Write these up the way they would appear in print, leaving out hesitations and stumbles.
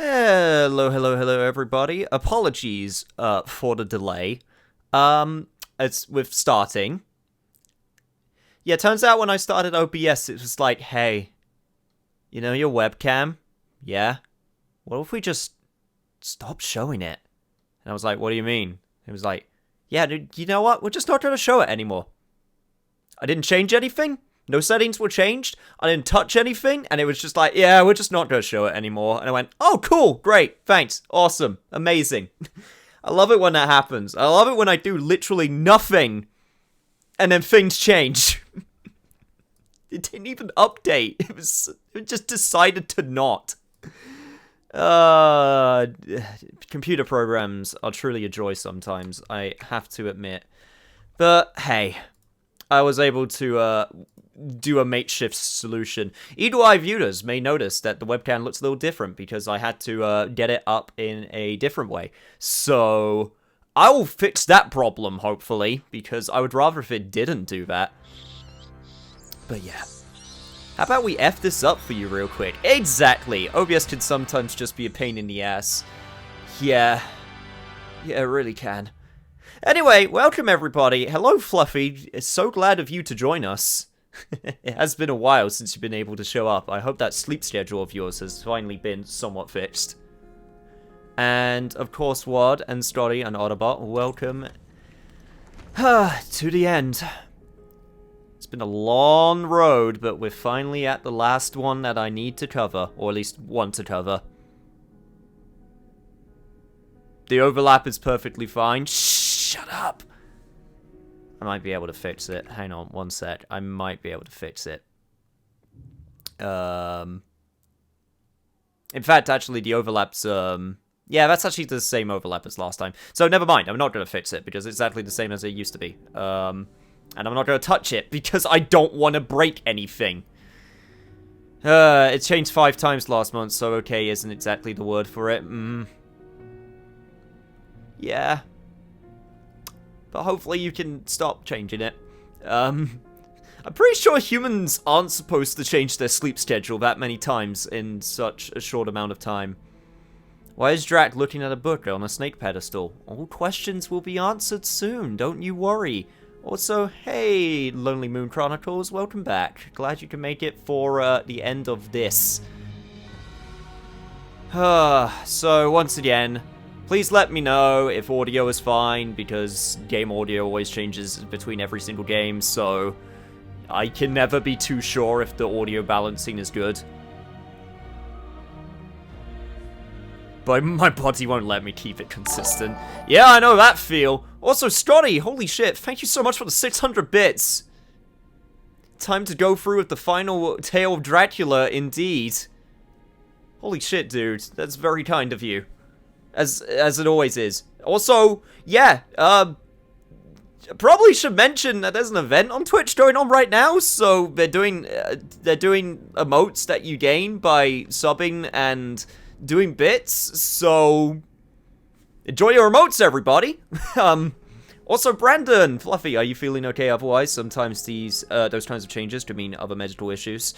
Hello, everybody. Apologies, for the delay. It's with starting. Yeah, turns out when I started OBS, it was like, hey, you know your webcam? Yeah? What if we just stop showing it? And I was like, what do you mean? It was like, yeah, dude, you know what? We're just not going to show it anymore. I didn't change anything. No settings were changed. I didn't touch anything. And it was just like, yeah, we're just not going to show it anymore. And I went, oh, cool. Great. Thanks. Awesome. Amazing. I love it when that happens. I love it when I do literally nothing. And then things change. It didn't even update. It just decided to not. Computer programs are truly a joy sometimes, I have to admit. But, hey, I was able to do a makeshift solution. Eagle-eye viewers may notice that the webcam looks a little different because I had to get it up in a different way. So, I will fix that problem, hopefully, because I would rather if it didn't do that. But yeah. How about we F this up for you real quick? Exactly! OBS can sometimes just be a pain in the ass. Yeah. Yeah, it really can. Anyway, welcome everybody. Hello, Fluffy. It's so glad of you to join us. It has been a while since you've been able to show up. I hope that sleep schedule of yours has finally been somewhat fixed. And, of course, Wad and Scotty and Autobot, welcome to the end. It's been a long road, but we're finally at the last one that I need to cover, or at least want to cover. The overlap is perfectly fine. Shut up! I might be able to fix it. Hang on, one sec. I might be able to fix it. In fact, actually, the overlap's, yeah, that's actually the same overlap as last time. So, never mind. I'm not going to fix it, because it's exactly the same as it used to be. And I'm not going to touch it, because I don't want to break anything. It changed 5 times last month, so okay isn't exactly the word for it. Yeah. But hopefully you can stop changing it. I'm pretty sure humans aren't supposed to change their sleep schedule that many times in such a short amount of time. Why is Drac looking at a book on a snake pedestal? All questions will be answered soon, don't you worry. Also, hey, Lonely Moon Chronicles, welcome back. Glad you can make it for the end of this. So, once again, please let me know if audio is fine, because game audio always changes between every single game, so I can never be too sure if the audio balancing is good. But my body won't let me keep it consistent. Yeah, I know that feel. Also, Scotty, holy shit, thank you so much for the 600 bits. Time to go through with the final tale of Dracula, indeed. Holy shit, dude. That's very kind of you. As it always is. Also, yeah, probably should mention that there's an event on Twitch going on right now, so they're doing emotes that you gain by subbing and doing bits, so enjoy your emotes, everybody. Also, Brandon, Fluffy, are you feeling okay otherwise? Sometimes those kinds of changes could mean other medical issues.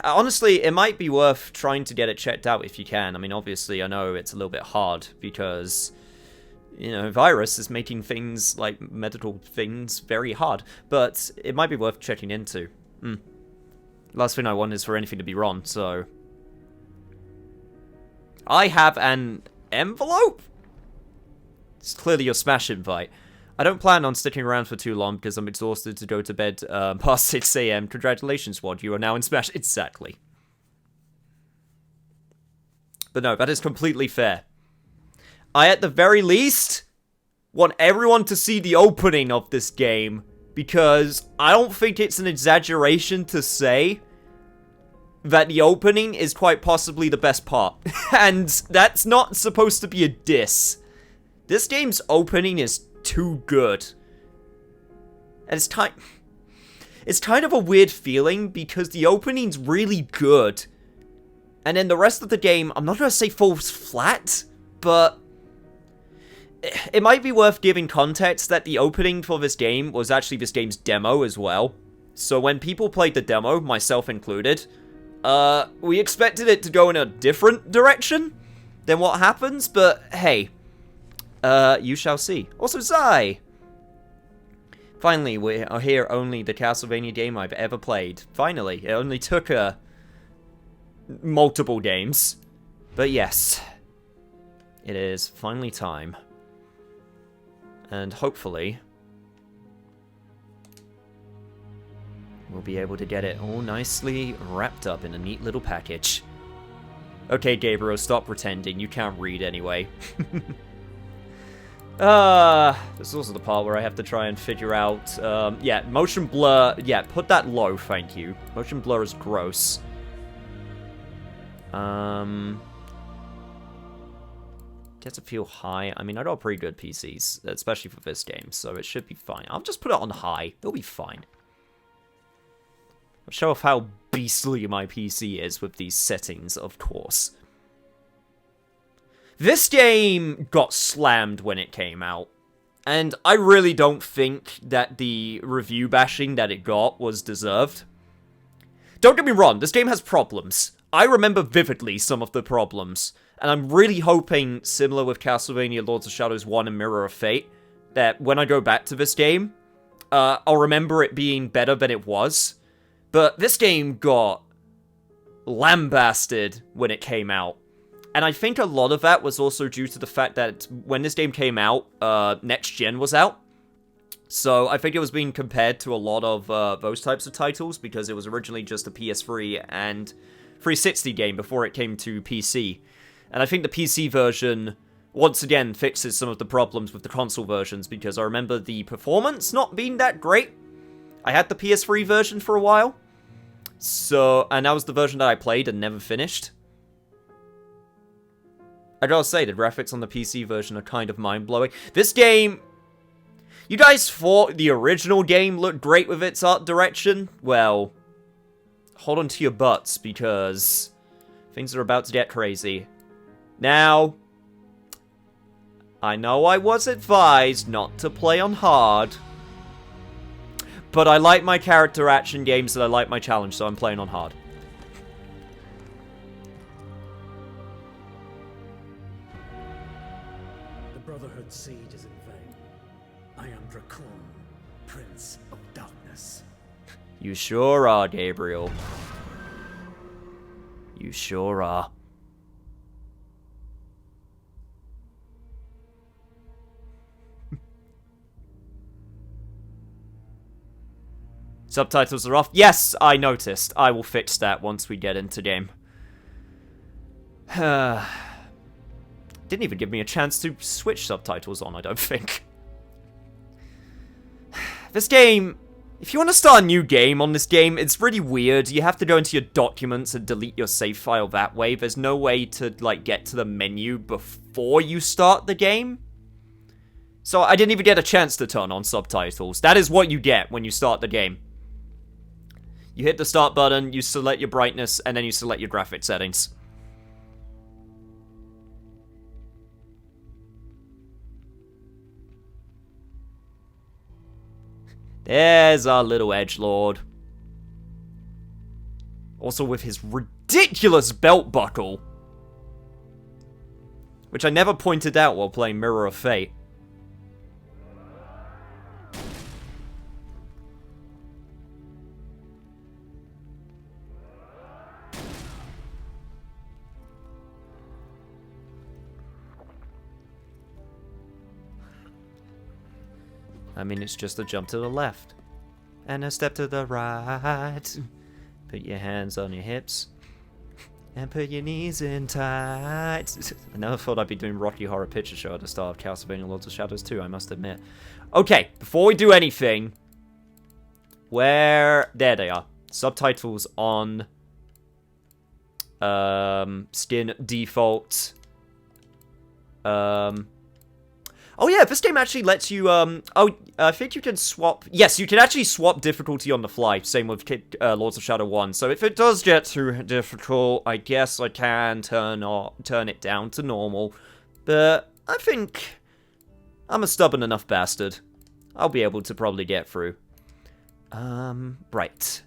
Honestly, it might be worth trying to get it checked out if you can. I mean, obviously, I know it's a little bit hard because, you know, virus is making things, like medical things, very hard. But it might be worth checking into. Last thing I want is for anything to be wrong, so I have an envelope? It's clearly your Smash invite. I don't plan on sticking around for too long because I'm exhausted to go to bed past 6 AM. Congratulations, Wad. You are now in Smash. Exactly. But no, that is completely fair. I, at the very least, want everyone to see the opening of this game because I don't think it's an exaggeration to say that the opening is quite possibly the best part. And that's not supposed to be a diss. This game's opening is too good. And it's kind of a weird feeling because the opening's really good. And then the rest of the game, I'm not going to say falls flat, but it might be worth giving context that the opening for this game was actually this game's demo as well. So when people played the demo, myself included, We expected it to go in a different direction than what happens, but hey, you shall see. Also, Zai! Finally, we are here only the Castlevania game I've ever played. Finally, it only took, multiple games. But yes, it is finally time. And hopefully, we'll be able to get it all nicely wrapped up in a neat little package. Okay, Gabriel, stop pretending. You can't read anyway. This is also the part where I have to try and figure out, yeah, motion blur. Yeah, put that low, thank you. Motion blur is gross. Gets to feel high. I mean, I got pretty good PCs, especially for this game, so it should be fine. I'll just put it on high. It'll be fine. I'll show off how beastly my PC is with these settings, of course. This game got slammed when it came out, and I really don't think that the review bashing that it got was deserved. Don't get me wrong, this game has problems. I remember vividly some of the problems, and I'm really hoping, similar with Castlevania Lords of Shadows 1 and Mirror of Fate, that when I go back to this game, I'll remember it being better than it was. But this game got lambasted when it came out. And I think a lot of that was also due to the fact that when this game came out, Next Gen was out. So I think it was being compared to a lot of those types of titles, because it was originally just a PS3 and 360 game before it came to PC. And I think the PC version, once again, fixes some of the problems with the console versions, because I remember the performance not being that great. I had the PS3 version for a while, so, and that was the version that I played and never finished. I gotta say, the graphics on the PC version are kind of mind-blowing. This game, you guys thought the original game looked great with its art direction? Well, hold on to your butts, because things are about to get crazy. Now, I know I was advised not to play on hard, but I like my character action games and I like my challenge, so I'm playing on hard. The Brotherhood's siege is in vain. I am Dracon, Prince of Darkness. You sure are, Gabriel. You sure are. Subtitles are off. Yes, I noticed. I will fix that once we get into game. Didn't even give me a chance to switch subtitles on, I don't think. This game, if you want to start a new game on this game, it's really weird. You have to go into your documents and delete your save file that way. There's no way to, like, get to the menu before you start the game. So I didn't even get a chance to turn on subtitles. That is what you get when you start the game. You hit the start button, you select your brightness, and then you select your graphic settings. There's our little edgelord. Also with his ridiculous belt buckle, which I never pointed out while playing Mirror of Fate. I mean, it's just a jump to the left. And a step to the right. Put your hands on your hips. And put your knees in tight. I never thought I'd be doing Rocky Horror Picture Show at the start of Castlevania Lords of Shadows 2, I must admit. Okay, before we do anything... There they are. Subtitles on. Skin default. Oh yeah, this game actually lets you, I think you can swap... Yes, you can actually swap difficulty on the fly, same with Lords of Shadow 1. So if it does get too difficult, I guess I can turn it down to normal. But I think I'm a stubborn enough bastard. I'll be able to probably get through. Right.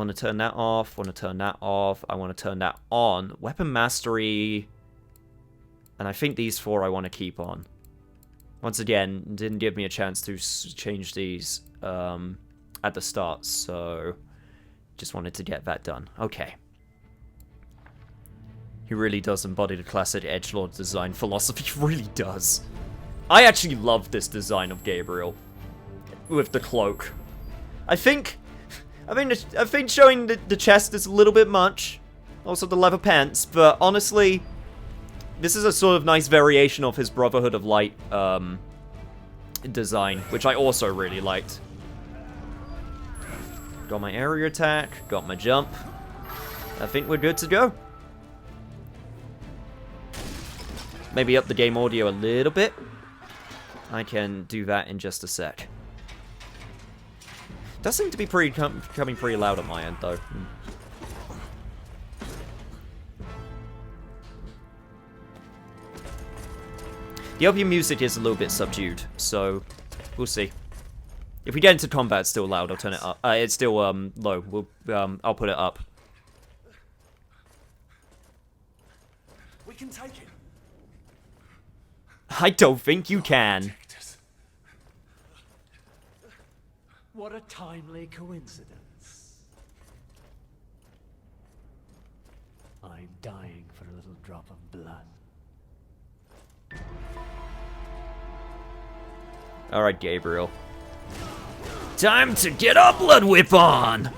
Want to turn that off. Want to turn that off. I want to turn that on. Weapon mastery. And I think these 4 I want to keep on. Once again, didn't give me a chance to change these at the start, so just wanted to get that done. Okay. He really does embody the classic edgelord design philosophy. He really does. I actually love this design of Gabriel with the cloak. I think showing the chest is a little bit much. Also the leather pants, but honestly, this is a sort of nice variation of his Brotherhood of Light design, which I also really liked. Got my area attack, got my jump. I think we're good to go. Maybe up the game audio a little bit. I can do that in just a sec. Does seem to be becoming pretty loud on my end, though. The opening music is a little bit subdued, so we'll see. If we get into combat, it's still loud. I'll turn it up. It's still low. I'll put it up. We can take it. I don't think you can. What a timely coincidence. I'm dying for a little drop of blood. Alright, Gabriel. Time to get our blood whip on!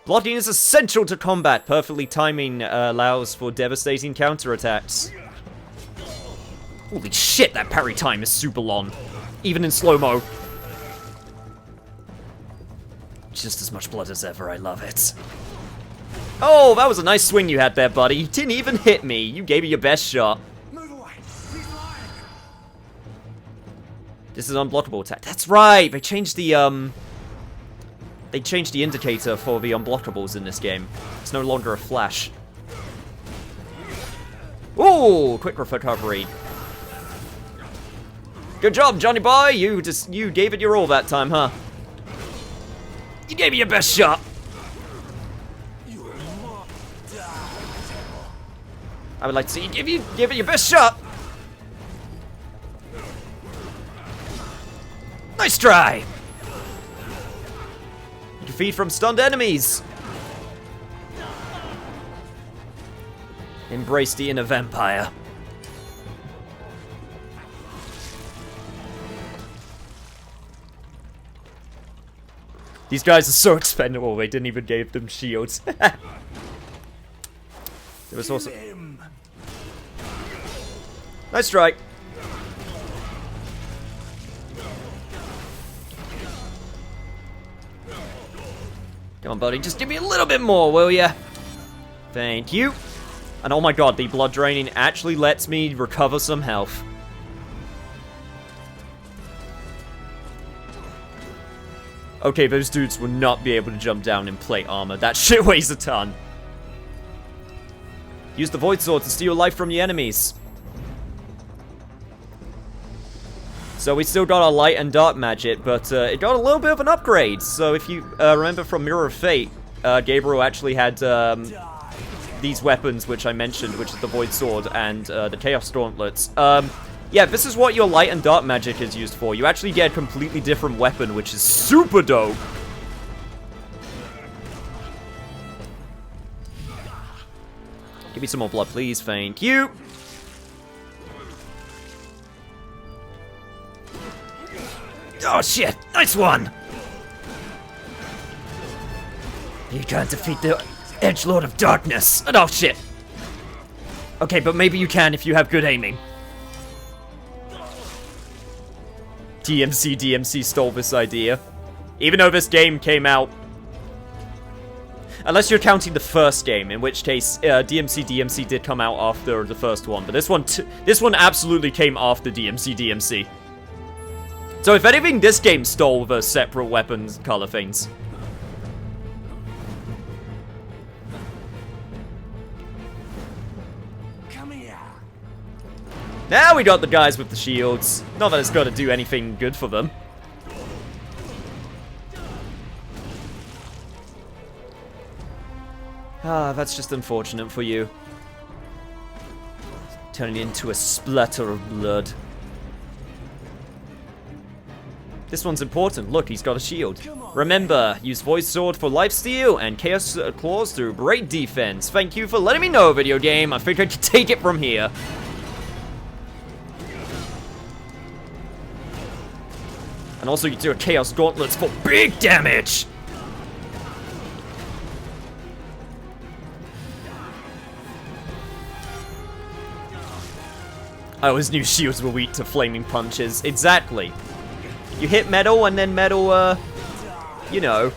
Blocking is essential to combat. Perfectly timing allows for devastating counterattacks. Holy shit, that parry time is super long. Even in slow-mo. Just as much blood as ever, I love it. Oh, that was a nice swing you had there, buddy. You didn't even hit me. You gave me your best shot. Move away. He's lying. This is Unblockable Attack. That's right! They changed the indicator for the unblockables in this game. It's no longer a flash. Ooh, quick recovery. Good job, Johnny boy. You gave it your all that time, huh? You gave me your best shot. I would like to see you give it your best shot. Nice try. You can feed from stunned enemies. Embrace the inner vampire. These guys are so expendable, they didn't even give them shields. There was also... Nice strike. Come on, buddy, just give me a little bit more, will ya? Thank you. And oh my god, the blood draining actually lets me recover some health. Okay, those dudes will not be able to jump down in plate armor. That shit weighs a ton. Use the Void Sword to steal life from the enemies. So we still got our light and dark magic, but it got a little bit of an upgrade. So if you remember from Mirror of Fate, Gabriel actually had these weapons, which I mentioned, which is the Void Sword and the Chaos Gauntlets. Yeah, this is what your light and dark magic is used for. You actually get a completely different weapon, which is super dope. Give me some more blood, please. Thank you. Oh, shit. Nice one. You can't defeat the Edgelord of Darkness. Oh, shit. Okay, but maybe you can if you have good aiming. DMC stole this idea. Even though this game came out... Unless you're counting the first game, in which case DMC did come out after the first one. But this one absolutely came after DMC. So if anything, this game stole the separate weapons color things. Now we got the guys with the shields. Not that it's got to do anything good for them. Ah, that's just unfortunate for you. Turning into a splatter of blood. This one's important. Look, he's got a shield. Remember, use Void Sword for lifesteal and Chaos Claws to break defense. Thank you for letting me know, video game. I think I can take it from here. And also, you do a Chaos Gauntlets for big damage. I always knew shields were weak to flaming punches. Exactly. You hit metal, and then metal, you know,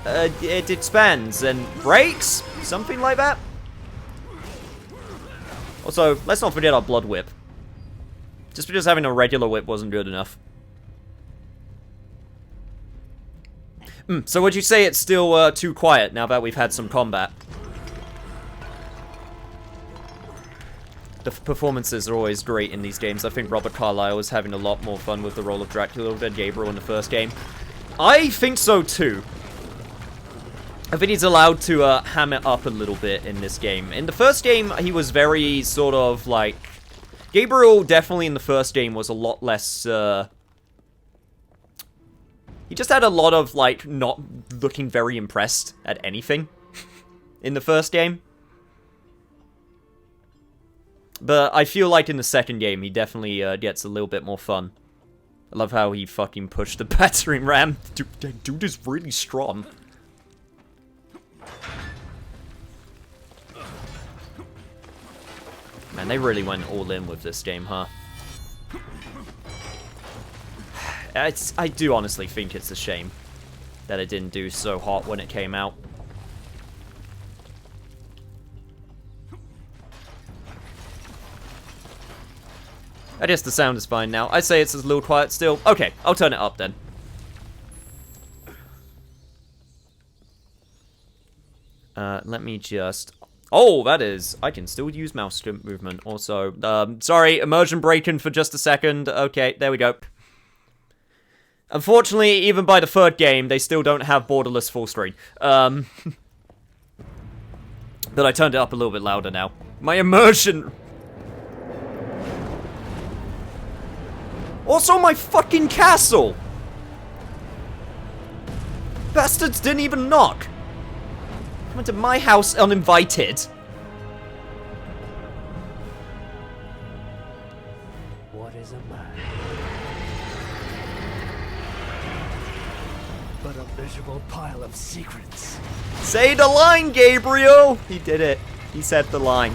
it expands and breaks? Something like that? Also, let's not forget our Blood Whip. Just because having a regular whip wasn't good enough. So would you say it's still, too quiet now that we've had some combat? The performances are always great in these games. I think Robert Carlyle was having a lot more fun with the role of Dracula than Gabriel in the first game. I think so too. I think he's allowed to ham it up a little bit in this game. In the first game, he was very sort of like... Gabriel definitely in the first game was a lot less... He just had a lot of, like, not looking very impressed at anything in the first game. But I feel like in the second game, he definitely gets a little bit more fun. I love how he fucking pushed the battering ram. Dude is really strong. Man, they really went all in with this game, huh? I do honestly think it's a shame that it didn't do so hot when it came out. I guess the sound is fine now. I say it's a little quiet still. Okay, I'll turn it up then. Let me just... Oh, that is... I can still use mouse movement also. Sorry, immersion breaking for just a second. Okay, there we go. Unfortunately, even by the third game, they still don't have borderless full screen. But I turned it up a little bit louder now. My immersion... Also, my fucking castle! Bastards didn't even knock! Went to my house uninvited. What is a man? But a miserable pile of secrets. Say the line, Gabriel! He did it. He said the line.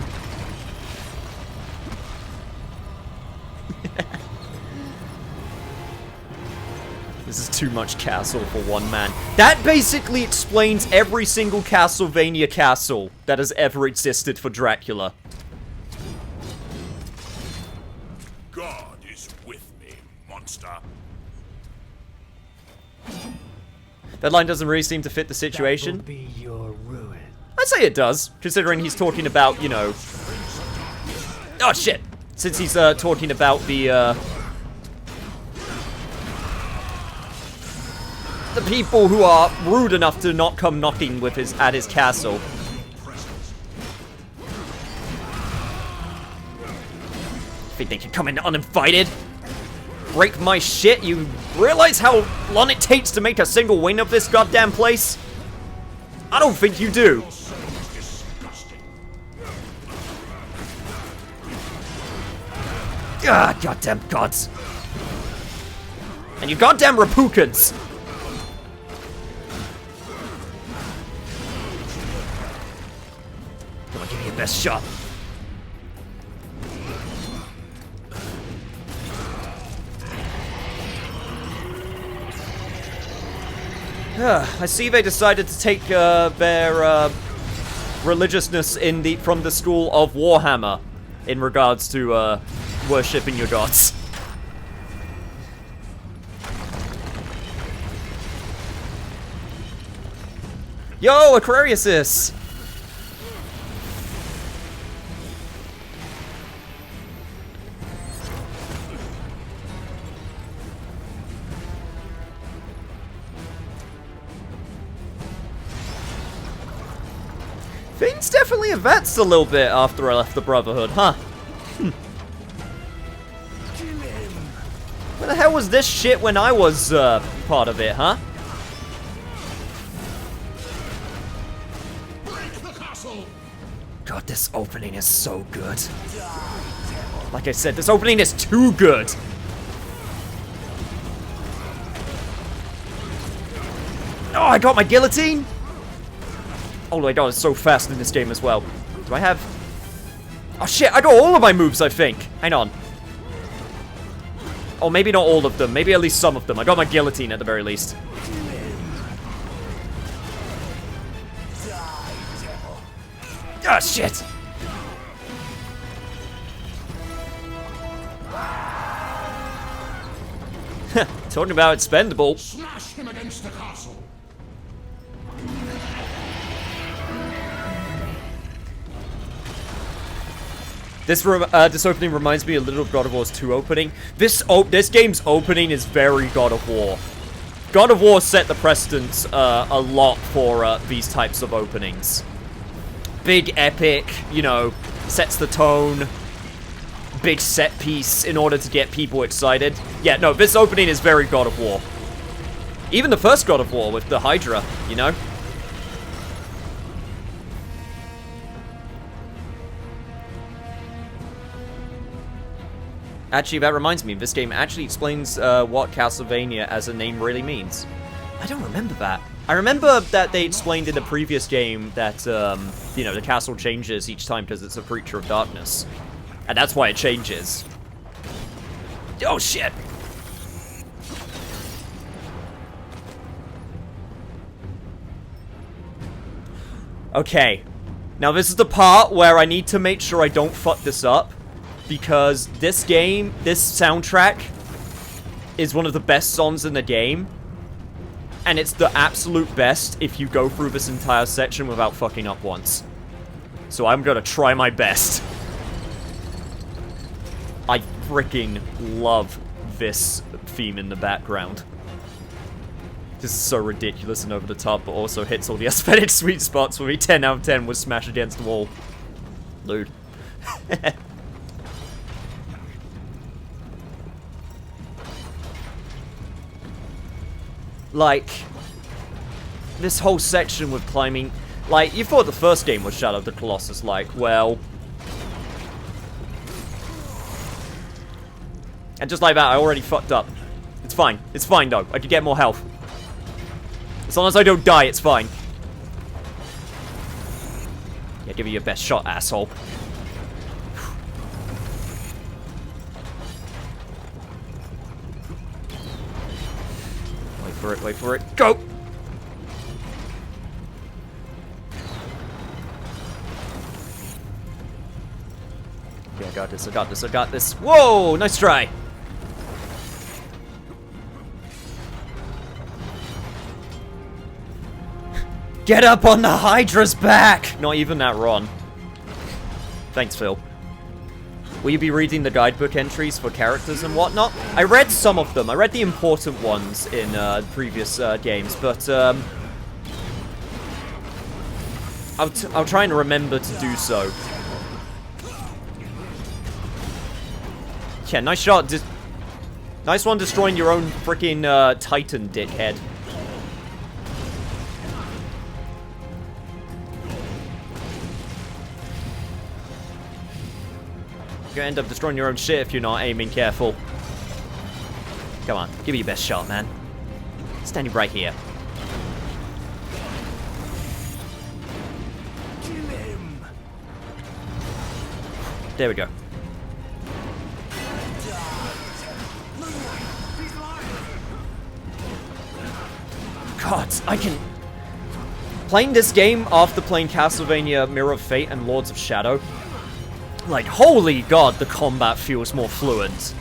This is too much castle for one man. That basically explains every single Castlevania castle that has ever existed for Dracula. God is with me, monster. That line doesn't really seem to fit the situation. That will be your ruin. I'd say it does, considering he's talking about, you know... Oh, shit! Since he's, talking about the people who are rude enough to not come knocking with at his castle. Think they can come in uninvited? Break my shit? You realize how long it takes to make a single wing of this goddamn place? I don't think you do. Ah, goddamn gods. And you goddamn Rapukans. Come on, give me your best shot. I see they decided to take their religiousness from the school of Warhammer in regards to worshipping your gods. Yo, Aquariuses! Things definitely advanced a little bit after I left the Brotherhood, huh? Where the hell was this shit when I was part of it, huh? God, this opening is so good. Like I said, this opening is too good. Oh, I got my guillotine! Oh my god, it's so fast in this game as well. Do I have... Oh shit, I got all of my moves, I think. Hang on. Oh, maybe not all of them. Maybe at least some of them. I got my guillotine at the very least. Ah, shit! Talking about expendable. Smash him against the castle. This opening reminds me a little of God of War's 2 opening. This game's opening is very God of War. God of War set the precedence a lot for these types of openings. Big epic, you know, sets the tone. Big set piece in order to get people excited. Yeah, no, this opening is very God of War. Even the first God of War with the Hydra, you know? Actually, that reminds me, this game actually explains what Castlevania as a name really means. I don't remember that. I remember that they explained in the previous game that, you know, the castle changes each time because it's a creature of darkness. And that's why it changes. Oh, shit! Okay. Now, this is the part where I need to make sure I don't fuck this up. Because this game, this soundtrack, is one of the best songs in the game. And it's the absolute best if you go through this entire section without fucking up once. So I'm gonna try my best. I freaking love this theme in the background. This is so ridiculous and over the top, but also hits all the aesthetic sweet spots for me. 10 out of 10 was smash against the wall. Lewd. Like, this whole section with climbing... Like, you thought the first game was Shadow of the Colossus, like, well... And just like that, I already fucked up. It's fine. It's fine, though. I could get more health. As long as I don't die, it's fine. Yeah, give me your best shot, asshole. Wait for it. Go! Okay, I got this. Whoa! Nice try! Get up on the Hydra's back! Not even that, Ron. Thanks, Phil. Will you be reading the guidebook entries for characters and whatnot? I read some of them. I read the important ones in previous games, but I'll try and remember to do so. Yeah, nice shot. Nice one destroying your own freaking Titan, dickhead. You're gonna end up destroying your own shit if you're not aiming careful. Come on, give me your best shot, man. Standing right here. Kill him. There we go. God, I can... Playing this game after playing Castlevania, Mirror of Fate, and Lords of Shadow, like, holy god, the combat feels more fluent.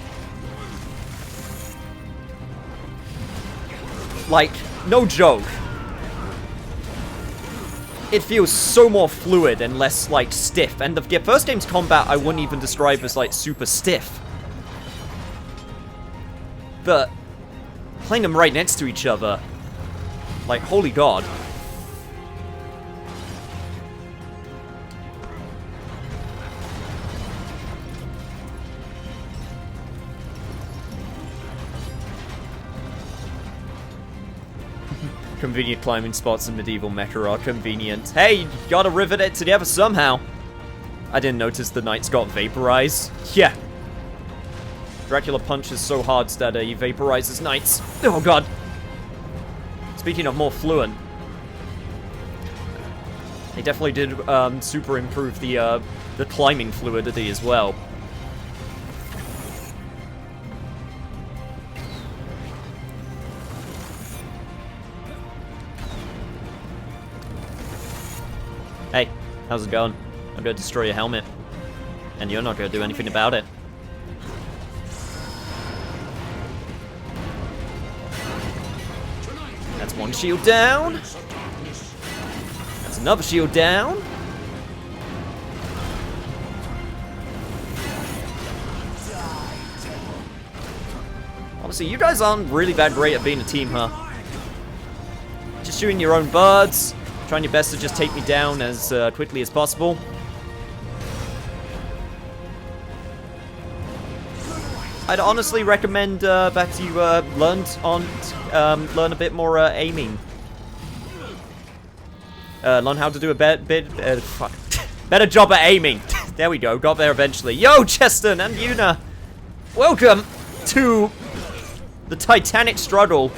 Like, no joke. It feels so more fluid and less, like, stiff. And the first game's combat I wouldn't even describe as, like, super stiff. But playing them right next to each other, like, holy god. Convenient climbing spots in medieval mecha are convenient. Hey, you gotta rivet it together somehow. I didn't notice the knights got vaporized. Yeah. Dracula punches so hard that he vaporizes knights. Oh god. Speaking of more fluent, they definitely did super improve the climbing fluidity as well. Hey, how's it going? I'm gonna destroy your helmet. And you're not gonna do anything about it. That's one shield down. That's another shield down. Honestly, you guys aren't really that great at being a team, huh? Just shooting your own birds. Trying your best to just take me down as quickly as possible. I'd honestly recommend that you learn a bit more aiming. Learn how to do a better job at aiming. There we go, got there eventually. Yo, Cheston and Yuna! Welcome to the Titanic struggle.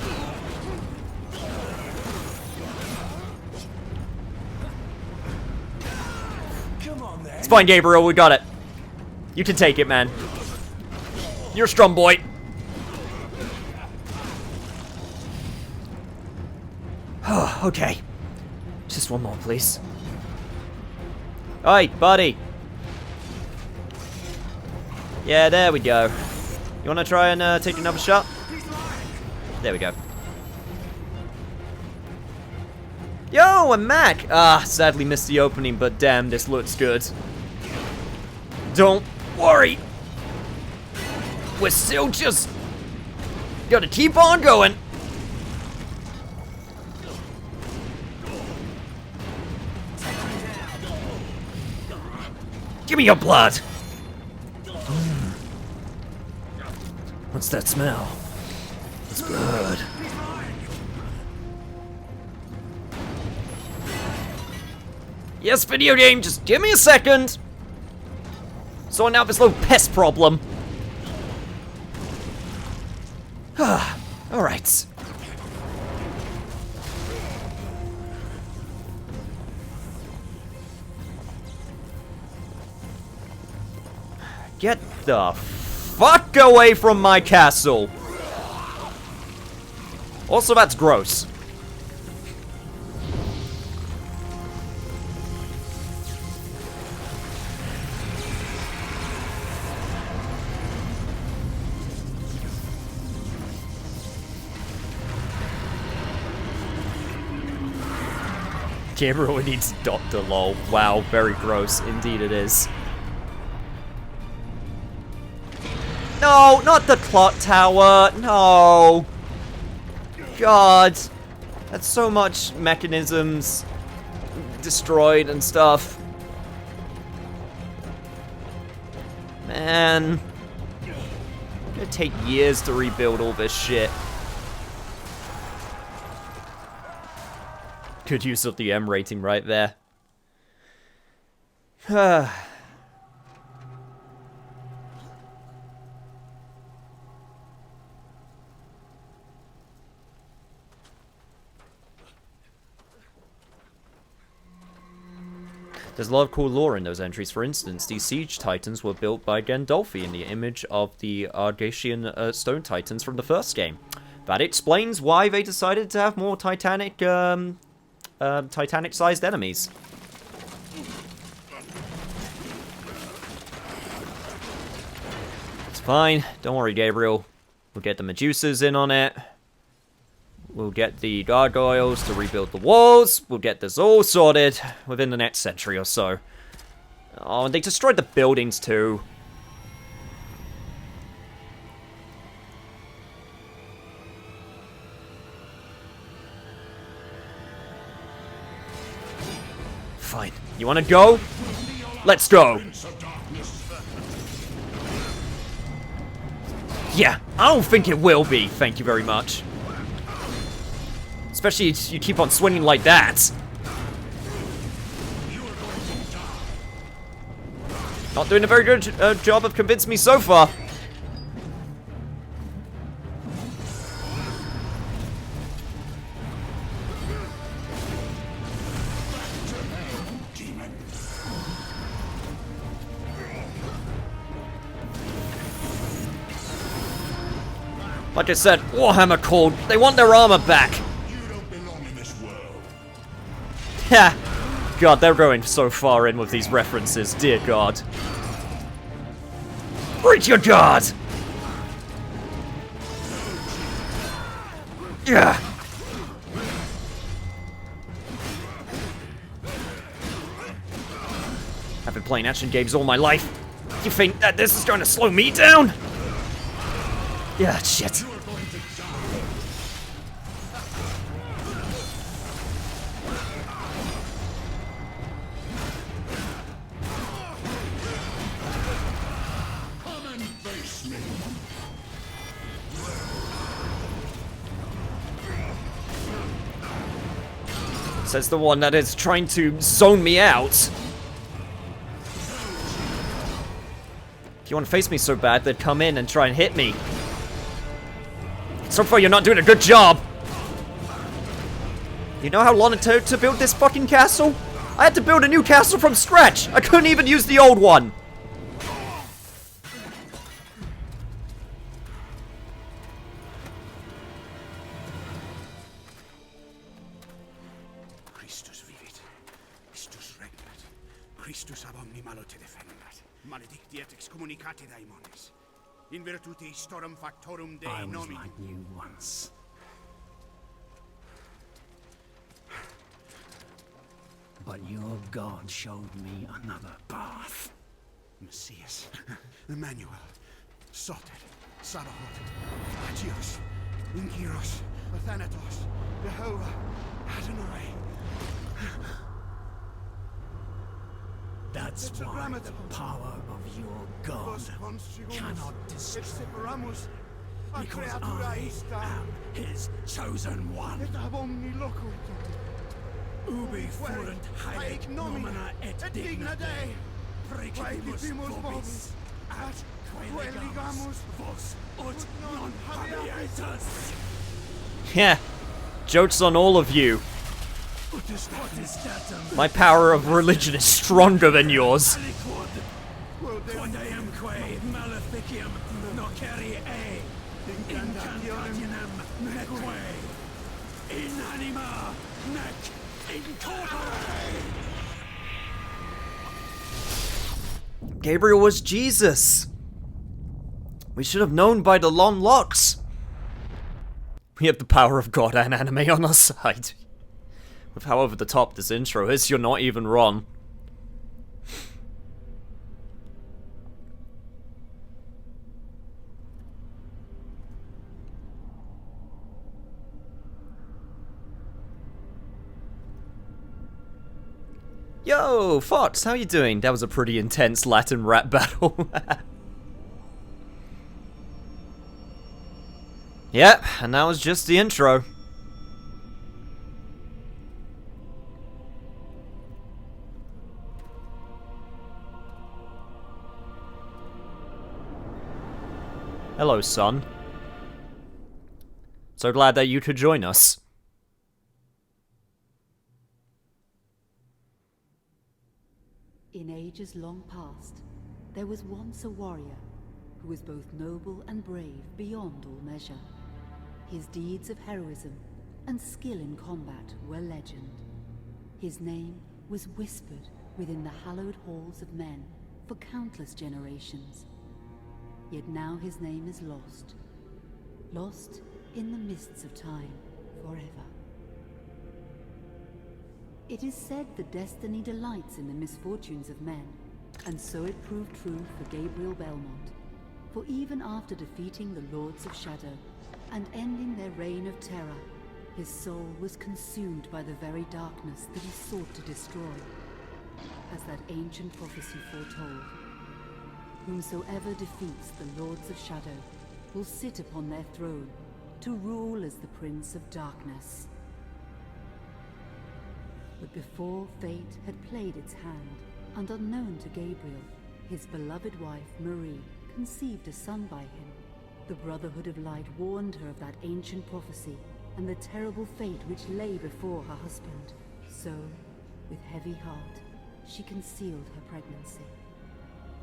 It's fine, Gabriel, we got it. You can take it, man. You're a strong boy. Okay. Just one more, please. Oi, buddy. Yeah, there we go. You wanna try and take another shot? There we go. Yo, a Mac! Ah, sadly missed the opening, but damn, this looks good. Don't worry. We're still just gotta keep on going. Give me your blood. What's that smell? It's blood. Yes, video game, just give me a second. Sorting out this little pest problem. Alright. Get the fuck away from my castle. Also, that's gross. Gabriel needs Dr. Lol. Wow, very gross. Indeed it is. No, not the clock tower. No. God. That's so much mechanisms destroyed and stuff. Man. It's gonna take years to rebuild all this shit. Good use of the M rating right there. There's a lot of cool lore in those entries. For instance, these siege titans were built by Gandolfi in the image of the Argatian stone titans from the first game. That explains why they decided to have more Titanic-sized enemies. It's fine. Don't worry, Gabriel. We'll get the Medusas in on it. We'll get the gargoyles to rebuild the walls. We'll get this all sorted within the next century or so. Oh, and they destroyed the buildings too. Fine. You wanna go? Let's go! Yeah, I don't think it will be, thank you very much. Especially if you keep on swinging like that. Not doing a very good job of convincing me so far. Like I said, Warhammer called. They want their armor back. You don't belong in this world. Yeah. God, they're going so far in with these references. Dear God. Reach your God! Yeah. I've been playing action games all my life. You think that this is going to slow me down? Yeah, shit. Come and face me. Says the one that is trying to zone me out. If you want to face me so bad, then come in and try and hit me. So far, you're not doing a good job. You know how long it took to build this fucking castle? I had to build a new castle from scratch. I couldn't even use the old one. Christus vivit, Christus regnat, Christus ab omni malo te defendat, maledictiat excommunicati daemones, in virtute istorum factorum Dei I was nomini. like you once. But your God showed me another path. Messias, Emmanuel, Soter, Sabaoth, Agios, Inkiros, Athanatos, Jehovah, Adonai. That's It's a why the grammatical. power of your God Vos constrigumus, cannot et destroy. separamus, a Because creatura I ista, am his chosen one. et ab omni locutor. Ubi fuerent haec nomina et digna Dei. Praecipimus Praecipimus vobis, vobis, at quae legamus vos ut non habeatus. Yeah. Jokes on all of you. What is datum? My power of religion is stronger than yours. Quod eamque maleficium nocere e incantationem neque in anima nec in corpore. Gabriel was Jesus. We should have known by the long locks. We have the power of God and anime on our side. With how over the top this intro is, you're not even wrong. Yo, Fox, how you doing? That was a pretty intense Latin rap battle. Yep, and that was just the intro. Hello, son. So glad that you could join us. In ages long past, there was once a warrior who was both noble and brave beyond all measure. His deeds of heroism and skill in combat were legend. His name was whispered within the hallowed halls of men for countless generations. Yet now his name is lost. Lost in the mists of time forever. It is said that destiny delights in the misfortunes of men, and so it proved true for Gabriel Belmont. For even after defeating the Lords of Shadow and ending their reign of terror, his soul was consumed by the very darkness that he sought to destroy. As that ancient prophecy foretold, whomsoever defeats the Lords of Shadow will sit upon their throne to rule as the Prince of Darkness. But before fate had played its hand, and unknown to Gabriel, his beloved wife, Marie, conceived a son by him. The Brotherhood of Light warned her of that ancient prophecy and the terrible fate which lay before her husband. So, with heavy heart, she concealed her pregnancy.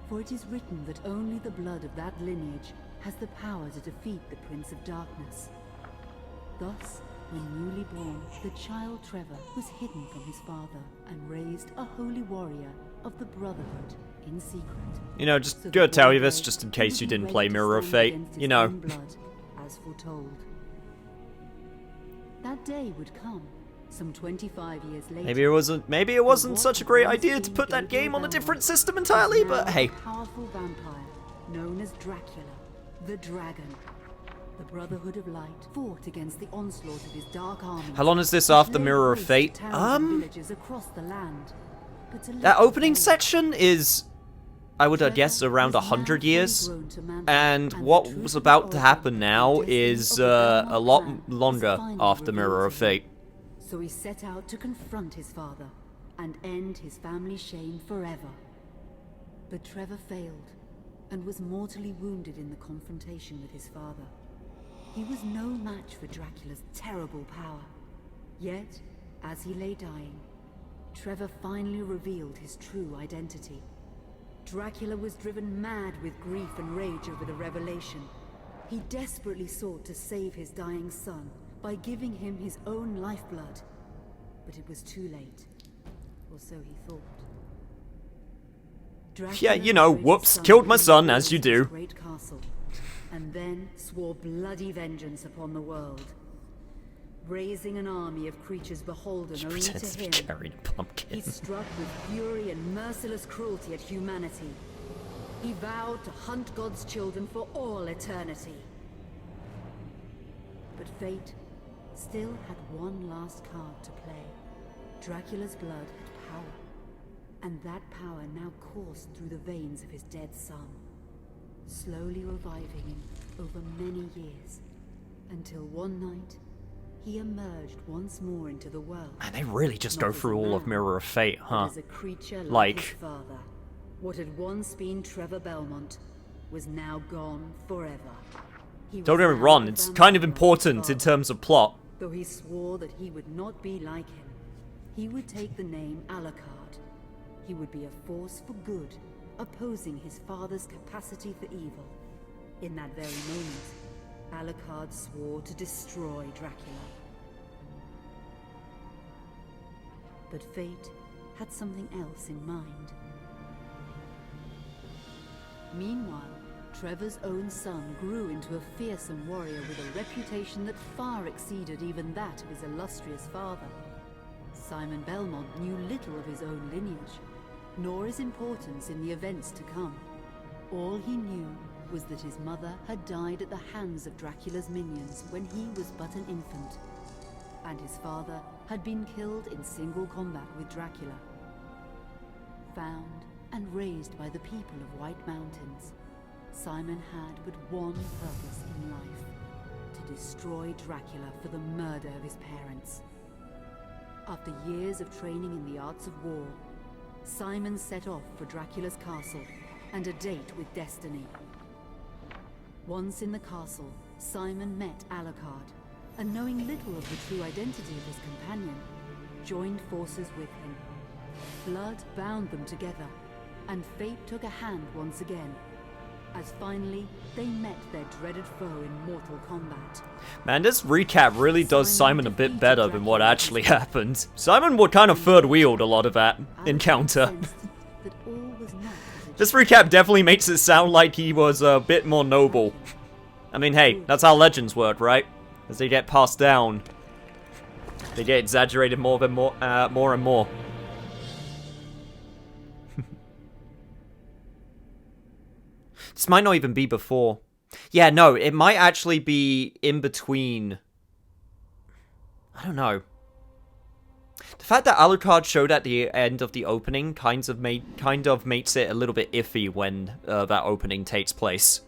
For it is written that only the blood of that lineage has the power to defeat the Prince of Darkness. Thus, when newly born, the child Trevor was hidden from his father and raised a holy warrior of the Brotherhood in secret. You know, just gonna tell you this just in case you didn't play Mirror of Fate. You know. Blood, as foretold. That day would come, some 25 years later. Maybe it wasn't such a great idea to put that game on a different system entirely, but hey. A powerful vampire known as Dracula, the Dragon. The Brotherhood of Light fought against the onslaught of his dark army. How long is this after Mirror of Fate? That opening section is, I would guess, around 100 years. And what was about to happen now is a lot longer after Mirror of Fate. So he set out to confront his father and end his family shame forever. But Trevor failed and was mortally wounded in the confrontation with his father. He was no match for Dracula's terrible power. Yet, as he lay dying, Trevor finally revealed his true identity. Dracula was driven mad with grief and rage over the revelation. He desperately sought to save his dying son by giving him his own lifeblood. But it was too late, or so he thought. Yeah, you know, whoops, killed my son, as you do. Great castle, and then swore bloody vengeance upon the world, raising an army of creatures beholden only to him. Carrying a pumpkin. He struck with fury and merciless cruelty at humanity. He vowed to hunt God's children for all eternity. But fate still had one last card to play. Dracula's blood had power, and that power now coursed through the veins of his dead son, slowly reviving him over many years, until one night, he emerged once more into the world. Man, they really just go through all of Mirror of Fate, huh? As a creature like his father, what had once been Trevor Belmont was now gone forever. Don't get me wrong, it's kind of important in terms of plot. Though he swore that he would not be like him, he would take the name Alucard. He would be a force for good, opposing his father's capacity for evil. In that very moment, Alucard swore to destroy Dracula. But fate had something else in mind. Meanwhile, Trevor's own son grew into a fearsome warrior with a reputation that far exceeded even that of his illustrious father. Simon Belmont knew little of his own lineage, nor his importance in the events to come. All he knew was that his mother had died at the hands of Dracula's minions when he was but an infant, and his father had been killed in single combat with Dracula. Found and raised by the people of White Mountains, Simon had but one purpose in life: to destroy Dracula for the murder of his parents. After years of training in the arts of war, Simon set off for Dracula's castle and a date with destiny. Once in the castle, Simon met Alucard, and knowing little of the true identity of his companion, joined forces with him. Blood bound them together, and fate took a hand once again, as finally they met their dreaded foe in mortal combat. Man, this recap really does Simon a bit better than what actually happened. Simon would kind of third wheeled a lot of that encounter. This recap definitely makes it sound like he was a bit more noble. I mean, hey, that's how legends work, right? As they get passed down, they get exaggerated more and more. This might not even be before. Yeah, no, it might actually be in between. I don't know. The fact that Alucard showed at the end of the opening kind of makes it a little bit iffy when that opening takes place.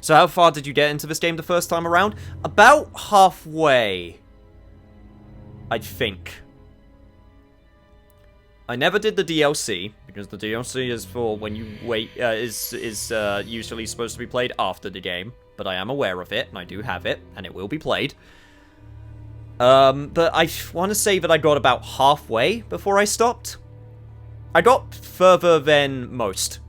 So how far did you get into this game the first time around? About halfway. I think. I never did the DLC, because the DLC is for when you wait, is usually supposed to be played after the game, but I am aware of it, and I do have it, and it will be played. But I want to say that I got about halfway before I stopped. I got further than most.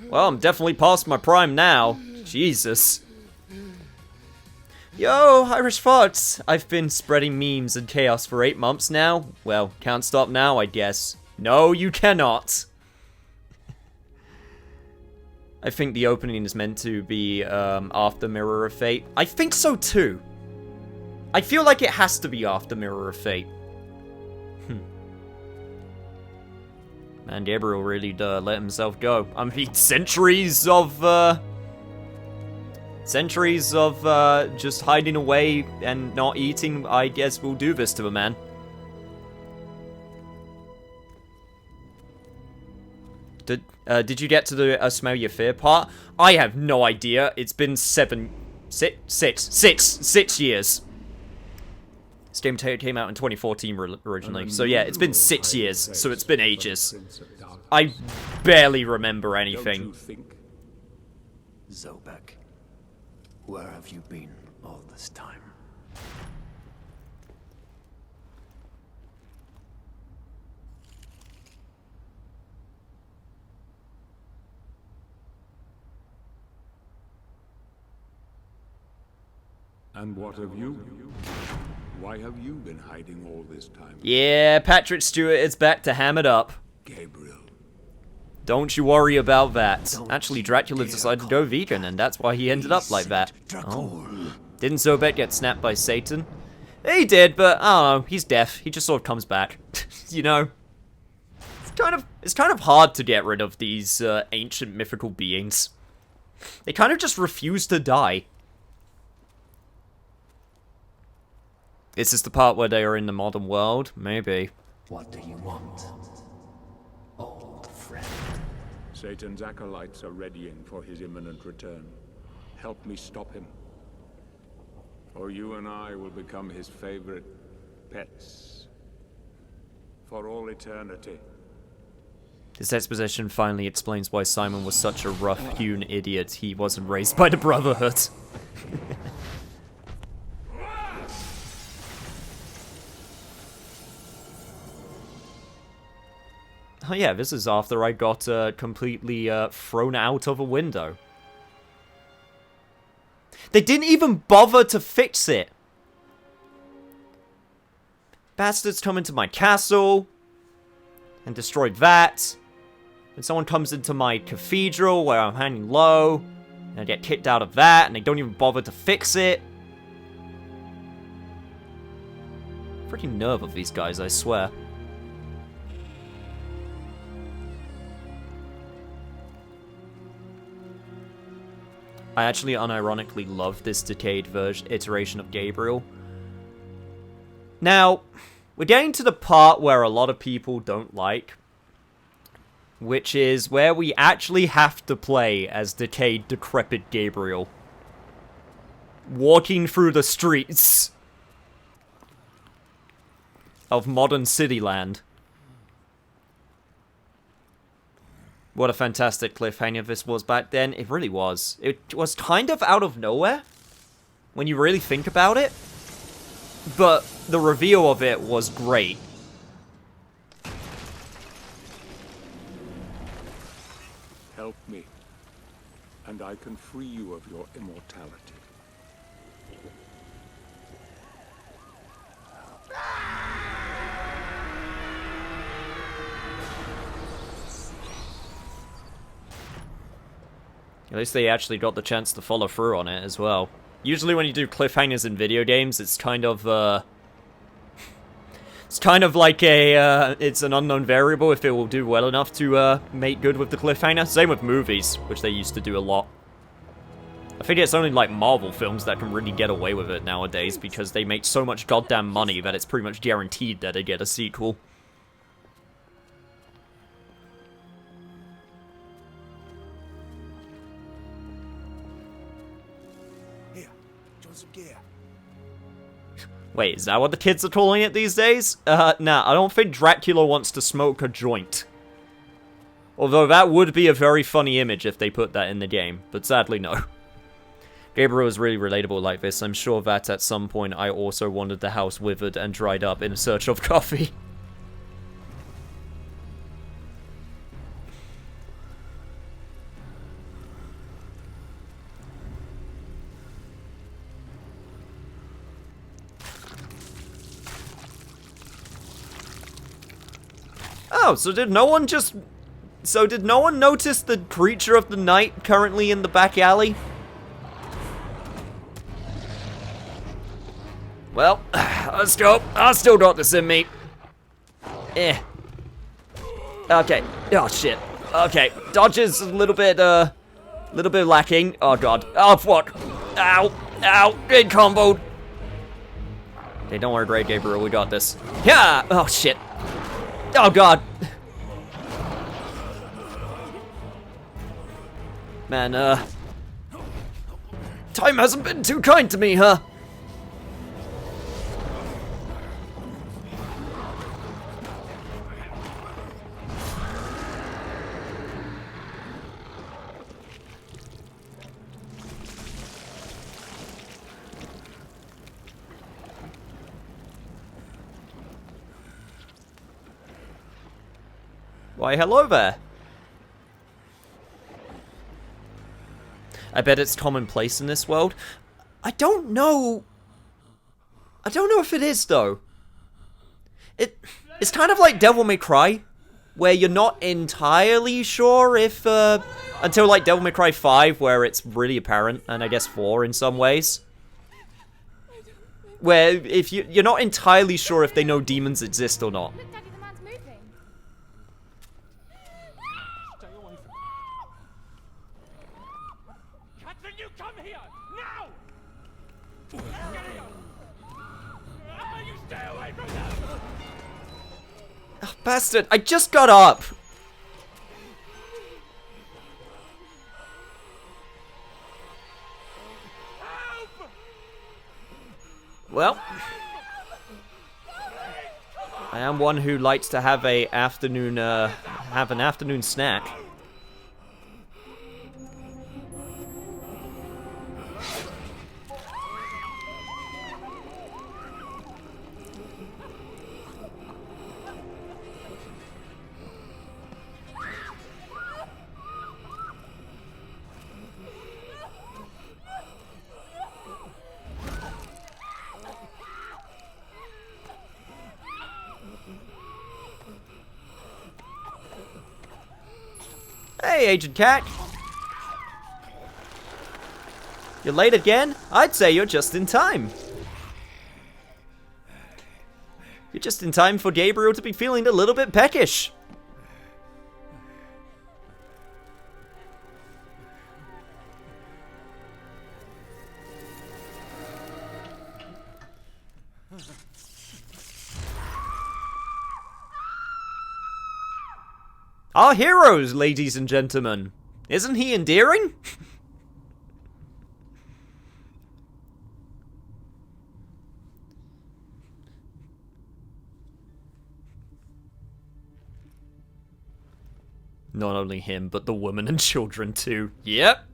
Well, I'm definitely past my prime now. Jesus. Yo, Irish Fox! I've been spreading memes and chaos for 8 months now. Well, can't stop now, I guess. No, you cannot. I think the opening is meant to be after Mirror of Fate. I think so too. I feel like it has to be after Mirror of Fate. Man, Gabriel really let himself go. I mean, centuries of just hiding away and not eating, I guess, will do this to a man. Did you get to the Smell Your Fear part? I have no idea. It's been 6 years. This game came out in 2014 originally, so yeah, it's been 6 years, so it's been ages. I barely remember anything. Don't you think? Zobek, where have you been all this time? And what of you? Why have you been hiding all this time? Yeah, Patrick Stewart is back to ham it up. Gabriel. Don't you worry about that. Actually, Dracula decided to go vegan, and that's why he ended up like that. Oh. Didn't Zobek get snapped by Satan? He did, but I don't know. He's deaf. He just sort of comes back. You know? It's kind of hard to get rid of these ancient mythical beings. They kind of just refuse to die. Is this the part where they are in the modern world? Maybe. What do you want, old friend? Satan's acolytes are readying for his imminent return. Help me stop him. Or you and I will become his favorite pets. For all eternity. This exposition finally explains why Simon was such a rough-hewn idiot. He wasn't raised by the Brotherhood. Oh yeah, this is after I got completely thrown out of a window. They didn't even bother to fix it. Bastards come into my castle and destroy that. And someone comes into my cathedral where I'm hanging low, and I get kicked out of that, and they don't even bother to fix it. Freaking nerve of these guys, I swear. I actually unironically love this decayed iteration of Gabriel. Now, we're getting to the part where a lot of people don't like, which is where we actually have to play as decayed, decrepit Gabriel. Walking through the streets of modern Cityland. What a fantastic cliffhanger this was back then. It really was. It was kind of out of nowhere, when you really think about it. But the reveal of it was great. Help me, and I can free you of your immortality. At least they actually got the chance to follow through on it as well. Usually when you do cliffhangers in video games, it's kind of, it's kind of like a, it's an unknown variable if it will do well enough to, make good with the cliffhanger. Same with movies, which they used to do a lot. I think it's only, like, Marvel films that can really get away with it nowadays, because they make so much goddamn money that it's pretty much guaranteed that they get a sequel. for some gear. Wait, is that what the kids are calling it these days? Nah, I don't think Dracula wants to smoke a joint. Although that would be a very funny image if they put that in the game, but sadly no. Gabriel is really relatable like this. I'm sure that at some point I also wanted the house withered and dried up in search of coffee. Oh, so did no one notice the creature of the night currently in the back alley? Well, let's go. I still got this in me. Okay. Oh, shit. Okay. Dodge is a little bit lacking. Oh, God. Oh, fuck. Ow. Ow. Big combo. Okay, don't worry, Great Gabriel. We got this. Yeah. Oh, shit. Oh, God. Man, time hasn't been too kind to me, huh? Why, hello there. I bet it's commonplace in this world. I don't know if it is, though. It's kind of like Devil May Cry, where you're not entirely sure if, until like Devil May Cry 5, where it's really apparent, and I guess 4 in some ways. Where if you're not entirely sure if they know demons exist or not. Look, Daddy, the man's moving. Stay away from me. Catherine, you come here! Now! Get here! You stay away from them! Oh, bastard, I just got up! Well, I am one who likes to have an afternoon snack. Hey, Agent Cat. You're late again? I'd say you're just in time. You're just in time for Gabriel to be feeling a little bit peckish. Our heroes, ladies and gentlemen. Isn't he endearing? Not only him, but the woman and children too. Yep.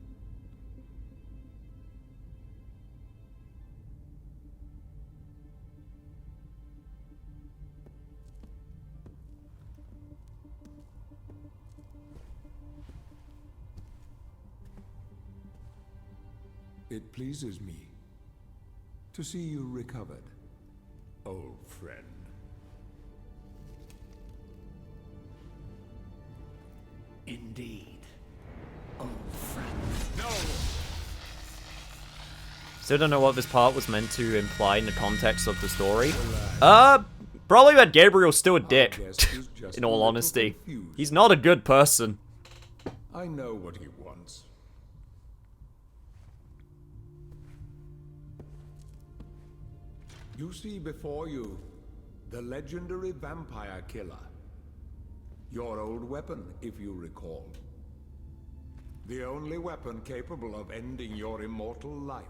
It pleases me to see you recovered, old friend. Indeed, old friend. No! Still don't know what this part was meant to imply in the context of the story. Probably that Gabriel's still a dick, in all honesty. He's not a good person. I know what he wants. You see before you the legendary vampire killer. Your old weapon, if you recall. The only weapon capable of ending your immortal life.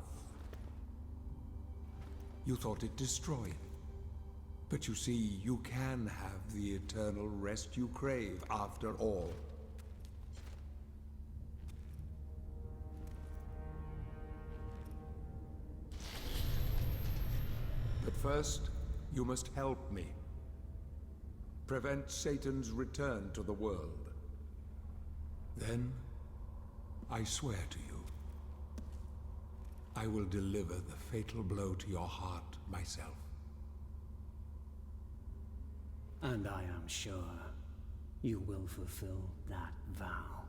You thought it destroyed. But you see, you can have the eternal rest you crave after all. But first, you must help me. Prevent Satan's return to the world. Then, I swear to you, I will deliver the fatal blow to your heart myself. And I am sure you will fulfill that vow.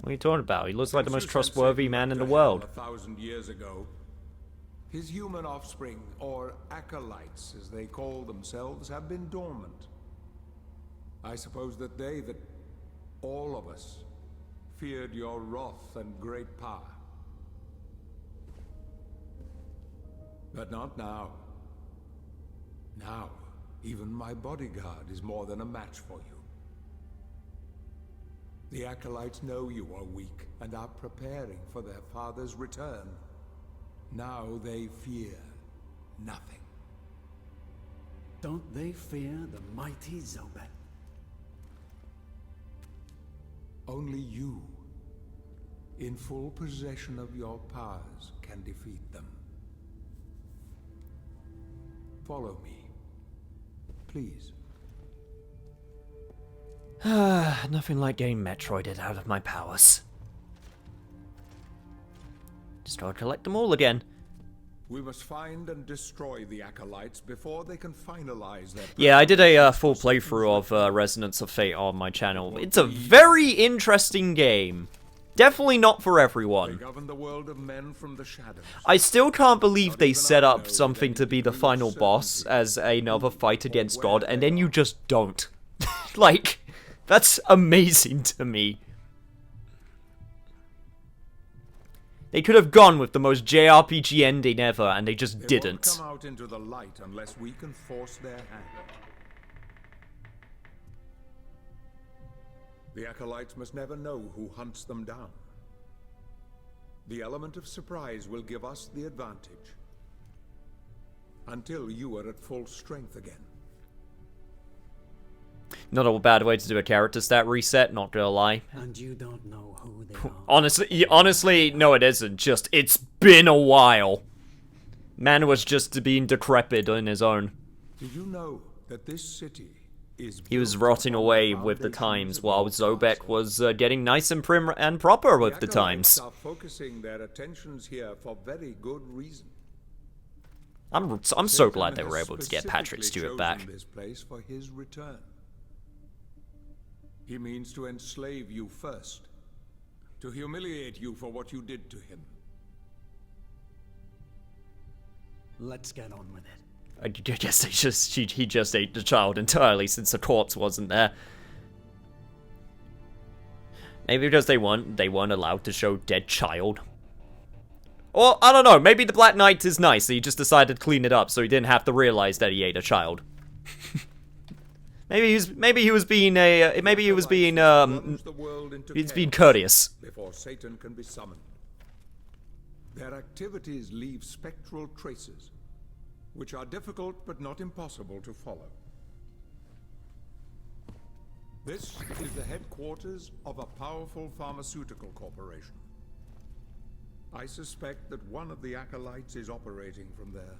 What are you talking about? He looks like the most trustworthy man in the world. 1,000 years ago, his human offspring, or acolytes as they call themselves, have been dormant. I suppose that all of us, feared your wrath and great power. But not now. Now, even my bodyguard is more than a match for you. The acolytes know you are weak and are preparing for their father's return. Now they fear nothing. Don't they fear the mighty Zobek? Only you, in full possession of your powers, can defeat them. Follow me, please. Nothing like getting Metroided out of my powers. Just gotta collect them all again. We must find and destroy the acolytes before they can finalize their... Yeah, I did a full playthrough of Resonance of Fate on my channel. It's a very interesting game. Definitely not for They everyone. govern the world of men from the shadows. I still can't believe they set up something to be the final boss as another fight against God, and then you just don't. Like, that's amazing to me. They could have gone with the most JRPG ending ever, and they just They didn't. won't come out into the light unless we can force their hand. The acolytes must never know who hunts them down. The element of surprise will give us the advantage. Until you are at full strength again. Not a bad way to do a character stat reset, not gonna lie. And you don't know who they are. Honestly, no it isn't. Just, it's been a while. Man was just being decrepit on his own. Did you know that this city is... He was built rotting upon away the with the foundations times, of while your Zobek past? was getting nice and prim and proper with the acolytes times. are focusing their attentions here for very good reason. I'm so Satan glad they were has able to get Patrick specifically Stewart back. chosen this place for his return. He means to enslave you first, to humiliate you for what you did to him. Let's get on with it. I guess he just ate the child entirely since the corpse wasn't there. Maybe because they weren't allowed to show dead child. Or, I don't know, maybe the Black Knight is nice, so he just decided to clean it up so he didn't have to realize that he ate a child. Maybe he was being courteous. Before Satan can be summoned. Their activities leave spectral traces, which are difficult but not impossible to follow. This is the headquarters of a powerful pharmaceutical corporation. I suspect that one of the acolytes is operating from there.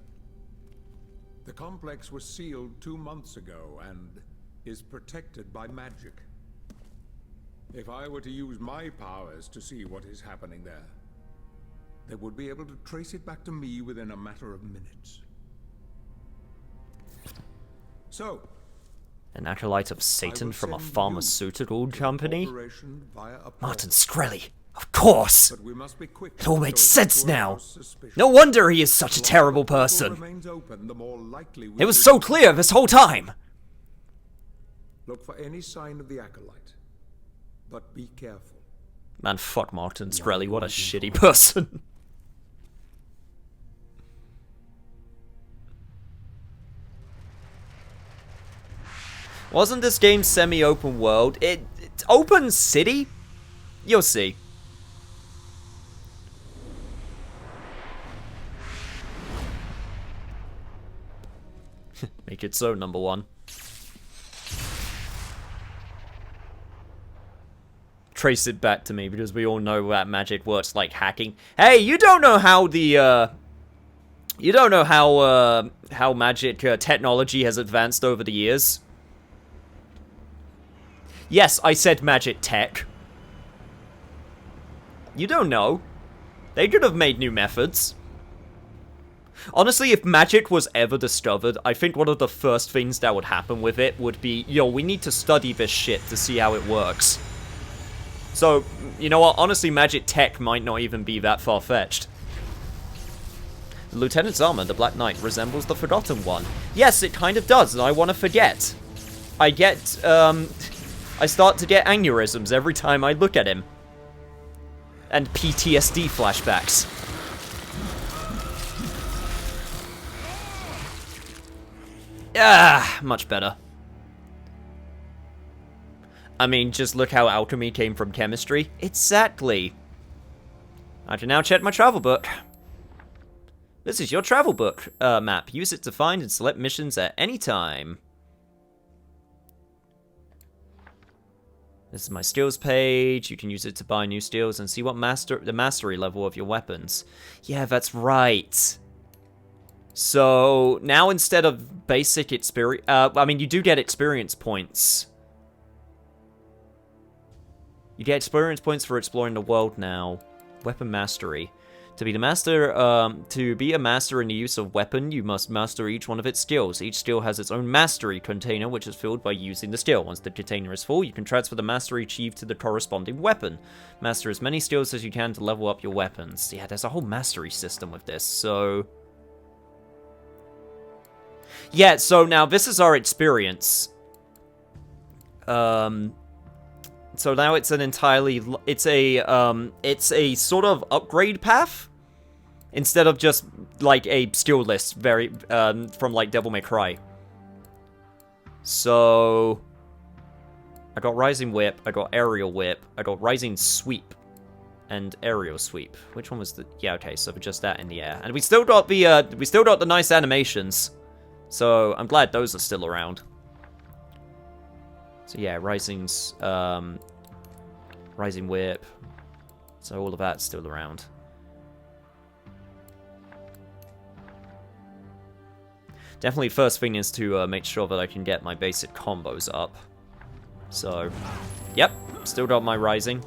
The complex was sealed 2 months ago and is protected by magic. If I were to use my powers to see what is happening there, they would be able to trace it back to me within a matter of minutes. So, An acolyte of Satan will from a send you pharmaceutical to the company? corporation via a Martin portal. Skrelly. Of course! But we must be quick It all makes so as sense to now. arouse suspicion. No wonder he is such a The longer terrible the portal person. remains open, the more likely we It was will so clear this whole time! Look for any sign of the acolyte, but be careful. Man, fuck Martin Skrelly, what a shitty person. Wasn't this game semi-open world? It's open city? You'll see. Make it so, number one. Trace it back to me, because we all know that magic works like hacking. Hey, you don't know how the, you don't know how magic technology has advanced over the years. Yes, I said magic tech. You don't know. They could have made new methods. Honestly, if magic was ever discovered, I think one of the first things that would happen with it would be, yo, we need to study this shit to see how it works. So, you know what? Honestly, magic tech might not even be that far-fetched. The Lieutenant's armor, the Black Knight, resembles the Forgotten One. Yes, it kind of does, and I want to forget. I start to get aneurysms every time I look at him. And PTSD flashbacks. Ah, much better. I mean, just look how alchemy came from chemistry. Exactly. I can now check my travel book. This is your travel book map. Use it to find and select missions at any time. This is my skills page. You can use it to buy new skills and see what the mastery level of your weapons. Yeah, that's right. So, now instead of basic experience... I mean, you do get experience points. You get experience points for exploring the world now. Weapon mastery. To be a master in the use of weapon, you must master each one of its skills. Each skill has its own mastery container, which is filled by using the skill. Once the container is full, you can transfer the mastery achieved to the corresponding weapon. Master as many skills as you can to level up your weapons. Yeah, there's a whole mastery system with this, so... Yeah, so now this is our experience. So now it's an entirely... It's a sort of upgrade path. Instead of just, like, a skill list from, like, Devil May Cry. So... I got Rising Whip, I got Aerial Whip, I got Rising Sweep, and Aerial Sweep. Which one was the... Yeah, okay, so just that in the air. And we still got the nice animations. So, I'm glad those are still around. So yeah, Rising Whip. So all of that's still around. Definitely first thing is to make sure that I can get my basic combos up. So, yep, still got my Rising.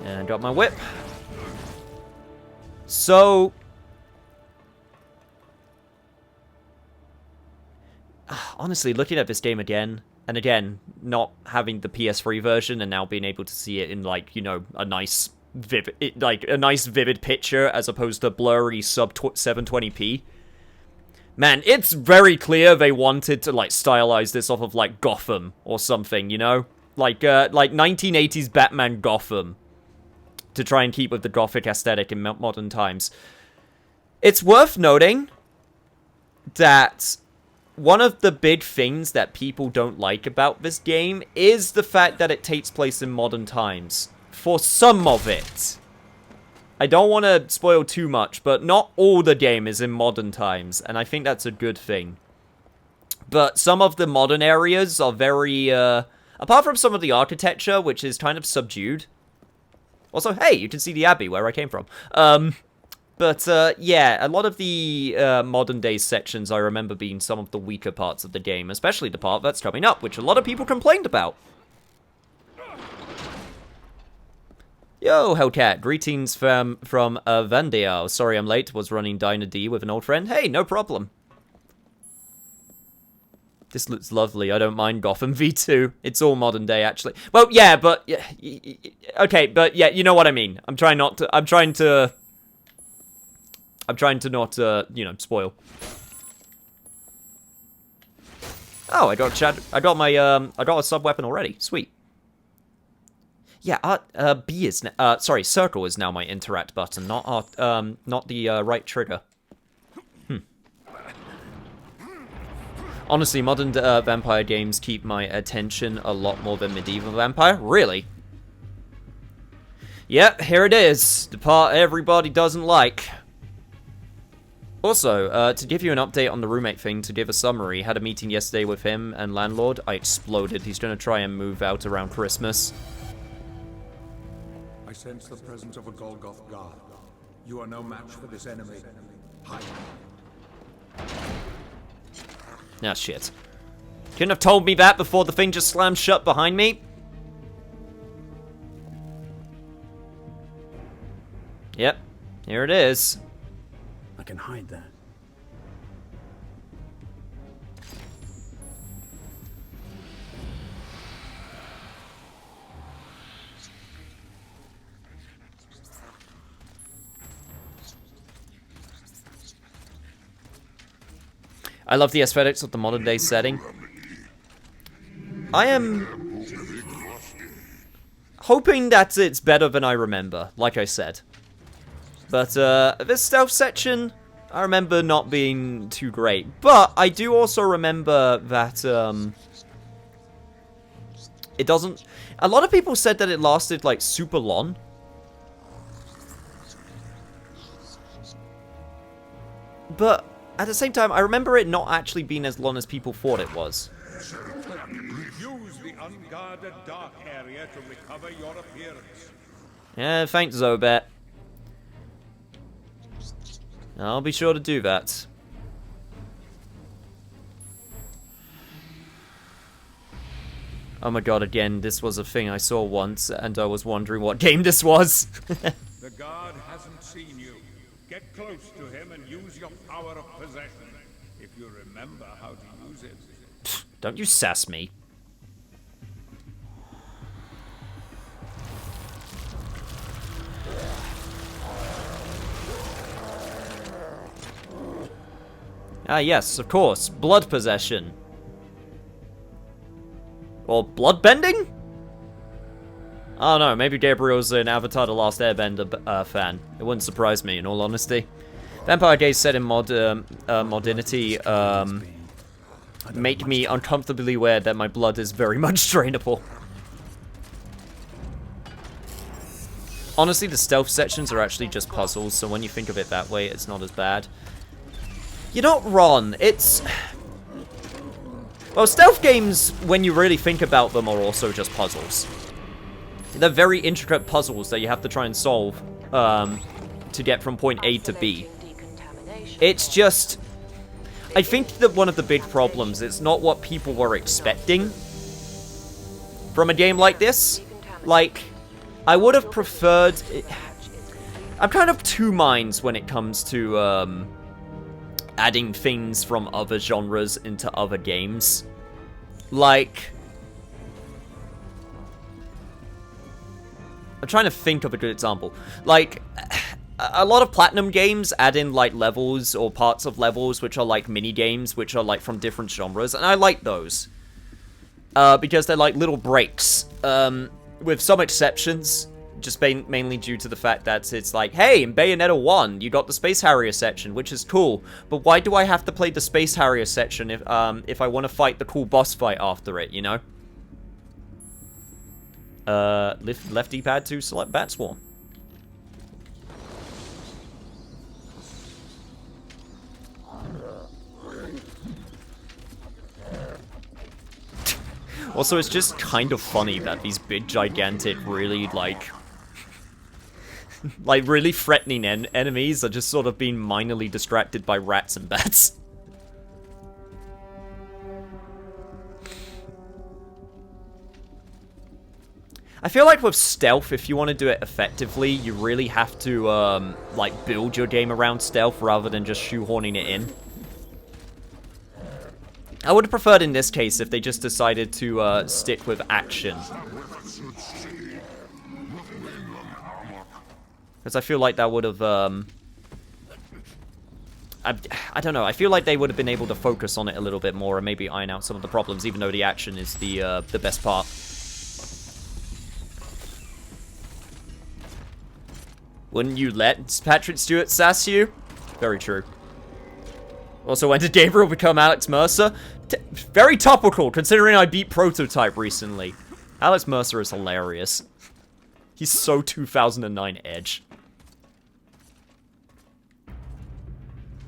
And got my Whip. So... honestly, looking at this game again, and again, not having the PS3 version and now being able to see it in, like, you know, a nice vivid picture as opposed to blurry sub 720p. Man, it's very clear they wanted to, like, stylize this off of, like, Gotham or something, you know? Like 1980s Batman Gotham. To try and keep with the Gothic aesthetic in modern times. It's worth noting that one of the big things that people don't like about this game is the fact that it takes place in modern times. For some of it. I don't want to spoil too much, but not all the game is in modern times, and I think that's a good thing. But some of the modern areas are very, apart from some of the architecture, which is kind of subdued. Also, hey, you can see the Abbey, where I came from. But, yeah, a lot of the modern-day sections I remember being some of the weaker parts of the game, especially the part that's coming up, which a lot of people complained about. Yo, Hellcat, greetings from Vandial. Sorry I'm late, was running Diner D with an old friend. Hey, no problem. This looks lovely, I don't mind Gotham V2. It's all modern day, actually. Well, yeah, but... okay, but yeah, you know what I mean. I'm trying to not, you know, spoil. Oh, I got a sub-weapon already. Sweet. Yeah, B is sorry, circle is now my interact button, not the right trigger. Honestly, modern vampire games keep my attention a lot more than medieval vampire. Really? Yep, here it is. The part everybody doesn't like. Also, to give you an update on the roommate thing, to give a summary, had a meeting yesterday with him and landlord. I exploded. He's going to try and move out around Christmas. I sense the presence of a Golgoth guard. You are no match for this enemy. Hide. Ah, shit. Couldn't have told me that before the thing just slammed shut behind me. Yep, here it is. I can hide there. I love the aesthetics of the modern day setting. I am hoping that it's better than I remember, like I said. But this stealth section, I remember not being too great. But I do also remember that it doesn't... A lot of people said that it lasted like super long. But at the same time, I remember it not actually being as long as people thought it was. Use the unguarded dark area to recover your appearance. Yeah, thanks, Zobet. I'll be sure to do that. Oh my god, again, this was a thing I saw once, and I was wondering what game this was. The guard hasn't seen you. Get close to him and use your power of possession, if you remember how to use it. Don't you sass me. Ah, yes, of course. Blood possession. Or bloodbending? I don't know, maybe Gabriel's an Avatar The Last Airbender fan. It wouldn't surprise me, in all honesty. Vampire games set in modernity make me uncomfortably aware that my blood is very much drainable. Honestly, the stealth sections are actually just puzzles, so when you think of it that way, it's not as bad. You're not wrong, it's... Well, stealth games, when you really think about them, are also just puzzles. They're very intricate puzzles that you have to try and solve to get from point A to B. It's just... I think that one of the big problems is not what people were expecting from a game like this. Like, I would have preferred... I'm kind of two minds when it comes to adding things from other genres into other games. Like... I'm trying to think of a good example. Like, a lot of Platinum games add in, like, levels or parts of levels which are, like, mini-games, which are, like, from different genres, and I like those. Because they're, like, little breaks. With some exceptions, just mainly due to the fact that it's like, hey, in Bayonetta 1, you got the Space Harrier section, which is cool, but why do I have to play the Space Harrier section if I want to fight the cool boss fight after it, you know? Left D-pad to select Bat Swarm. Also, it's just kind of funny that these big, gigantic, really, like really threatening enemies are just sort of being minorly distracted by rats and bats. I feel like with stealth, if you want to do it effectively, you really have to, like, build your game around stealth rather than just shoehorning it in. I would have preferred in this case if they just decided to stick with action. Because I feel like that would have, I don't know, I feel like they would have been able to focus on it a little bit more and maybe iron out some of the problems, even though the action is the best part. Wouldn't you let Patrick Stewart sass you? Very true. Also, when did Gabriel become Alex Mercer? Very topical, considering I beat Prototype recently. Alex Mercer is hilarious. He's so 2009 Edge.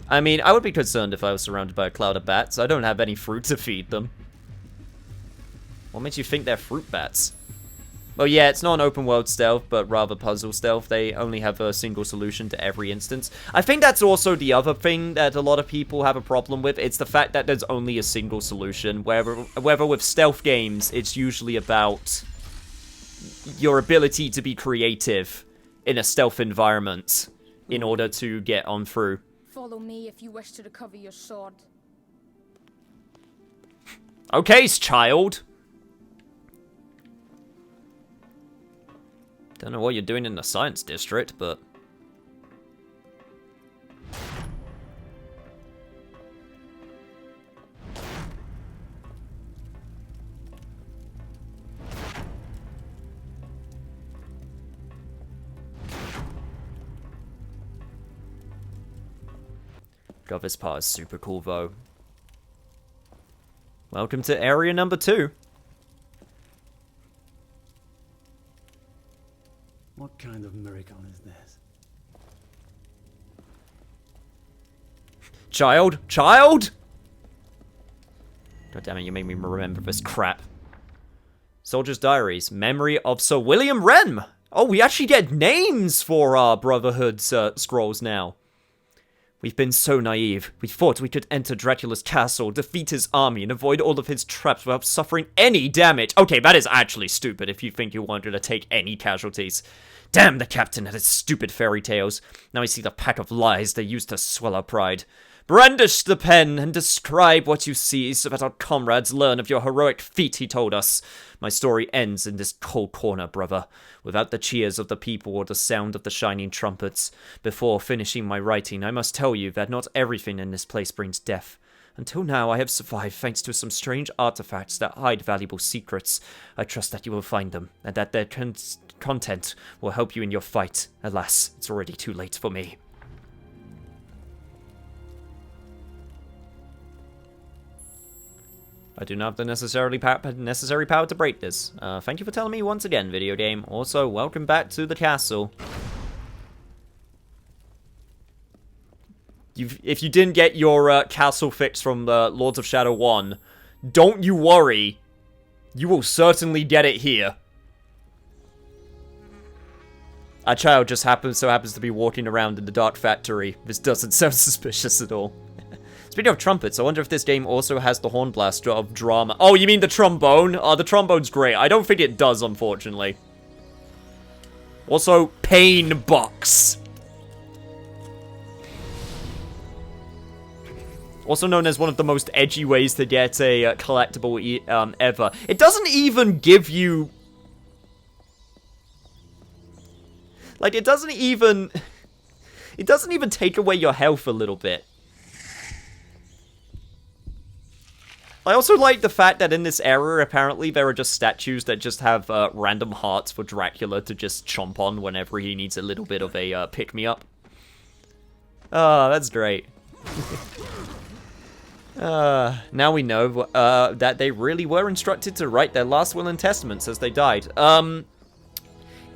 I mean, I would be concerned if I was surrounded by a cloud of bats. I don't have any fruit to feed them. What makes you think they're fruit bats? Well, yeah, it's not an open world stealth, but rather puzzle stealth. They only have a single solution to every instance. I think that's also the other thing that a lot of people have a problem with. It's the fact that there's only a single solution. Whether with stealth games, it's usually about your ability to be creative in a stealth environment in order to get on through. Follow me if you wish to recover your sword. Okay, child. Don't know what you're doing in the science district, but... God, this part is super cool, though. Welcome to area number 2. What kind of miracle is this? Child? Child? God damn it, you made me remember this crap. Soldier's Diaries. Memory of Sir William Wren! Oh, we actually get names for our Brotherhood's scrolls now. We've been so naive. We thought we could enter Dracula's castle, defeat his army, and avoid all of his traps without suffering any damage. Okay, that is actually stupid if you think you wanted to take any casualties. Damn the captain and his stupid fairy tales. Now I see the pack of lies they used to swell our pride. Brandish the pen and describe what you see so that our comrades learn of your heroic feat, he told us. My story ends in this cold corner, brother, without the cheers of the people or the sound of the shining trumpets. Before finishing my writing, I must tell you that not everything in this place brings death. Until now, I have survived thanks to some strange artifacts that hide valuable secrets. I trust that you will find them, and that their content will help you in your fight. Alas, it's already too late for me. I do not have the necessary power to break this. Thank you for telling me once again, video game. Also, welcome back to the castle. If you didn't get your castle fix from Lords of Shadow 1, don't you worry. You will certainly get it here. Our child just happens to be walking around in the Dark Factory. This doesn't sound suspicious at all. Speaking of trumpets, I wonder if this game also has the horn blast of drama. Oh, you mean the trombone? Oh, the trombone's great. I don't think it does, unfortunately. Also, pain box. Also known as one of the most edgy ways to get a collectible ever. It doesn't even give you... Like, it doesn't even take away your health a little bit. I also like the fact that in this area, apparently, there are just statues that just have random hearts for Dracula to just chomp on whenever he needs a little bit of a pick-me-up. Oh, that's great. Now we know that they really were instructed to write their last will and testaments as they died.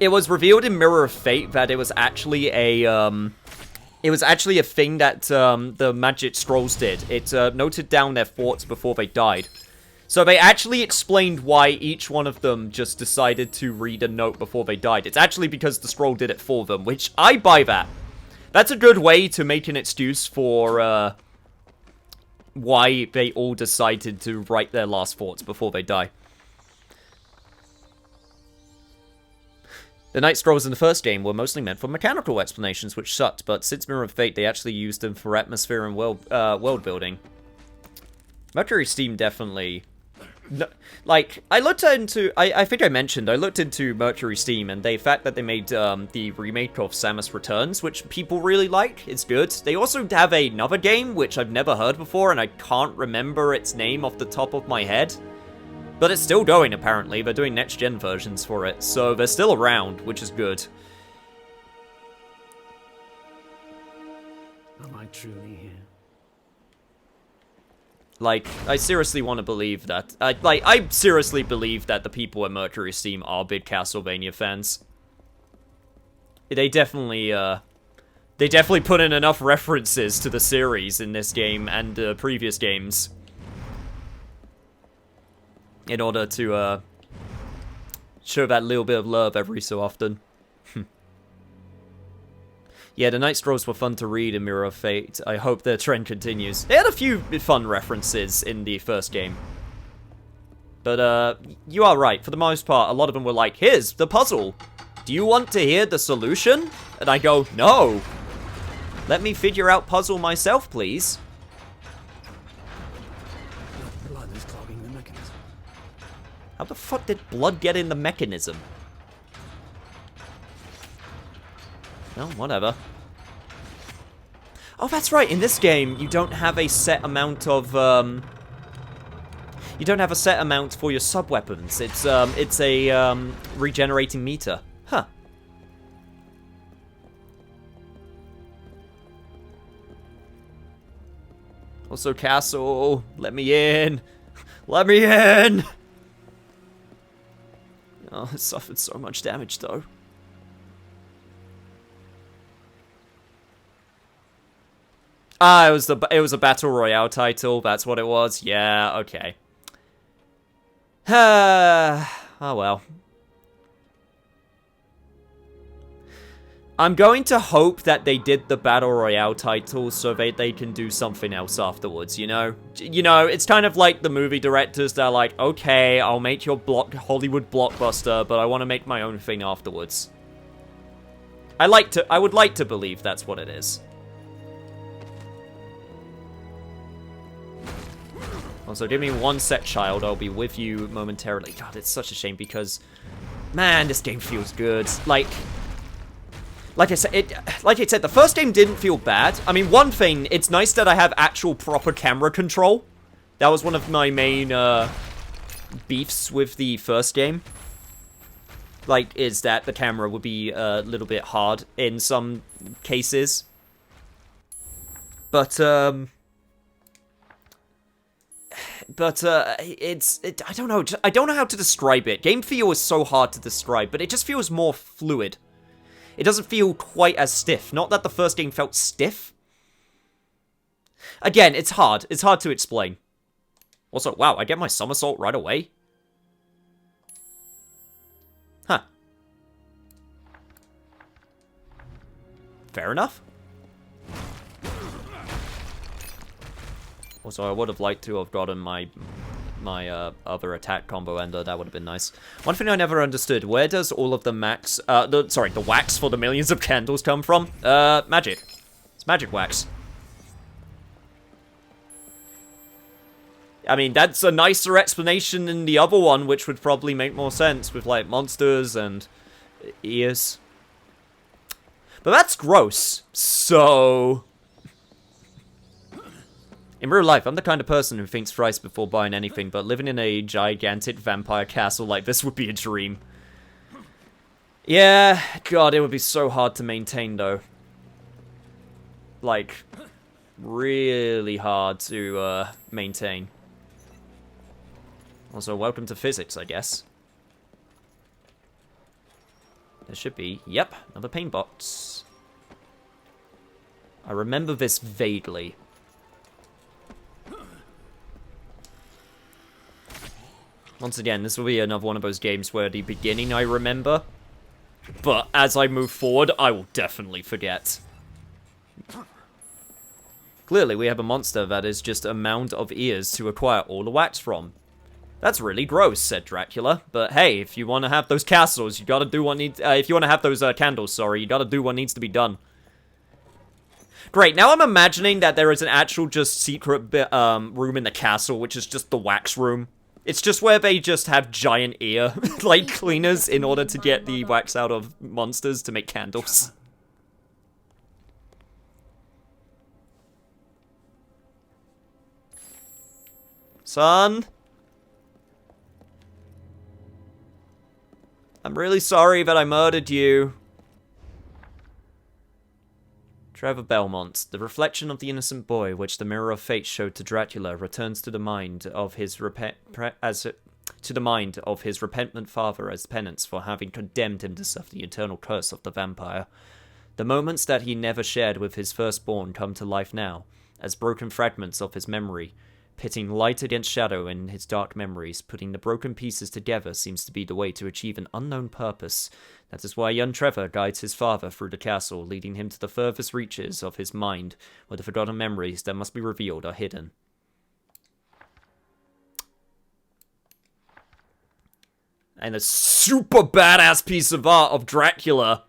It was revealed in Mirror of Fate that it was actually a thing that the Magic Scrolls did. It noted down their thoughts before they died. So they actually explained why each one of them just decided to read a note before they died. It's actually because the scroll did it for them, which I buy that. That's a good way to make an excuse for why they all decided to write their last thoughts before they die. The Night Scrolls in the first game were mostly meant for mechanical explanations, which sucked, but since Mirror of Fate, they actually used them for atmosphere and world building. Mercury Steam definitely... Like, I looked into... I think I mentioned, I looked into Mercury Steam, and the fact that they made the remake of Samus Returns, which people really like, is good. They also have another game, which I've never heard before, and I can't remember its name off the top of my head. But it's still going, apparently. They're doing next-gen versions for it, so they're still around, which is good. Am I truly here? Like, I seriously want to believe that. I seriously believe that the people at Mercury Steam are big Castlevania fans. They definitely put in enough references to the series in this game and previous games in order to show that little bit of love every so often. Yeah, the Night Scrolls were fun to read in Mirror of Fate. I hope their trend continues. They had a few fun references in the first game. But, you are right. For the most part, a lot of them were like, here's the puzzle. Do you want to hear the solution? And I go, no. Let me figure out puzzle myself, please. Blood is clogging the mechanism. How the fuck did blood get in the mechanism? Well, whatever. Oh, that's right. In this game, you don't have a set amount of, you don't have a set amount for your sub-weapons. It's a, regenerating meter. Huh. Also, castle, let me in. Let me in! Oh, it suffered so much damage, though. Ah, it was a Battle Royale title, that's what it was. Yeah, okay. Oh well. I'm going to hope that they did the Battle Royale title so that they can do something else afterwards, you know? You know, it's kind of like the movie directors that are like, okay, I'll make your Hollywood blockbuster, but I want to make my own thing afterwards. I would like to believe that's what it is. Also, give me one sec, child. I'll be with you momentarily. God, it's such a shame because, man, this game feels good. Like I said, the first game didn't feel bad. I mean, one thing, it's nice that I have actual proper camera control. That was one of my main beefs with the first game. Like, is that the camera would be a little bit hard in some cases. But I don't know. I don't know how to describe it. Game feel is so hard to describe, but it just feels more fluid. It doesn't feel quite as stiff. Not that the first game felt stiff. Again, it's hard. It's hard to explain. Also, wow, I get my somersault right away. Huh. Fair enough. Also, I would have liked to have gotten my other attack combo ender. That would have been nice. One thing I never understood, where does all of the the wax for the millions of candles come from? Magic. It's magic wax. I mean, that's a nicer explanation than the other one, which would probably make more sense with, like, monsters and ears. But that's gross. So... in real life, I'm the kind of person who thinks thrice before buying anything, but living in a gigantic vampire castle like this would be a dream. Yeah, God, it would be so hard to maintain, though. Like, really hard to, maintain. Also, welcome to physics, I guess. There should be, yep, another paint box. I remember this vaguely. Once again, this will be another one of those games where the beginning I remember, but as I move forward, I will definitely forget. Clearly, we have a monster that is just a mound of ears to acquire all the wax from. That's really gross, said Dracula. But hey, if you want to have those castles, you gotta do what needs- if you want to have those candles, sorry, you gotta do what needs to be done. Great, now I'm imagining that there is an actual just secret room in the castle, which is just the wax room. It's just where they just have giant ear, like, cleaners in order to get the wax out of monsters to make candles. Son? I'm really sorry that I murdered you. Trevor Belmont, the reflection of the innocent boy which the mirror of fate showed to Dracula, returns to the mind of his repentant father as penance for having condemned him to suffer the eternal curse of the vampire. The moments that he never shared with his firstborn come to life now, as broken fragments of his memory, pitting light against shadow in his dark memories. Putting the broken pieces together seems to be the way to achieve an unknown purpose. That is why young Trevor guides his father through the castle, leading him to the furthest reaches of his mind, where the forgotten memories that must be revealed are hidden. And a super badass piece of art of Dracula.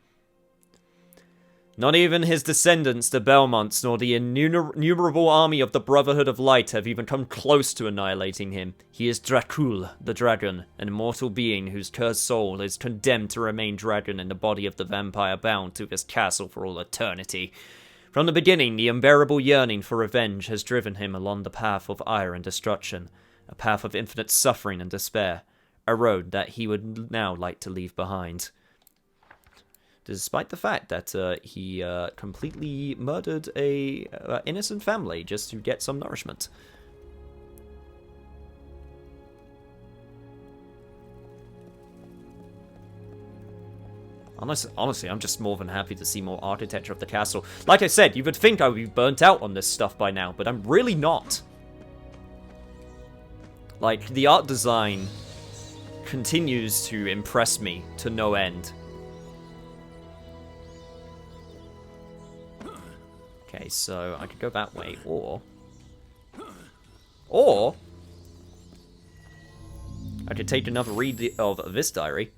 Not even his descendants, the Belmonts, nor the innumerable army of the Brotherhood of Light have even come close to annihilating him. He is Dracul, the dragon, an immortal being whose cursed soul is condemned to remain dragon in the body of the vampire bound to this castle for all eternity. From the beginning, the unbearable yearning for revenge has driven him along the path of ire and destruction, a path of infinite suffering and despair, a road that he would now like to leave behind. Despite the fact that he completely murdered a innocent family just to get some nourishment. Honestly, I'm just more than happy to see more architecture of the castle. Like I said, you would think I would be burnt out on this stuff by now, but I'm really not. Like, the art design continues to impress me to no end. Okay, so I could go that way, or I could take another read of this diary.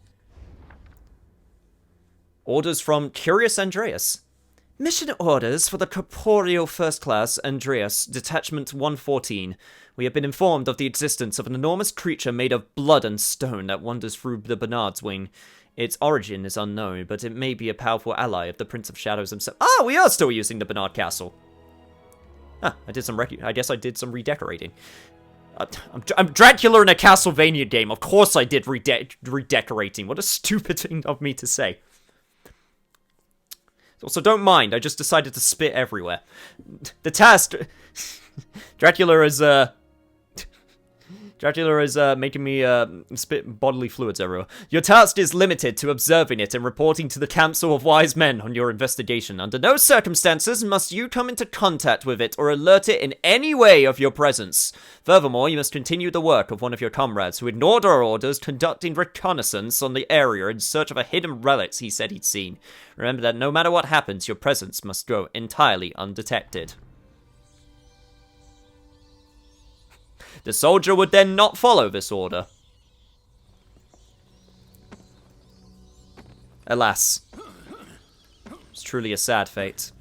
Orders from Curious Andreas. Mission orders for the Corporeal First Class Andreas, Detachment 114. We have been informed of the existence of an enormous creature made of blood and stone that wanders through the Bernard's Wing. Its origin is unknown, but it may be a powerful ally of the Prince of Shadows himself. Ah, we are still using the Bernard Castle. Ah, I guess I did some redecorating. I'm Dracula in a Castlevania game. Of course I did redecorating. What a stupid thing of me to say. Also, don't mind. I just decided to spit everywhere. The task... Dracula is making me spit bodily fluids everywhere. Your task is limited to observing it and reporting to the Council of Wise Men on your investigation. Under no circumstances must you come into contact with it or alert it in any way of your presence. Furthermore, you must continue the work of one of your comrades who ignored our orders, conducting reconnaissance on the area in search of a hidden relic he said he'd seen. Remember that no matter what happens, your presence must go entirely undetected. The soldier would then not follow this order. Alas. It's truly a sad fate.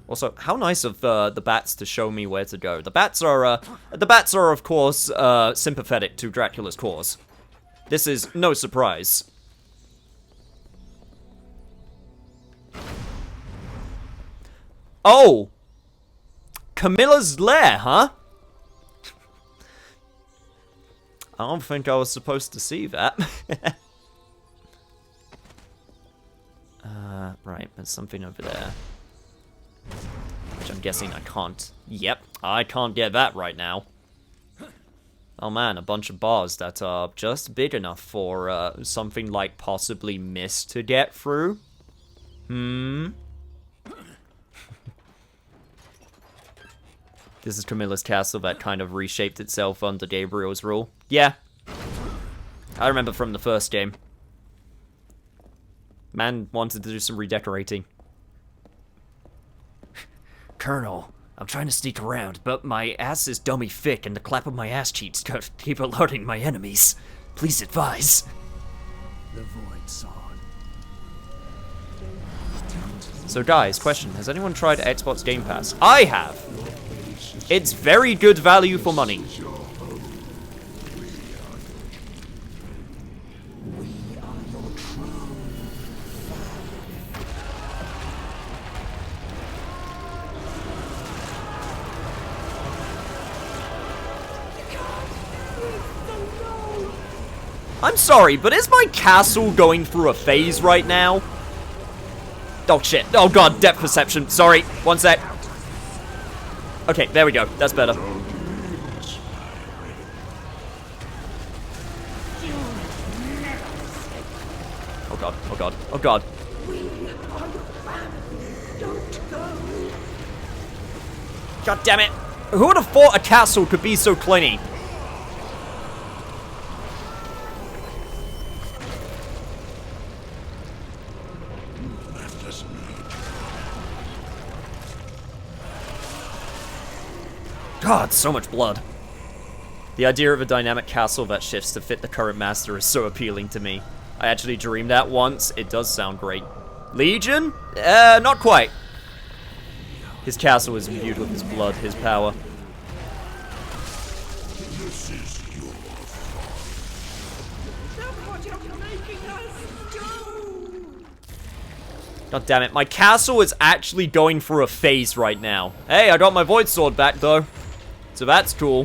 Also, how nice of the bats to show me where to go. The bats are, of course, sympathetic to Dracula's cause. This is no surprise. Oh! Camilla's lair, huh? I don't think I was supposed to see that. Right, there's something over there. Which I'm guessing I can't. Yep, I can't get that right now. Oh man, a bunch of bars that are just big enough for something like possibly Mist to get through. This is Camilla's castle that kind of reshaped itself under Gabriel's rule. Yeah. I remember from the first game. Man wanted to do some redecorating. Colonel, I'm trying to sneak around, but my ass is dummy thick and the clap of my ass cheeks keep alerting my enemies. Please advise. The Void Sword. So guys, question, has anyone tried Xbox Game Pass? I have! It's very good value for money. I'm sorry, but is my castle going through a phase right now? Oh, shit. Oh, God. Depth perception. Sorry. One sec. Okay, there we go. That's better. Oh, God. Oh, God. Oh, God. God damn it. Who would have thought a castle could be so clingy? God, so much blood. The idea of a dynamic castle that shifts to fit the current master is so appealing to me. I actually dreamed that once. It does sound great. Legion? Not quite. His castle is imbued with his blood, his power. God damn it, my castle is actually going through a phase right now. Hey, I got my void sword back though. So that's cool.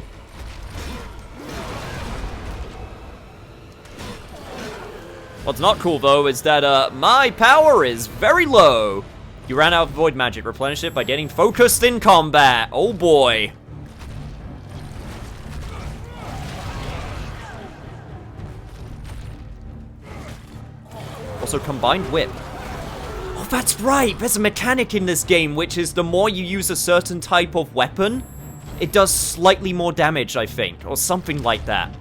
What's not cool though is that my power is very low. You ran out of void magic. Replenish it by getting focused in combat. Oh boy. Also combined whip. Oh, that's right. There's a mechanic in this game which is the more you use a certain type of weapon, it does slightly more damage, I think, or something like that.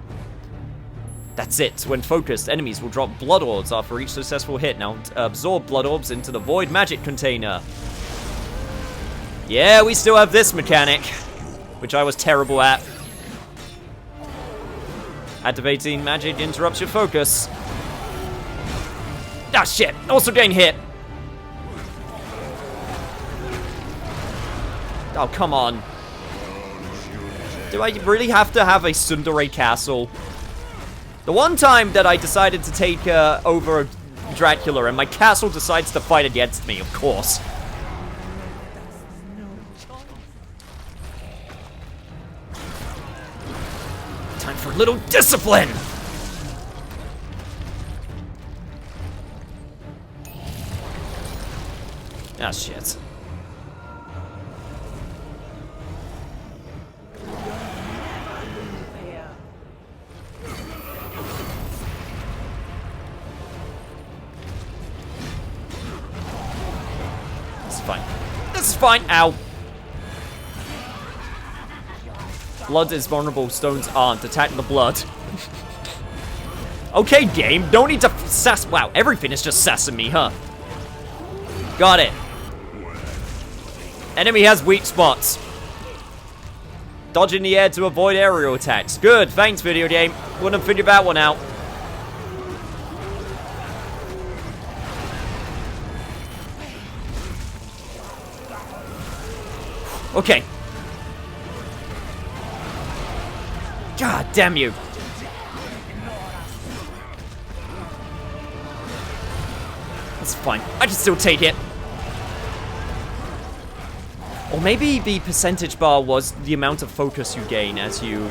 That's it. When focused, enemies will drop blood orbs after each successful hit. Now absorb blood orbs into the void magic container. Yeah, we still have this mechanic, which I was terrible at. Activating magic interrupts your focus. Ah, shit. Also getting hit. Oh, come on. Do I really have to have a tsundere castle? The one time that I decided to take over Dracula and my castle decides to fight against me, of course. Time for a little discipline! Ah, shit. This is fine. Ow. Blood is vulnerable, stones aren't. Attack the blood. Okay, game. Don't need to sass. Wow, everything is just sassing me, huh? Got it. Enemy has weak spots. Dodge in the air to avoid aerial attacks. Good. Thanks, video game. Wouldn't have figured that one out. Okay. God damn you. That's fine. I can still take it. Or maybe the percentage bar was the amount of focus you gain as you...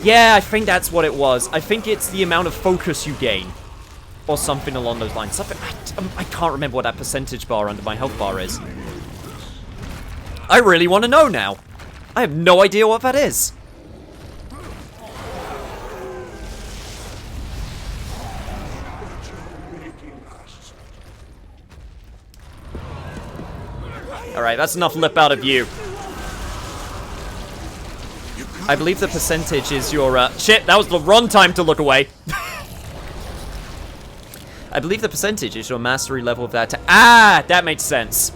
Yeah, I think that's what it was. I think it's the amount of focus you gain. Or something along those lines. I can't remember what that percentage bar under my health bar is. I really want to know now. I have no idea what that is. Alright, that's enough lip out of you. I believe the percentage is your, shit, that was the wrong time to look away. I believe the percentage is your mastery level of that. Ah, that makes sense.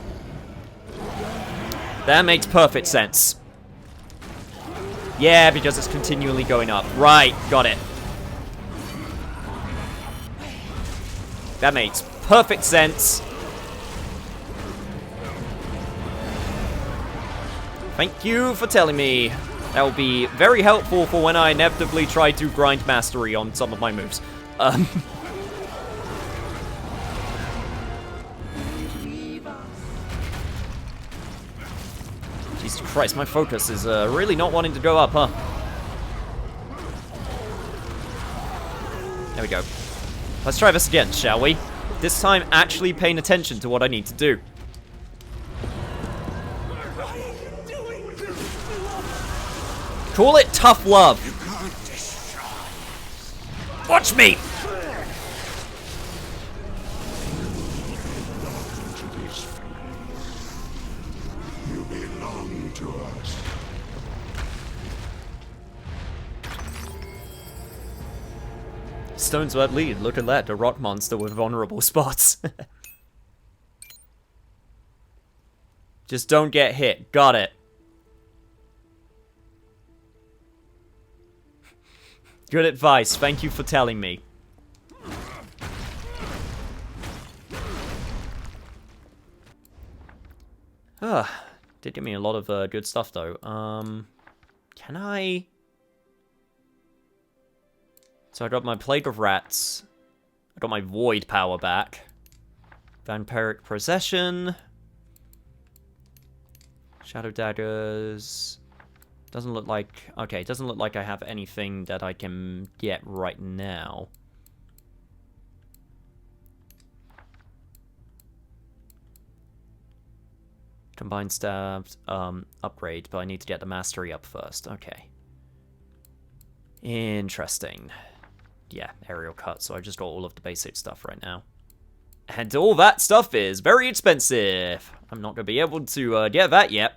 That makes perfect sense. Yeah, because it's continually going up. Right, got it. That makes perfect sense. Thank you for telling me. That will be very helpful for when I inevitably try to grind mastery on some of my moves. Jesus Christ, my focus is really not wanting to go up, huh? There we go. Let's try this again, shall we? This time, actually paying attention to what I need to do. Call it tough love. Watch me! You belong to us. Stones won't lead. Look at that, a rock monster with vulnerable spots. Just don't get hit. Got it. Good advice. Thank you for telling me. Did give me a lot of good stuff though. Can I? So I got my Plague of Rats. I got my Void power back. Vampiric Possession. Shadow Daggers. Doesn't look like... Okay, doesn't look like I have anything that I can get right now. Combined Stabs, upgrade, but I need to get the Mastery up first. Okay. Interesting. Yeah, aerial cut, so I just got all of the basic stuff right now. And all that stuff is very expensive. I'm not going to be able to get that yet.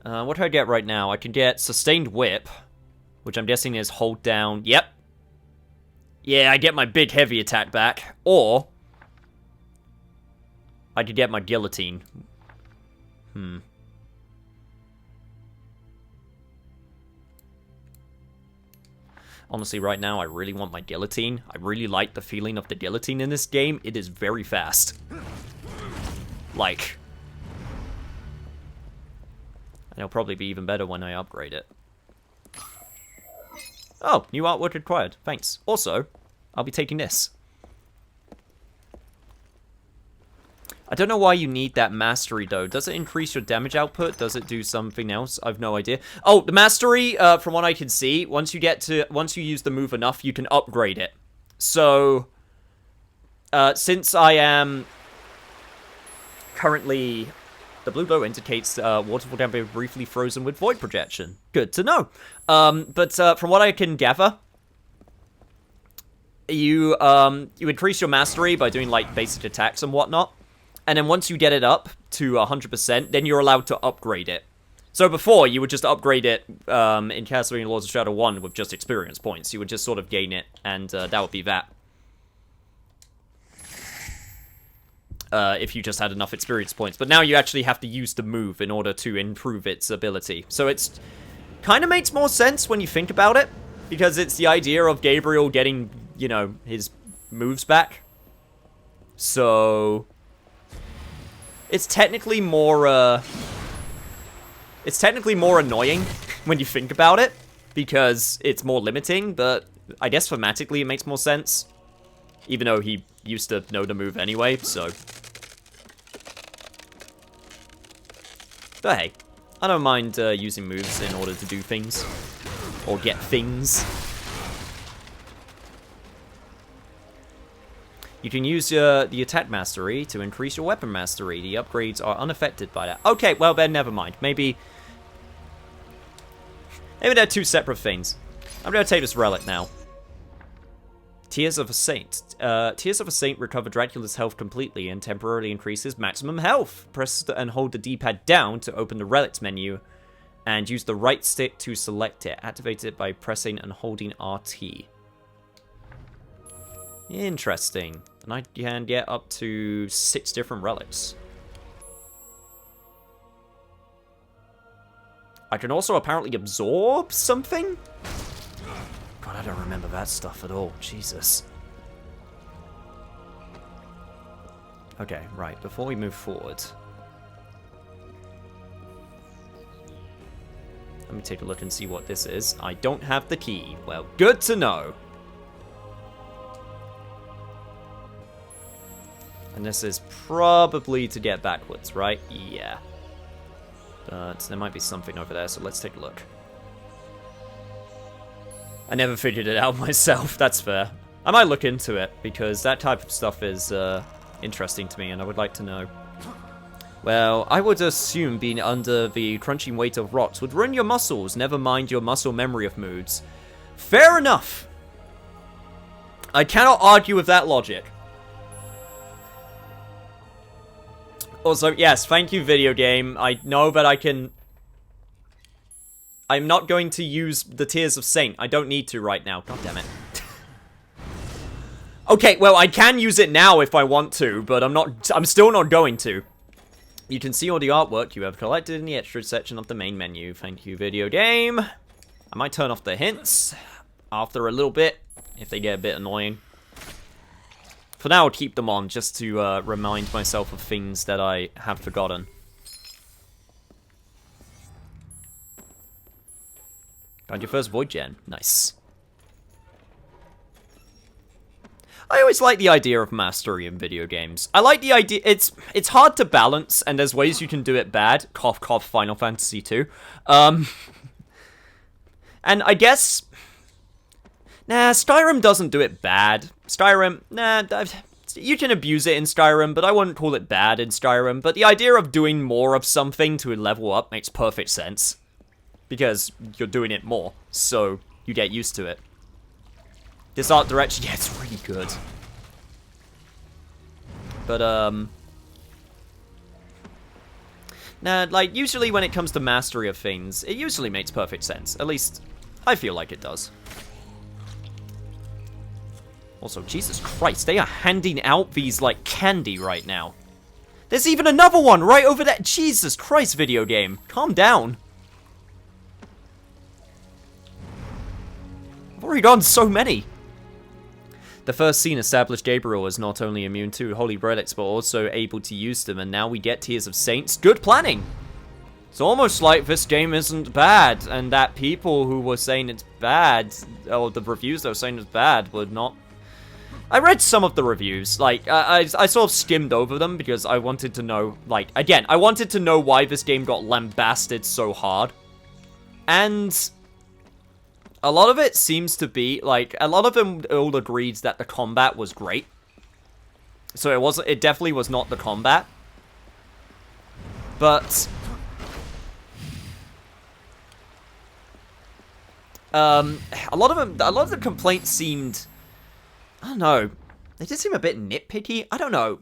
What do I get right now? I can get Sustained Whip, which I'm guessing is hold down. Yep. Yeah, I get my big heavy attack back. Or I could get my Guillotine. Honestly, right now, I really want my Guillotine. I really like the feeling of the Guillotine in this game. It is very fast. Like... And it'll probably be even better when I upgrade it. Oh, new artwork required. Thanks. Also, I'll be taking this. I don't know why you need that mastery, though. Does it increase your damage output? Does it do something else? I've no idea. Oh, the mastery, from what I can see, once you use the move enough, you can upgrade it. So, since I am currently... The blue glow indicates waterfall can be briefly frozen with void projection. Good to know. But from what I can gather, you increase your mastery by doing like basic attacks and whatnot, and then once you get it up to 100%, then you're allowed to upgrade it. So before, you would just upgrade it in Castlevania Lords of Shadow 1 with just experience points. You would just sort of gain it, and that would be that. If you just had enough experience points. But now you actually have to use the move in order to improve its ability. So it's kind of makes more sense when you think about it, because it's the idea of Gabriel getting, you know, his moves back. So it's technically more annoying when you think about it, because it's more limiting, but I guess thematically it makes more sense. Even though he used to know the move anyway, so... But hey, I don't mind using moves in order to do things. Or get things. You can use the attack mastery to increase your weapon mastery. The upgrades are unaffected by that. Okay, well then, never mind. Maybe they're two separate things. I'm gonna take this relic now. Tears of a Saint. Tears of a Saint recover Dracula's health completely and temporarily increases maximum health. Press and hold the D-pad down to open the relics menu, and use the right stick to select it. Activate it by pressing and holding RT. Interesting. And I can get up to 6 different relics. I can also apparently absorb something? God, I don't remember that stuff at all. Jesus. Okay, right. Before we move forward, let me take a look and see what this is. I don't have the key. Well, good to know. And this is probably to get backwards, right? Yeah. But there might be something over there, so let's take a look. I never figured it out myself, that's fair. I might look into it, because that type of stuff is interesting to me, and I would like to know. Well, I would assume being under the crunching weight of rocks would ruin your muscles, never mind your muscle memory of moods. Fair enough! I cannot argue with that logic. Also, yes, thank you, video game. I know that I can... I'm not going to use the Tears of Saint. I don't need to right now. God damn it. Okay, well, I can use it now if I want to, but I'm still not going to. You can see all the artwork you have collected in the extra section of the main menu. Thank you, video game. I might turn off the hints after a little bit, if they get a bit annoying. For now, I'll keep them on, just to remind myself of things that I have forgotten. Found your first void gen. Nice. I always like the idea of mastery in video games. I like the idea... It's hard to balance, and there's ways you can do it bad. Cough, cough, Final Fantasy 2. And I guess... Nah, Skyrim doesn't do it bad. Skyrim, nah, you can abuse it in Skyrim, but I wouldn't call it bad in Skyrim. But the idea of doing more of something to level up makes perfect sense. Because you're doing it more, so you get used to it. This art direction, yeah, it's really good. But, nah, like, usually when it comes to mastery of things, it usually makes perfect sense. At least, I feel like it does. Also, Jesus Christ, they are handing out these, like, candy right now. There's even another one right over there. Jesus Christ, video game. Calm down. I've already done so many. The first scene established Gabriel as not only immune to holy relics, but also able to use them, and now we get Tears of Saints. Good planning! It's almost like this game isn't bad, and that people who were saying it's bad, or the reviews that were saying it's bad, were not... I read some of the reviews, like, I sort of skimmed over them, because I wanted to know, like, again, I wanted to know why this game got lambasted so hard. And... a lot of it seems to be, like, a lot of them all agreed that the combat was great. So it definitely was not the combat. But... a lot of the complaints seemed... I don't know. They just seem a bit nitpicky. I don't know.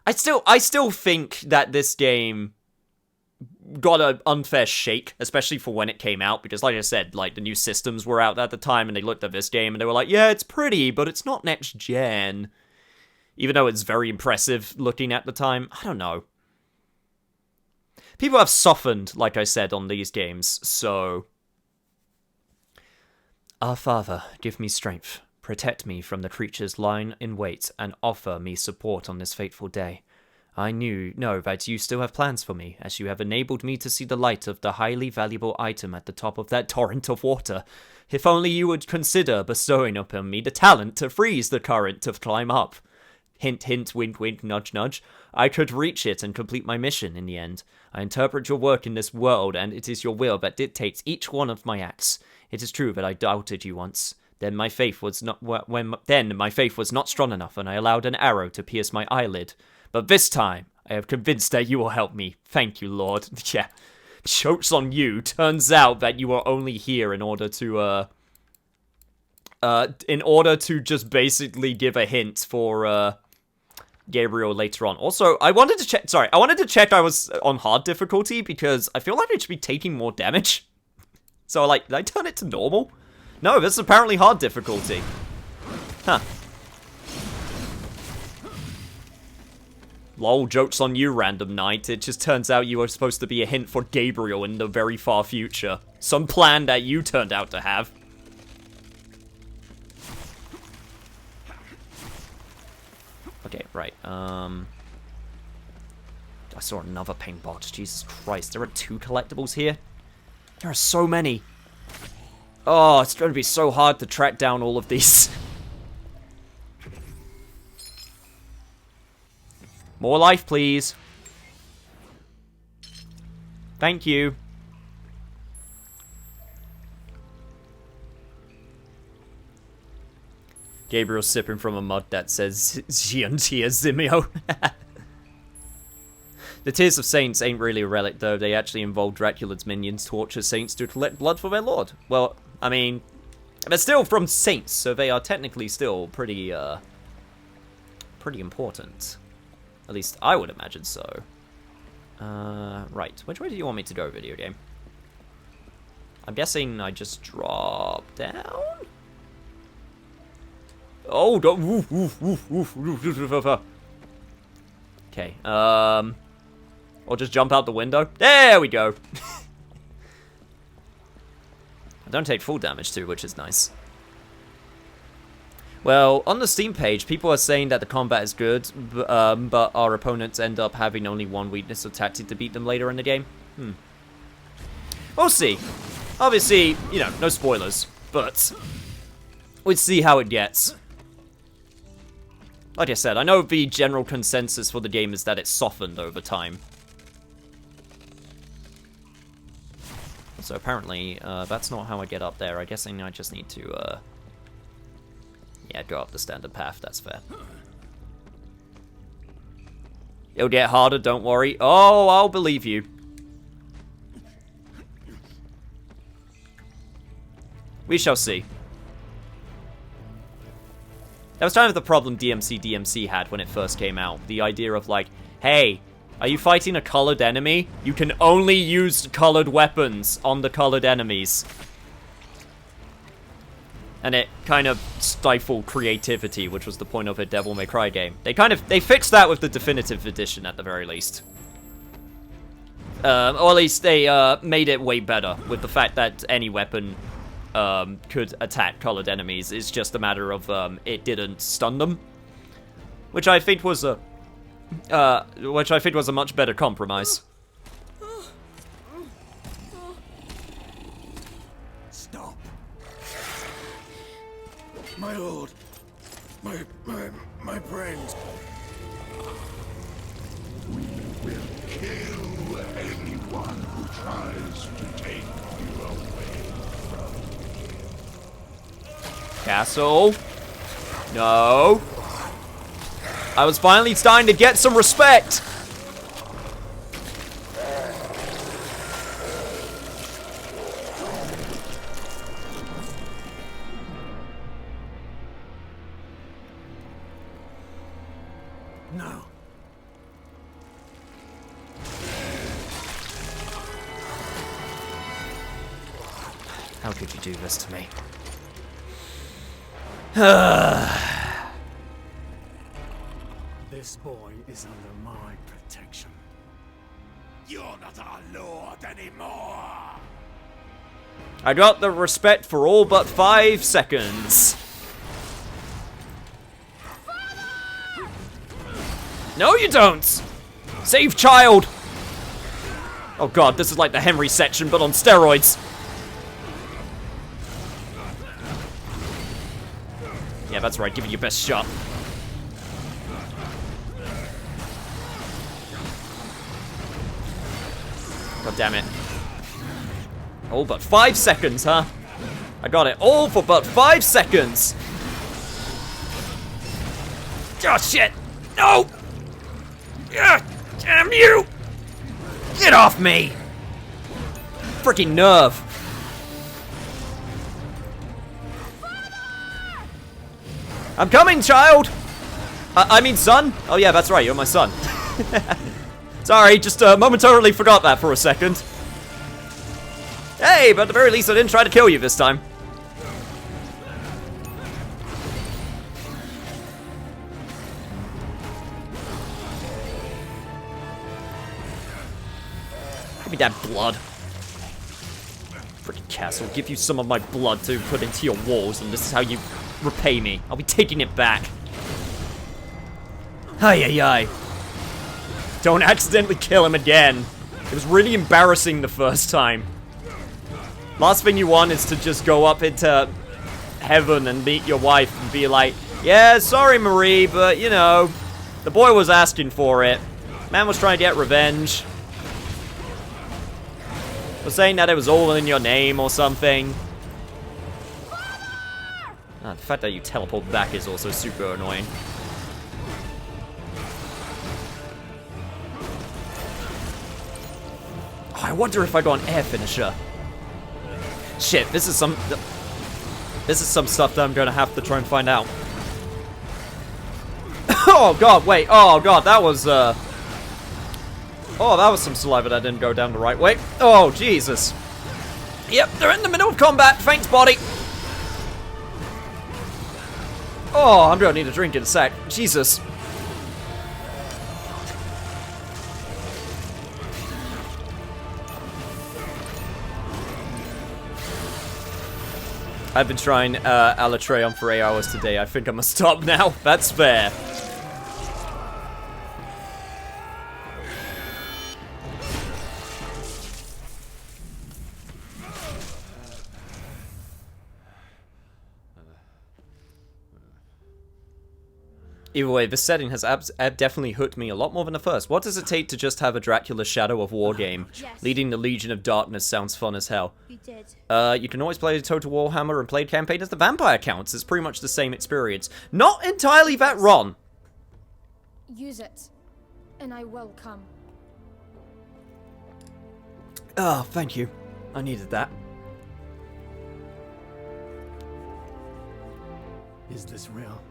I still think that this game got an unfair shake, especially for when it came out, because like I said, like, the new systems were out at the time, and they looked at this game, and they were like, yeah, it's pretty, but it's not next gen. Even though it's very impressive looking at the time. I don't know. People have softened, like I said, on these games, so... Our Father, give me strength. Protect me from the creatures lying in wait, and offer me support on this fateful day. I know that you still have plans for me, as you have enabled me to see the light of the highly valuable item at the top of that torrent of water. If only you would consider bestowing upon me the talent to freeze the current to climb up. Hint, hint, wink, wink, nudge, nudge. I could reach it and complete my mission in the end. I interpret your work in this world, and it is your will that dictates each one of my acts. It is true that I doubted you once. Then my faith was not strong enough, and I allowed an arrow to pierce my eyelid. But this time, I am convinced that you will help me. Thank you, Lord. Yeah. Joke's on you. Turns out that you are only here in order to just basically give a hint for, Gabriel later on. Also, I wanted to check I was on hard difficulty, because I feel like I should be taking more damage. So, like, did I turn it to normal? No, this is apparently hard difficulty. Huh. Lol, joke's on you, random knight. It just turns out you were supposed to be a hint for Gabriel in the very far future. Some plan that you turned out to have. Okay, right, I saw another paint box. Jesus Christ, there are 2 collectibles here? There are so many. Oh, it's going to be so hard to track down all of these. More life, please. Thank you. Gabriel sipping from a mug that says Giantia Zimio. The Tears of Saints ain't really a relic, though. They actually involve Dracula's minions torture saints to collect blood for their lord. Well, I mean, they're still from saints, so they are technically still pretty important. At least I would imagine so. Right. Which way do you want me to go, video game? I'm guessing I just drop down? Oh, don't. Okay, or just jump out the window. There we go. I don't take full damage too, which is nice. Well, on the Steam page, people are saying that the combat is good, but our opponents end up having only one weakness or tactic to beat them later in the game. We'll see. Obviously, you know, no spoilers, but we'll see how it gets. Like I said, I know the general consensus for the game is that it's softened over time. So apparently, that's not how I get up there. I guess I just need to, yeah, go up the standard path, that's fair. It'll get harder, don't worry. Oh, I'll believe you. We shall see. That was kind of the problem DMC had when it first came out. The idea of like, hey, are you fighting a colored enemy? You can only use colored weapons on the colored enemies. And it kind of stifled creativity, which was the point of a Devil May Cry game. They fixed that with the definitive edition at the very least. Or at least they made it way better with the fact that any weapon could attack colored enemies. It's just a matter of it didn't stun them, which I think was a much better compromise. Stop. My lord. My friends. We will kill anyone who tries to take you away from me. Castle. No. I was finally starting to get some respect. No. How could you do this to me? This boy is under my protection. You're not our lord anymore. I got the respect for all but 5 seconds. No, you don't! Save child! Oh god, this is like the Henry section, but on steroids. Yeah, that's right, give it your best shot. God damn it. All but 5 seconds, huh? I got it all for but 5 seconds! Oh shit! No! Damn you! Get off me! Freaking nerve! I'm coming, child! I mean, son? Oh yeah, that's right, you're my son. Sorry, just momentarily forgot that for a second. Hey, but at the very least I didn't try to kill you this time. Give me that blood. Freaking castle, give you some of my blood to put into your walls, and this is how you repay me. I'll be taking it back. Ay, ay, ay. Don't accidentally kill him again. It was really embarrassing the first time. Last thing you want is to just go up into heaven and meet your wife and be like, yeah, sorry, Marie, but, you know, the boy was asking for it. Man was trying to get revenge. Was saying that it was all in your name or something. The fact that you teleport back is also super annoying. Oh, I wonder if I got an air finisher. Shit, this is some stuff that I'm gonna have to try and find out. Oh god, wait, oh god, that was oh, that was some saliva that didn't go down the right way. Oh, Jesus. Yep, they're in the middle of combat, thanks, body. Oh, I'm gonna need a drink in a sec. Jesus. I've been trying Alatreon for 8 hours today. I think I must stop now. That's fair. Either way, this setting has definitely hooked me a lot more than the first. What does it take to just have a Dracula Shadow of War game? Yes. Leading the Legion of Darkness sounds fun as hell. You did. You can always play Total Warhammer and play campaign as the vampire counts. It's pretty much the same experience. Not entirely that wrong. Use it, and I will come. Oh, thank you. I needed that. Is this real?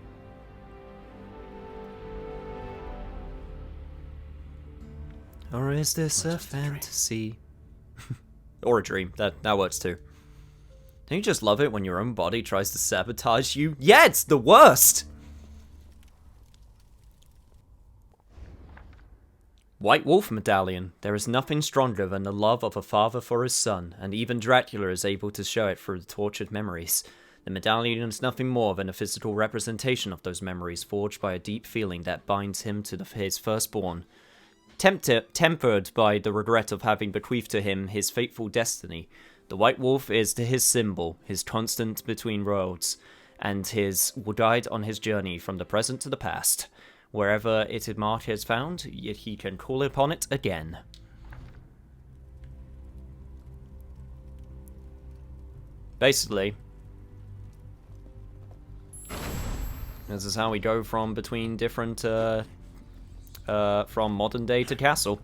Or is this a fantasy? Or a dream. That works too. Don't you just love it when your own body tries to sabotage you? Yeah, it's the worst! White Wolf Medallion. There is nothing stronger than the love of a father for his son, and even Dracula is able to show it through the tortured memories. The medallion is nothing more than a physical representation of those memories forged by a deep feeling that binds him to his firstborn. Tempered by the regret of having bequeathed to him his fateful destiny, the White Wolf is his symbol, his constant between worlds, and his guide on his journey from the present to the past. Wherever its mark is found, yet he can call upon it again. Basically, this is how we go from between different, from modern day to castle.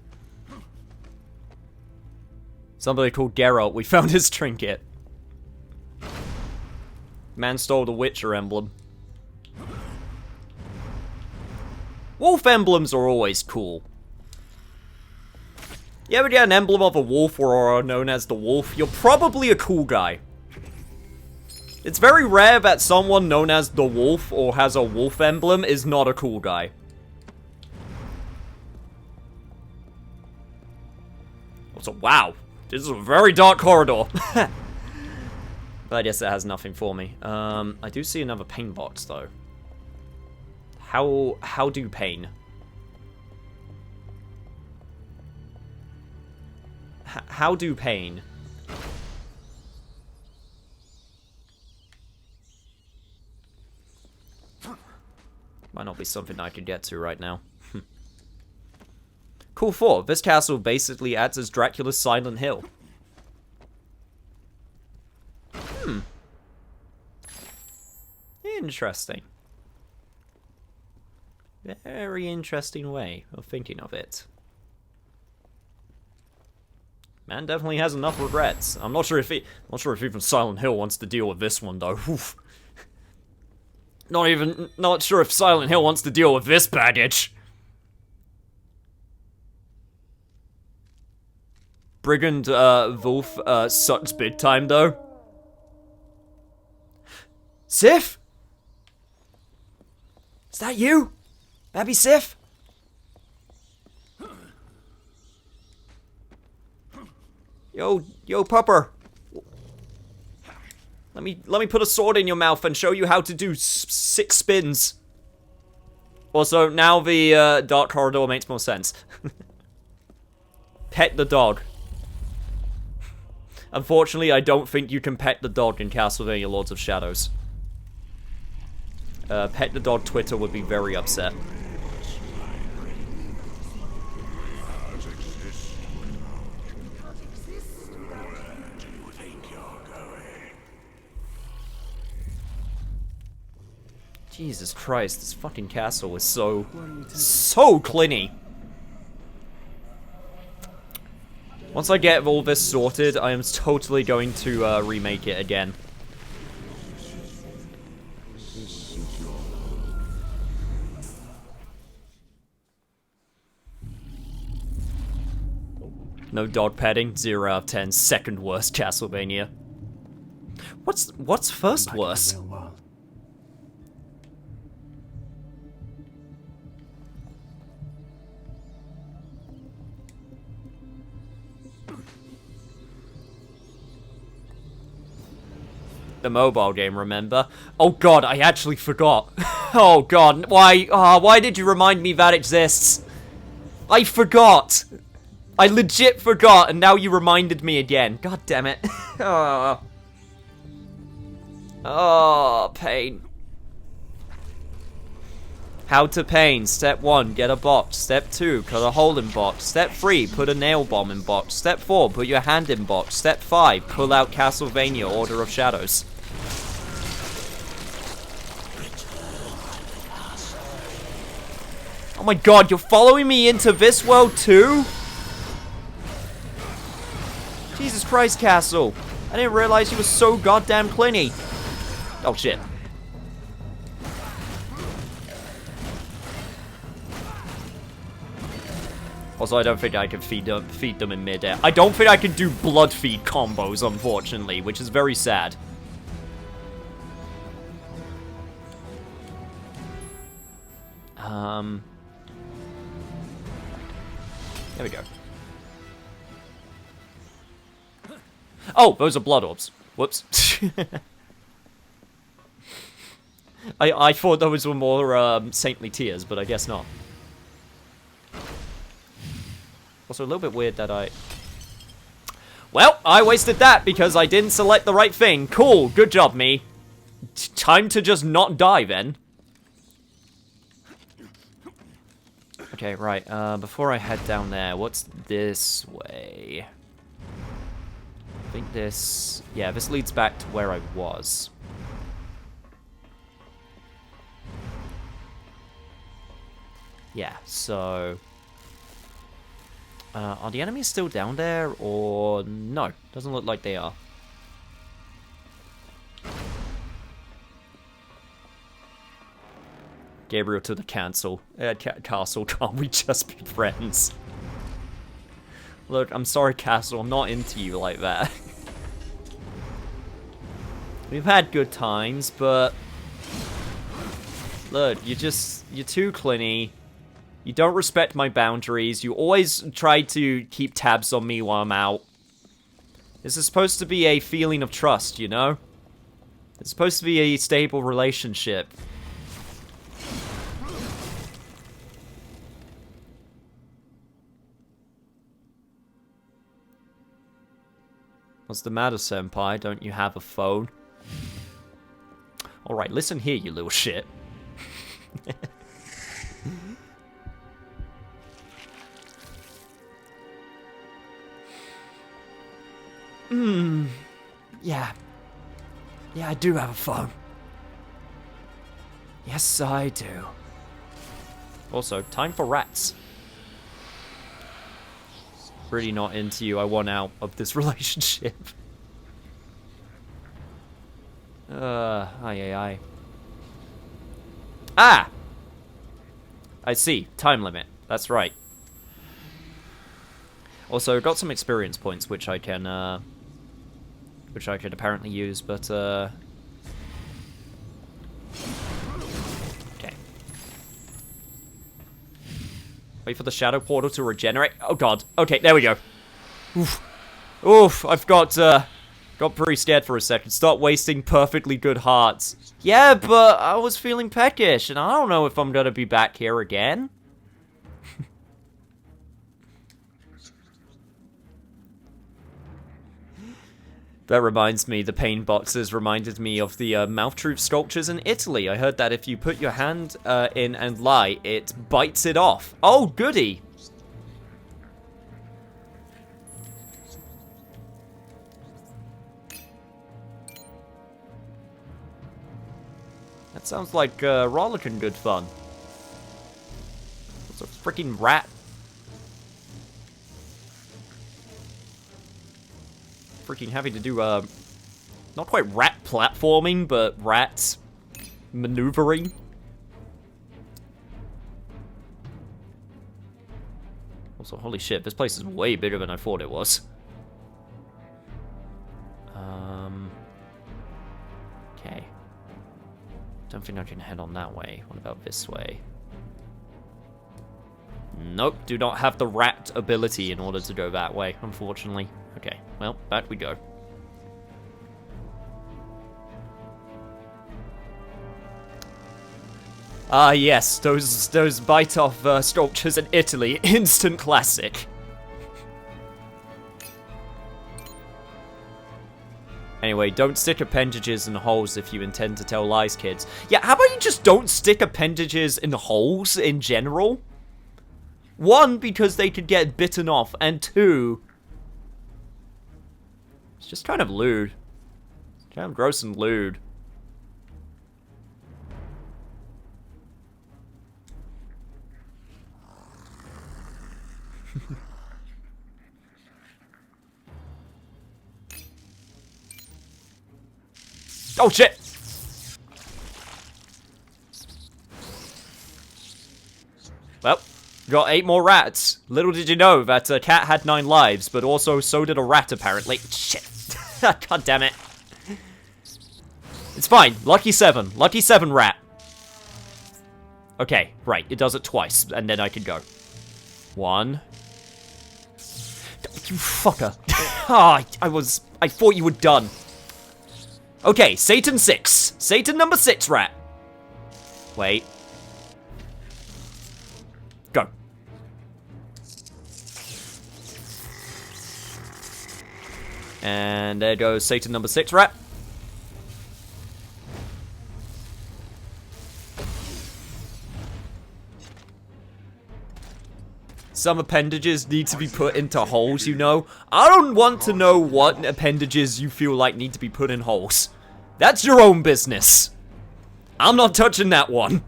Somebody called Geralt, we found his trinket. Man stole the Witcher emblem. Wolf emblems are always cool. You ever get an emblem of a wolf or are known as the Wolf? You're probably a cool guy. It's very rare that someone known as the Wolf or has a wolf emblem is not a cool guy. Also, wow, this is a very dark corridor. But I guess it has nothing for me. I do see another pain box though. How do pain? How do pain? Might not be something I could get to right now. Cool 4. This castle basically acts as Dracula's Silent Hill. Interesting. Very interesting way of thinking of it. Man definitely has enough regrets. I'm not sure if even Silent Hill wants to deal with this one though. Oof. Not sure if Silent Hill wants to deal with this baggage. Brigand Wolf sucks big time though. Sif? Is that you? Baby Sif? Yo, pupper. Let me put a sword in your mouth and show you how to do 6 spins. Also, now the dark corridor makes more sense. Pet the dog. Unfortunately, I don't think you can pet the dog in Castlevania Lords of Shadows. Pet the dog Twitter would be very upset. Jesus Christ, this fucking castle is so cleany. Once I get all this sorted, I am totally going to remake it again. No dog petting, 0 out of 10. Second worst Castlevania. What's first worst? The mobile game, remember? Oh god, I actually forgot. Oh god, why did you remind me that exists? I forgot! I legit forgot, and now you reminded me again. God damn it. Oh. Oh, pain. How to pain. Step 1, get a box. Step 2, cut a hole in box. Step 3, put a nail bomb in box. Step 4, put your hand in box. Step 5, pull out Castlevania Order of Shadows. Oh my god, you're following me into this world too? Jesus Christ, Castle. I didn't realize you were so goddamn clingy. Oh shit. Also, I don't think I can feed them in midair. I don't think I can do blood feed combos, unfortunately, which is very sad. There we go. Oh, those are blood orbs. Whoops. I thought those were more saintly tears, but I guess not. Also, a little bit weird that I... Well, I wasted that because I didn't select the right thing. Cool, good job, me. Time to just not die, then. Okay, right, before I head down there, what's this way? I think this... Yeah, this leads back to where I was. Yeah, so... are the enemies still down there, or... No, doesn't look like they are. Gabriel to the castle. Castle, can't we just be friends? Look, I'm sorry, Castle, I'm not into you like that. We've had good times, but... Look, you're too clingy. You don't respect my boundaries. You always try to keep tabs on me while I'm out. This is supposed to be a feeling of trust, you know? It's supposed to be a stable relationship. What's the matter, senpai? Don't you have a phone? Alright, listen here, you little shit. Yeah. Yeah, I do have a phone. Yes, I do. Also, time for rats. Really not into you. I want out of this relationship. Aye. Ah! I see. Time limit. That's right. Also, got some experience points, which I can apparently use, but, okay. Wait for the shadow portal to regenerate. Oh god. Okay, there we go. Oof. Oof, I've got pretty scared for a second. Stop wasting perfectly good hearts. Yeah, but I was feeling peckish, and I don't know if I'm gonna be back here again. That reminds me, the pain boxes reminded me of the mouth truth sculptures in Italy. I heard that if you put your hand in and lie, it bites it off. Oh, goody! That sounds like rollicking good fun. What's a freaking rat? Freaking having to do, not quite rat platforming, but rat maneuvering. Also, holy shit, this place is way bigger than I thought it was. Okay. Don't think I can head on that way. What about this way? Nope, do not have the rat ability in order to go that way, unfortunately. Okay, well, back we go. Ah, yes, those bite-off sculptures in Italy, instant classic. Anyway, don't stick appendages in holes if you intend to tell lies, kids. Yeah, how about you just don't stick appendages in holes in general? One, because they could get bitten off, and two, it's just kind of lewd. It's kind of gross and lewd. Oh shit! Well, got 8 more rats. Little did you know that a cat had 9 lives, but also so did a rat apparently. Shit. God damn it. It's fine. Lucky 7. Lucky 7 rat. Okay, right. It does it twice, and then I can go. 1. You fucker. Ah, I thought you were done. Okay, Satan 6. Satan number 6 rat. Wait. Go. And there goes Satan number 6 rat. Some appendages need to be put into holes, you know? I don't want to know what appendages you feel like need to be put in holes. That's your own business. I'm not touching that one.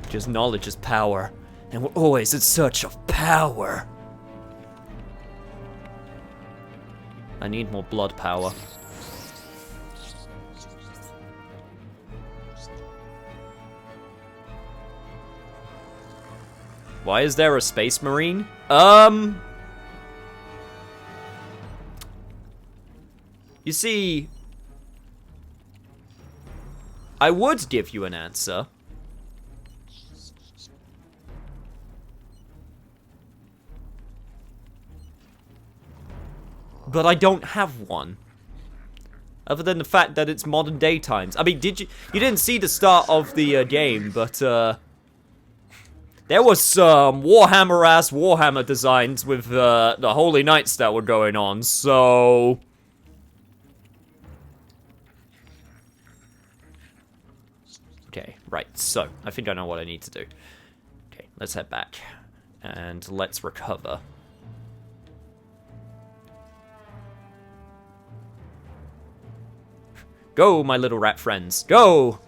Just knowledge is power, and we're always in search of power. I need more blood power. Why is there a space marine? You see, I would give you an answer. But I don't have one. Other than the fact that it's modern day times. I mean, you didn't see the start of the game, but there was some Warhammer-ass Warhammer designs with the Holy Knights that were going on, so... Okay, right, so, I think I know what I need to do. Okay, let's head back. And let's recover. Go, my little rat friends, go!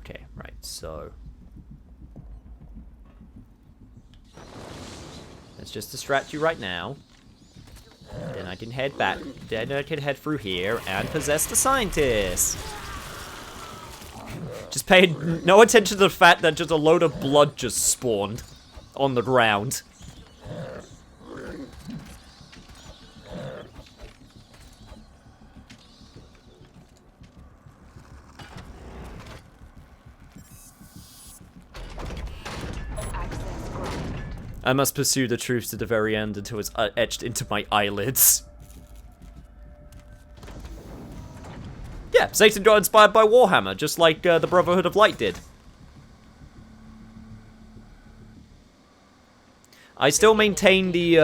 Okay, right, so... let's just distract you right now. Then I can head back. Then I can head through here and possess the scientist. Just pay no attention to the fact that just a load of blood just spawned on the ground. I must pursue the truth to the very end until it's etched into my eyelids. Yeah, Satan got inspired by Warhammer, just like the Brotherhood of Light did. I still maintain the,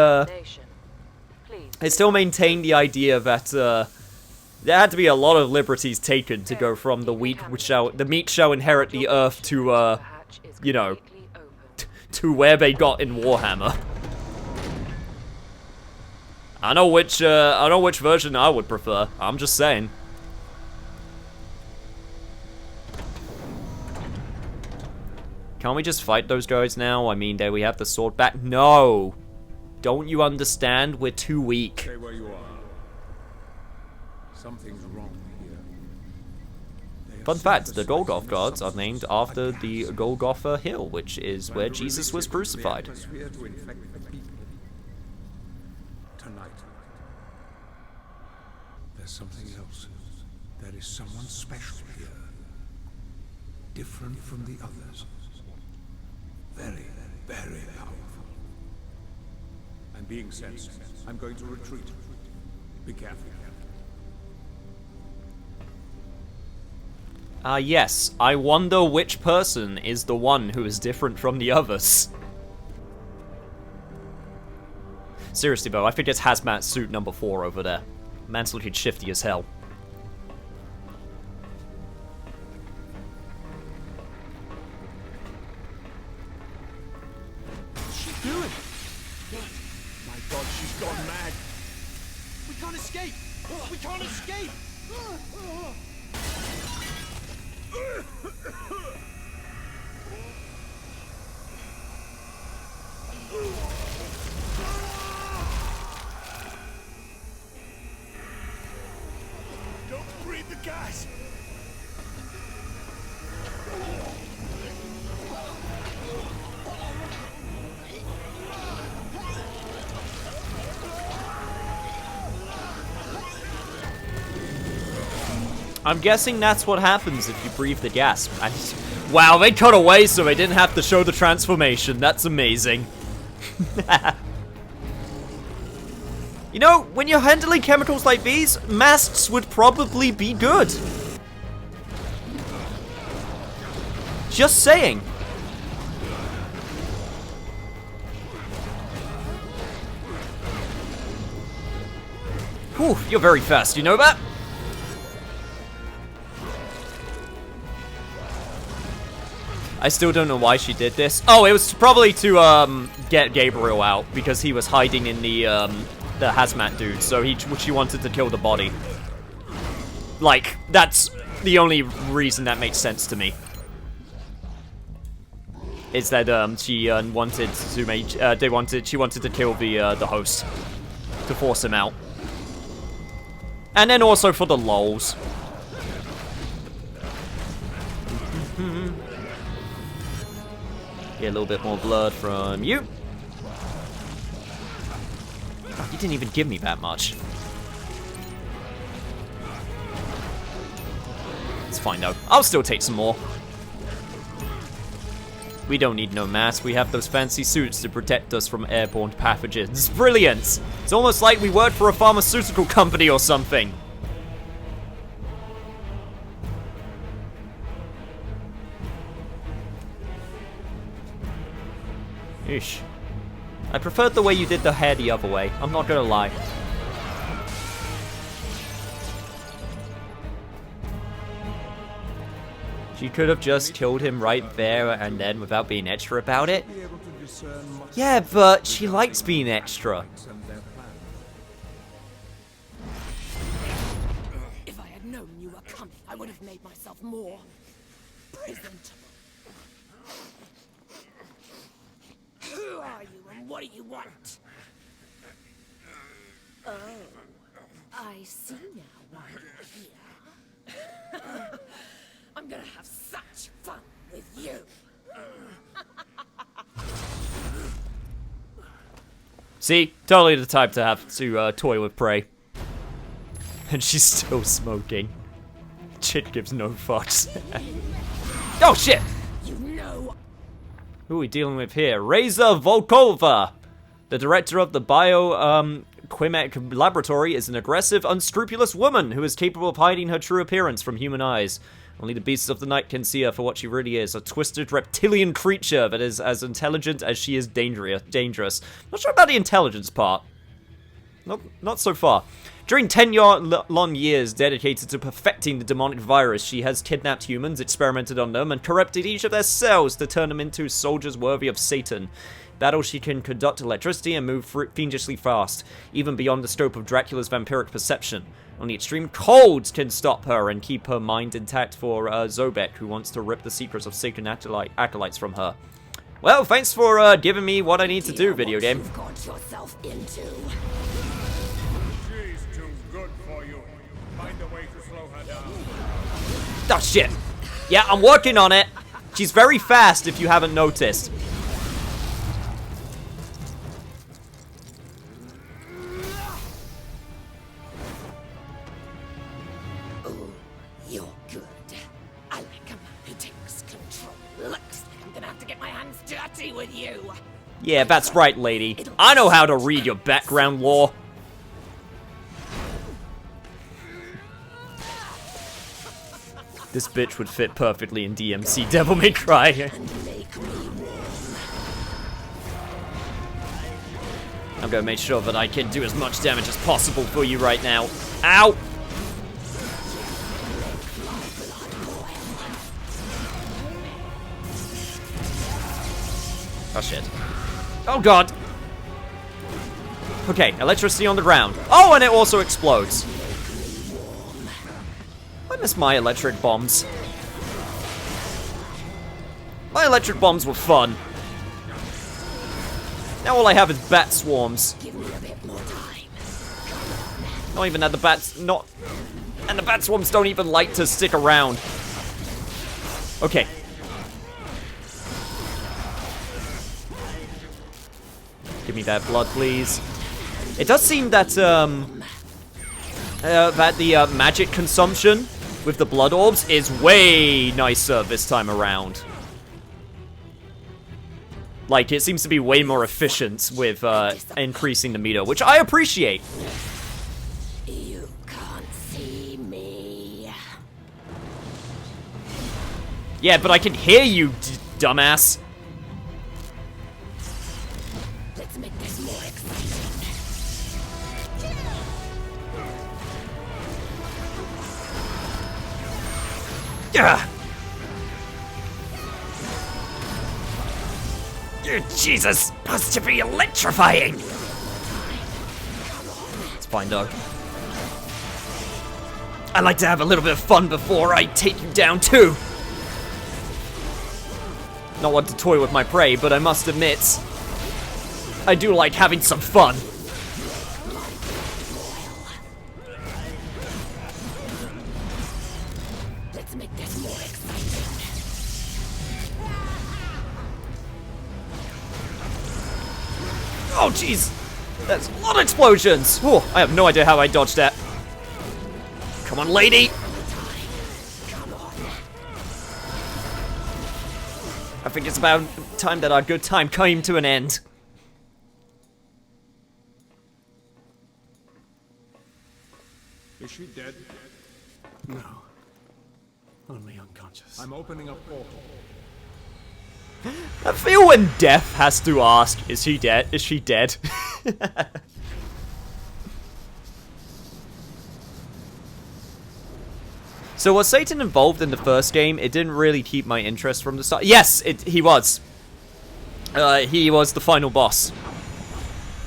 idea that, There had to be a lot of liberties taken to go from the meat shall inherit the earth to, you know, to where they got in Warhammer. I know which version I would prefer. I'm just saying. Can't we just fight those guys now? I mean, there we have the sword back. No! Don't you understand? We're too weak. Stay where you are. Something's wrong here. Fun fact, the Golgoth gods are named after the Golgotha Hill, which is where Jesus was crucified. Tonight, there's something else. There is someone special here. Different from the others. Very, very powerful. I'm being sensed. I'm going to retreat. Be careful. Yes. I wonder which person is the one who is different from the others. Seriously though, I think it's hazmat suit number 4 over there. Man's looking shifty as hell. What's she doing? My God, she's gone mad. We can't escape. We can't escape. Don't breathe the gas. I'm guessing that's what happens if you breathe the gas. Wow, they cut away so they didn't have to show the transformation. That's amazing. You know, when you're handling chemicals like these, masks would probably be good. Just saying. Whew, you're very fast, you know that? I still don't know why she did this. Oh, it was probably to get Gabriel out because he was hiding in the hazmat dude. So she wanted to kill the body. Like, that's the only reason that makes sense to me. Is that she wanted to make she wanted to kill the host to force him out, and then also for the lols. Get a little bit more blood from you. Oh, you didn't even give me that much. It's fine though. I'll still take some more. We don't need no mask. We have those fancy suits to protect us from airborne pathogens. Brilliant! It's almost like we work for a pharmaceutical company or something. Ish. I preferred the way you did the hair the other way. I'm not gonna lie. She could have just killed him right there and then without being extra about it. Yeah, but she likes being extra. If I had known you were coming, I would have made myself more presentable. Who are you and what do you want? Oh, I see now why you're here. I'm gonna have such fun with you. See? Totally the type to have to toy with prey. And she's still smoking. Chick gives no fucks. Oh shit! You know. Who are we dealing with here? Reza Volkova! The director of the Quimek Laboratory is an aggressive, unscrupulous woman who is capable of hiding her true appearance from human eyes. Only the beasts of the night can see her for what she really is, a twisted reptilian creature that is as intelligent as she is dangerous. Not sure about the intelligence part. Not so far. During 10 long years dedicated to perfecting the demonic virus, she has kidnapped humans, experimented on them, and corrupted each of their cells to turn them into soldiers worthy of Satan. Battle, she can conduct electricity and move fiendishly fast, even beyond the scope of Dracula's vampiric perception. Only extreme cold can stop her and keep her mind intact for Zobek, who wants to rip the secrets of Satan acolytes from her. Well, thanks for giving me what I need to do, video game. You've got yourself into. She's too good for you. Find a way to slow her down. Oh, shit. Yeah, I'm working on it. She's very fast, if you haven't noticed. You're good. I like a man who takes control. Looks like I'm gonna have to get my hands dirty with you. Yeah, that's right, lady. I know how to read your background lore. This bitch would fit perfectly in DMC Devil May Cry. I'm gonna make sure that I can do as much damage as possible for you right now. Ow! Oh shit. Oh god! Okay, electricity on the ground. Oh, and it also explodes. I miss my electric bombs. My electric bombs were fun. Now all I have is bat swarms. Give me a bit more time. Not even that the bats... not... And the bat swarms don't even like to stick around. Okay. Give me that blood, please. It does seem that, that the magic consumption with the blood orbs is way nicer this time around. Like, it seems to be way more efficient with increasing the meter, which I appreciate. You can't see me. Yeah, but I can hear you, dumbass. Let's make this more exciting. Yeah. Jesus, supposed to be electrifying. It's fine, dog. I like to have a little bit of fun before I take you down too. Not one to toy with my prey, but I must admit, I do like having some fun. Let's make this more exciting. Oh, jeez. That's a lot of explosions. Oh, I have no idea how I dodged that. Come on, lady. I think it's about time that our good time came to an end. Is she dead? No. Only unconscious. I'm opening a portal. I feel when Death has to ask, is she dead? Is she dead? So was Satan involved in the first game? It didn't really keep my interest from the start. Yes, he was. He was the final boss.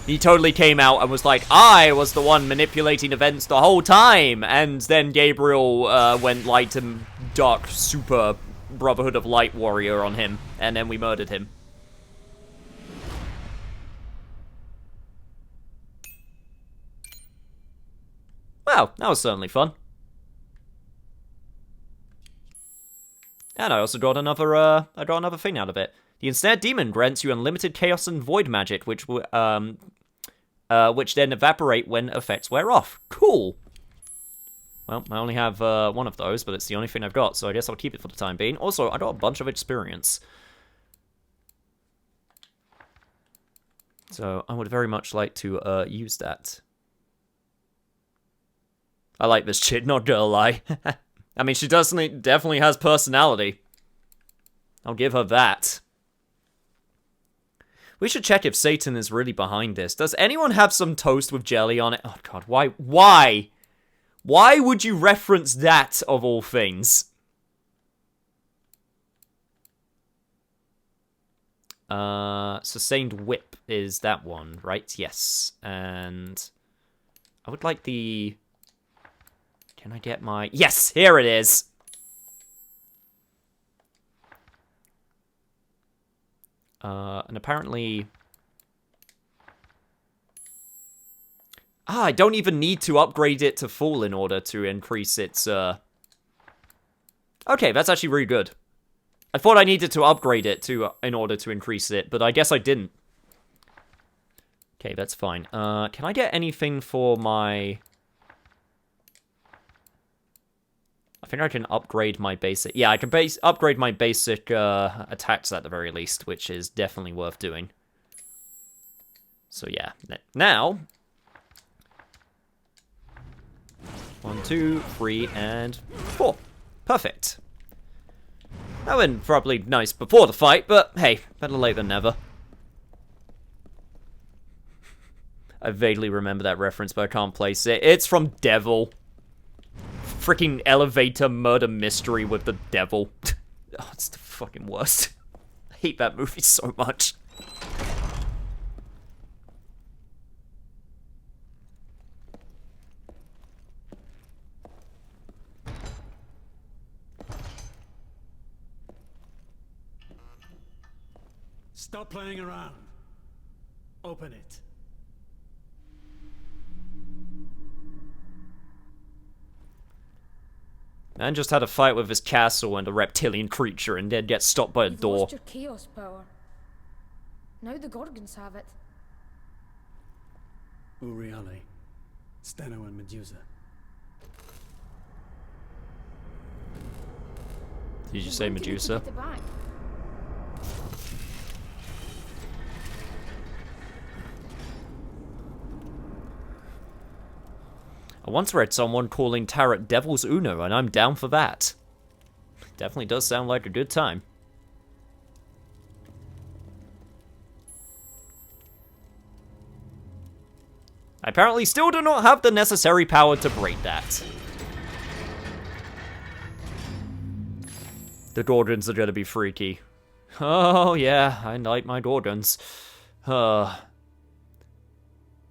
He totally came out and was like, I was the one manipulating events the whole time. And then Gabriel went light and dark super Brotherhood of Light warrior on him. And then we murdered him. Wow, that was certainly fun. And I also got another, thing out of it. The Ensnared Demon grants you unlimited chaos and void magic, which then evaporate when effects wear off. Cool. Well, I only have one of those, but it's the only thing I've got, so I guess I'll keep it for the time being. Also, I got a bunch of experience. So I would very much like to use that. I like this chick, not gonna lie. I mean, she definitely has personality. I'll give her that. We should check if Satan is really behind this. Does anyone have some toast with jelly on it? Oh god, why? Why? Why would you reference that, of all things? Sustained whip is that one, right? Yes. And I would like the... Can I get my... Yes! Here it is! And apparently... I don't even need to upgrade it to full in order to increase its, Okay, that's actually really good. I thought I needed to upgrade it in order to increase it, but I guess I didn't. Okay, that's fine. Can I get anything for my... I think I can upgrade my basic... Yeah, I can upgrade my basic attacks at the very least, which is definitely worth doing. So yeah, now... 1, 2, 3, and 4. Perfect. That went probably nice before the fight, but hey, better late than never. I vaguely remember that reference, but I can't place it. It's from Devil. Freaking elevator murder mystery with the devil. Oh, it's the fucking worst. I hate that movie so much. Stop playing around. Open it. Man just had a fight with his castle and a reptilian creature and then gets stopped by a door. Lost your chaos power. Now the Gorgons have it. Uriale, Steno and Medusa. Did you say Medusa? Get it back. I once read someone calling Tarot Devil's Uno, and I'm down for that. Definitely does sound like a good time. I apparently still do not have the necessary power to break that. The Gorgons are gonna be freaky. Oh yeah, I like my Gorgons.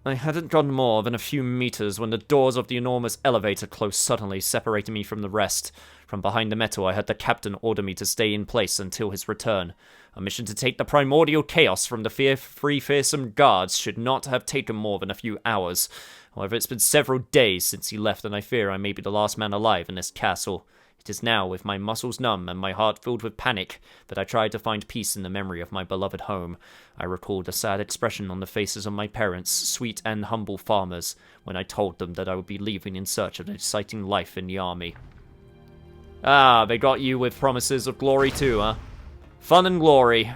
I hadn't gone more than a few meters when the doors of the enormous elevator closed suddenly, separating me from the rest. From behind the metal, I heard the captain order me to stay in place until his return. A mission to take the primordial chaos from the fearsome guards should not have taken more than a few hours. However, it's been several days since he left, and I fear I may be the last man alive in this castle. It is now, with my muscles numb and my heart filled with panic, that I try to find peace in the memory of my beloved home. I recall the sad expression on the faces of my parents, sweet and humble farmers, when I told them that I would be leaving in search of an exciting life in the army. Ah, they got you with promises of glory too, huh? Fun and glory.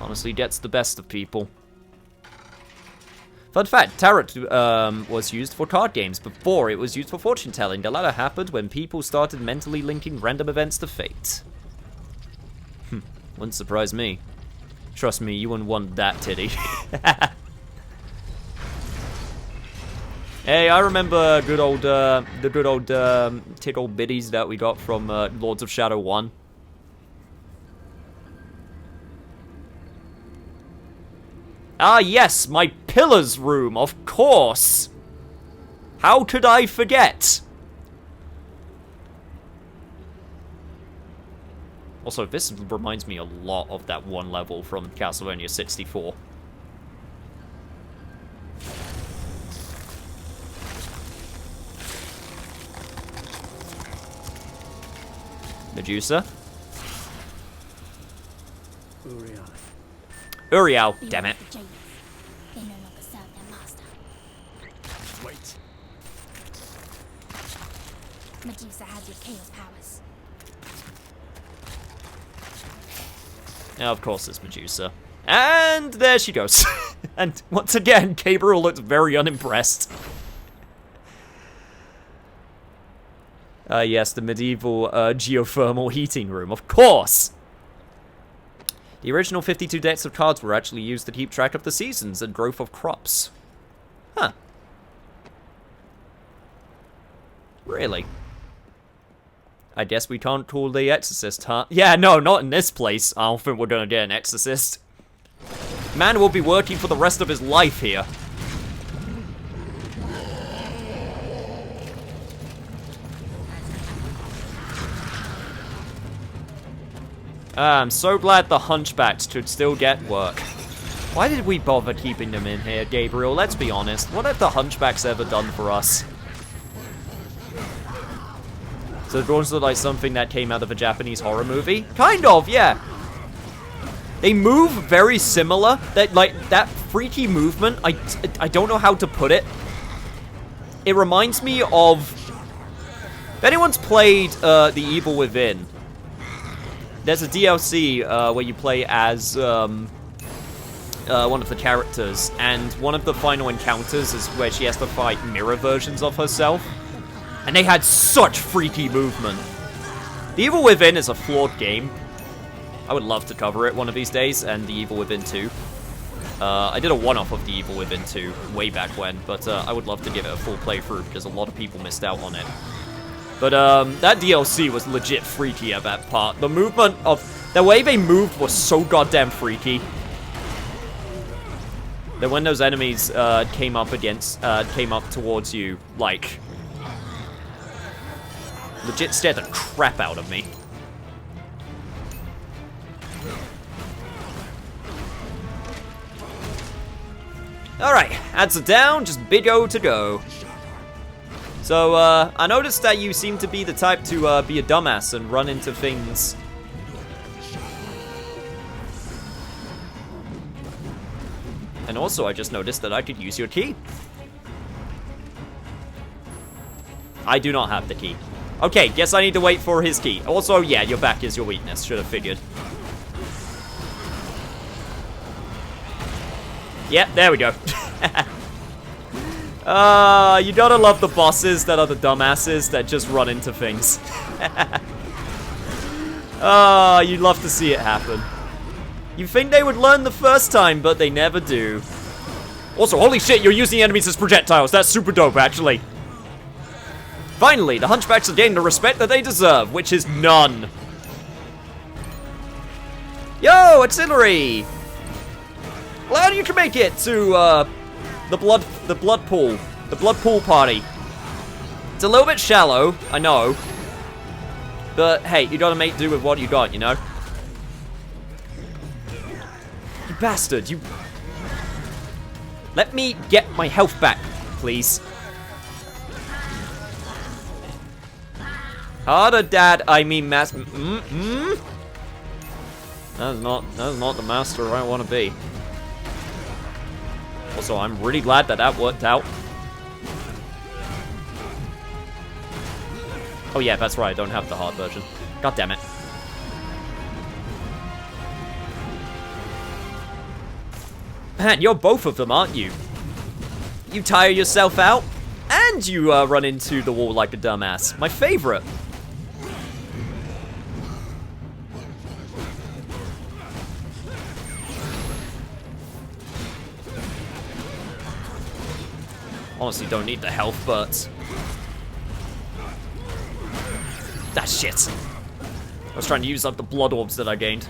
Honestly gets the best of people. Fun fact, Tarot was used for card games before it was used for fortune telling. The latter happened when people started mentally linking random events to fate. Wouldn't surprise me. Trust me, you wouldn't want that titty. Hey, I remember the good old tickle biddies that we got from Lords of Shadow 1. Ah, yes, my pillars room, of course! How could I forget? Also, this reminds me a lot of that one level from Castlevania 64. Medusa? Uriel, damn it. They no longer serve their master. Wait. Medusa has your chaos powers. Yeah, of course it's Medusa. And there she goes. And once again, Gabriel looks very unimpressed. Yes, the medieval geothermal heating room, of course. The original 52 decks of cards were actually used to keep track of the seasons and growth of crops. Huh. Really? I guess we can't call the Exorcist, huh? Yeah, no, not in this place. I don't think we're gonna get an Exorcist. Man will be working for the rest of his life here. I'm so glad the Hunchbacks could still get work. Why did we bother keeping them in here, Gabriel? Let's be honest. What have the Hunchbacks ever done for us? So it also like something that came out of a Japanese horror movie? Kind of, yeah. They move very similar. That freaky movement, I don't know how to put it. It reminds me of... If anyone's played The Evil Within, there's a DLC where you play as one of the characters, and one of the final encounters is where she has to fight mirror versions of herself. And they had such freaky movement. The Evil Within is a flawed game. I would love to cover it one of these days, and The Evil Within 2. I did a one-off of The Evil Within 2 way back when, but I would love to give it a full playthrough because a lot of people missed out on it. But that DLC was legit freaky at that part. The movement of... The way they moved was so goddamn freaky. That when those enemies came up towards you, like... legit scared the crap out of me. Alright, ads are down, just big O to go. So, I noticed that you seem to be the type to be a dumbass and run into things. And also, I just noticed that I could use your key. I do not have the key. Okay, guess I need to wait for his key. Also, yeah, your back is your weakness. Should have figured. Yeah, there we go. You gotta love the bosses that are the dumbasses that just run into things. You'd love to see it happen. You think they would learn the first time, but they never do. Also, holy shit, you're using enemies as projectiles. That's super dope, actually. Finally, the Hunchbacks have gained the respect that they deserve, which is none. Yo, auxiliary! Glad you can make it to, the blood pool party. It's a little bit shallow, I know. But, hey, you gotta make do with what you got, you know? You bastard, you... Let me get my health back, please. Harder, Dad, I mean master... That's not the master I want to be. Also, I'm really glad that that worked out. Oh yeah, that's right, I don't have the hard version. God damn it. Man, you're both of them, aren't you? You tire yourself out, and you run into the wall like a dumbass. My favorite. Honestly, don't need the health, but... That shit. I was trying to use up the blood orbs that I gained.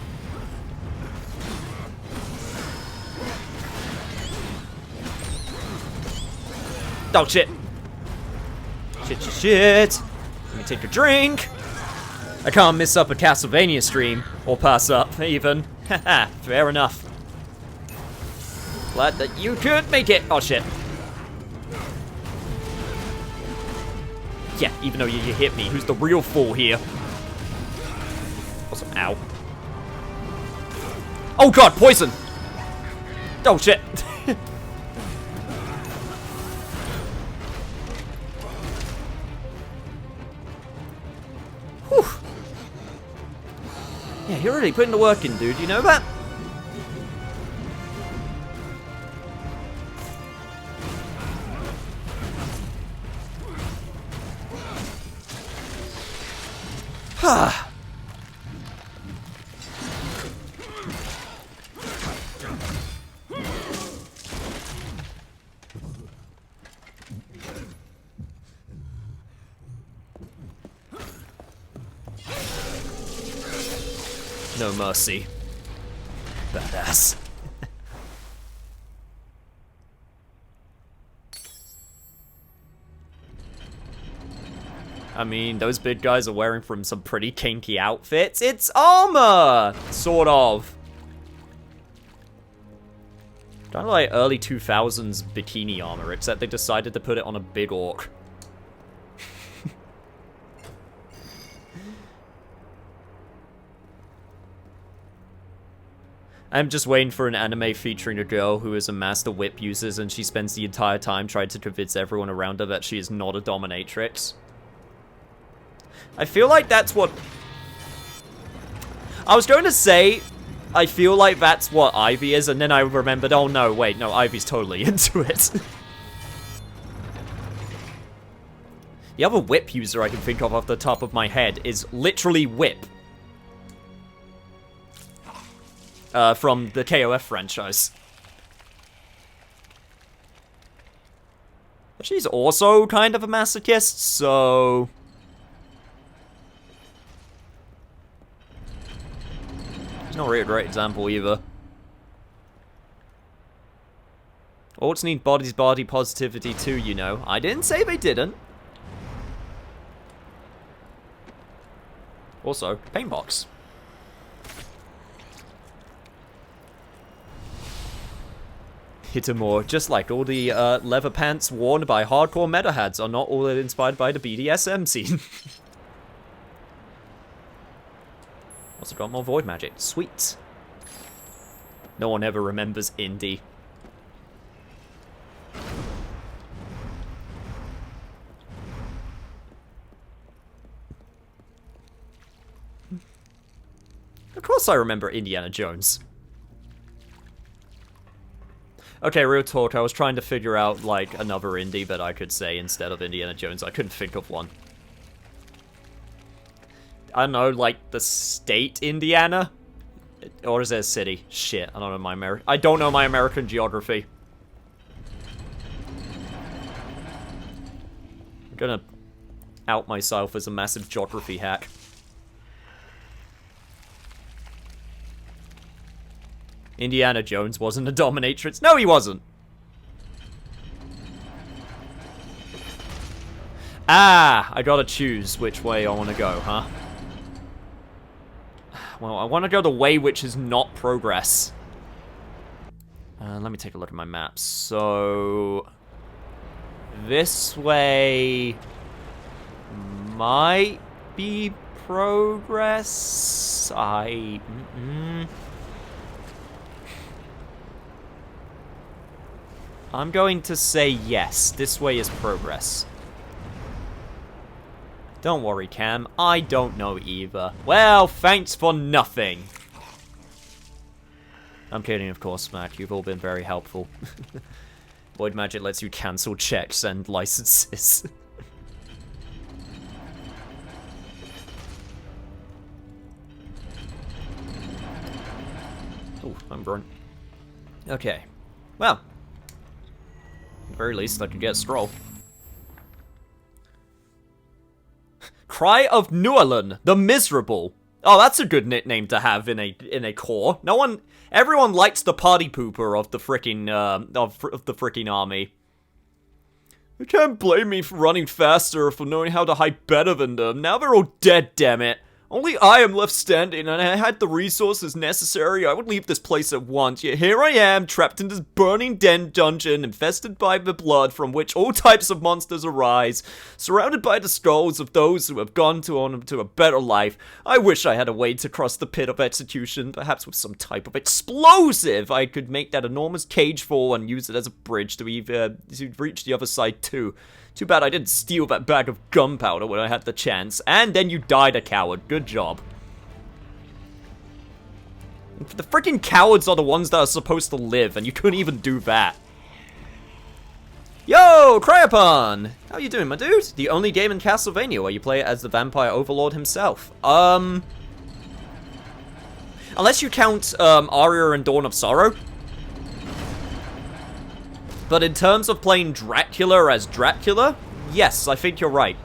Oh, shit. Shit. Let me take a drink. I can't miss up a Castlevania stream. Or pass up, even. Haha, fair enough. Glad that you could make it. Oh, shit. Yeah, even though you hit me, who's the real fool here? Also, ow. Oh god, poison! Oh shit! Whew. Yeah, you're really putting the work in, dude, you know that? No mercy. Badass. I mean, those big guys are wearing from some pretty kinky outfits. It's armor! Sort of. Kind of like early 2000s bikini armor, except they decided to put it on a big orc. I'm just waiting for an anime featuring a girl who is a master whip user, and she spends the entire time trying to convince everyone around her that she is not a dominatrix. I feel like that's what... I was going to say, I feel like that's what Ivy is, and then I remembered, oh no, wait, no, Ivy's totally into it. The other whip user I can think of off the top of my head is literally Whip. From the KOF franchise. She's also kind of a masochist, so... She's not really a great example either. Orcs need body positivity too, you know. I didn't say they didn't. Also, paint box. Hitamore, just like all the leather pants worn by hardcore metalheads are not all inspired by the BDSM scene. Also got more void magic. Sweet. No one ever remembers Indy. Of course I remember Indiana Jones. Okay, real talk, I was trying to figure out, like, another indie that I could say instead of Indiana Jones. I couldn't think of one. I don't know, like, the state Indiana? Or is it a city? Shit, I don't know my American geography. I'm gonna out myself as a massive geography hack. Indiana Jones wasn't a dominatrix. No, he wasn't. Ah, I gotta choose which way I want to go, huh? Well, I want to go the way which is not progress. Let me take a look at my map. So... this way... might be progress? I'm going to say yes. This way is progress. Don't worry, Cam. I don't know either. Well, thanks for nothing. I'm kidding, of course, Mac. You've all been very helpful. Void Magic lets you cancel checks and licenses. Oh, I'm burnt. Okay. Well. At the very least, I could get a scroll. Cry of Nualan, the Miserable. Oh, that's a good nickname to have in a core. Everyone likes the party pooper of the frickin' of the frickin' army. I can't blame me for running faster or for knowing how to hide better than them. Now they're all dead, damn it. Only I am left standing, and I had the resources necessary, I would leave this place at once. Yet here I am, trapped in this burning den dungeon, infested by the blood from which all types of monsters arise, surrounded by the skulls of those who have gone on to a better life. I wish I had a way to cross the pit of execution, perhaps with some type of explosive. I could make that enormous cage fall and use it as a bridge to reach the other side too. Too bad I didn't steal that bag of gunpowder when I had the chance. And then you died a coward. Good job. The freaking cowards are the ones that are supposed to live, and you couldn't even do that. Yo, Cryopon! How you doing, my dude? The only game in Castlevania where you play as the vampire overlord himself. Unless you count, Aria and Dawn of Sorrow. But in terms of playing Dracula as Dracula, yes, I think you're right.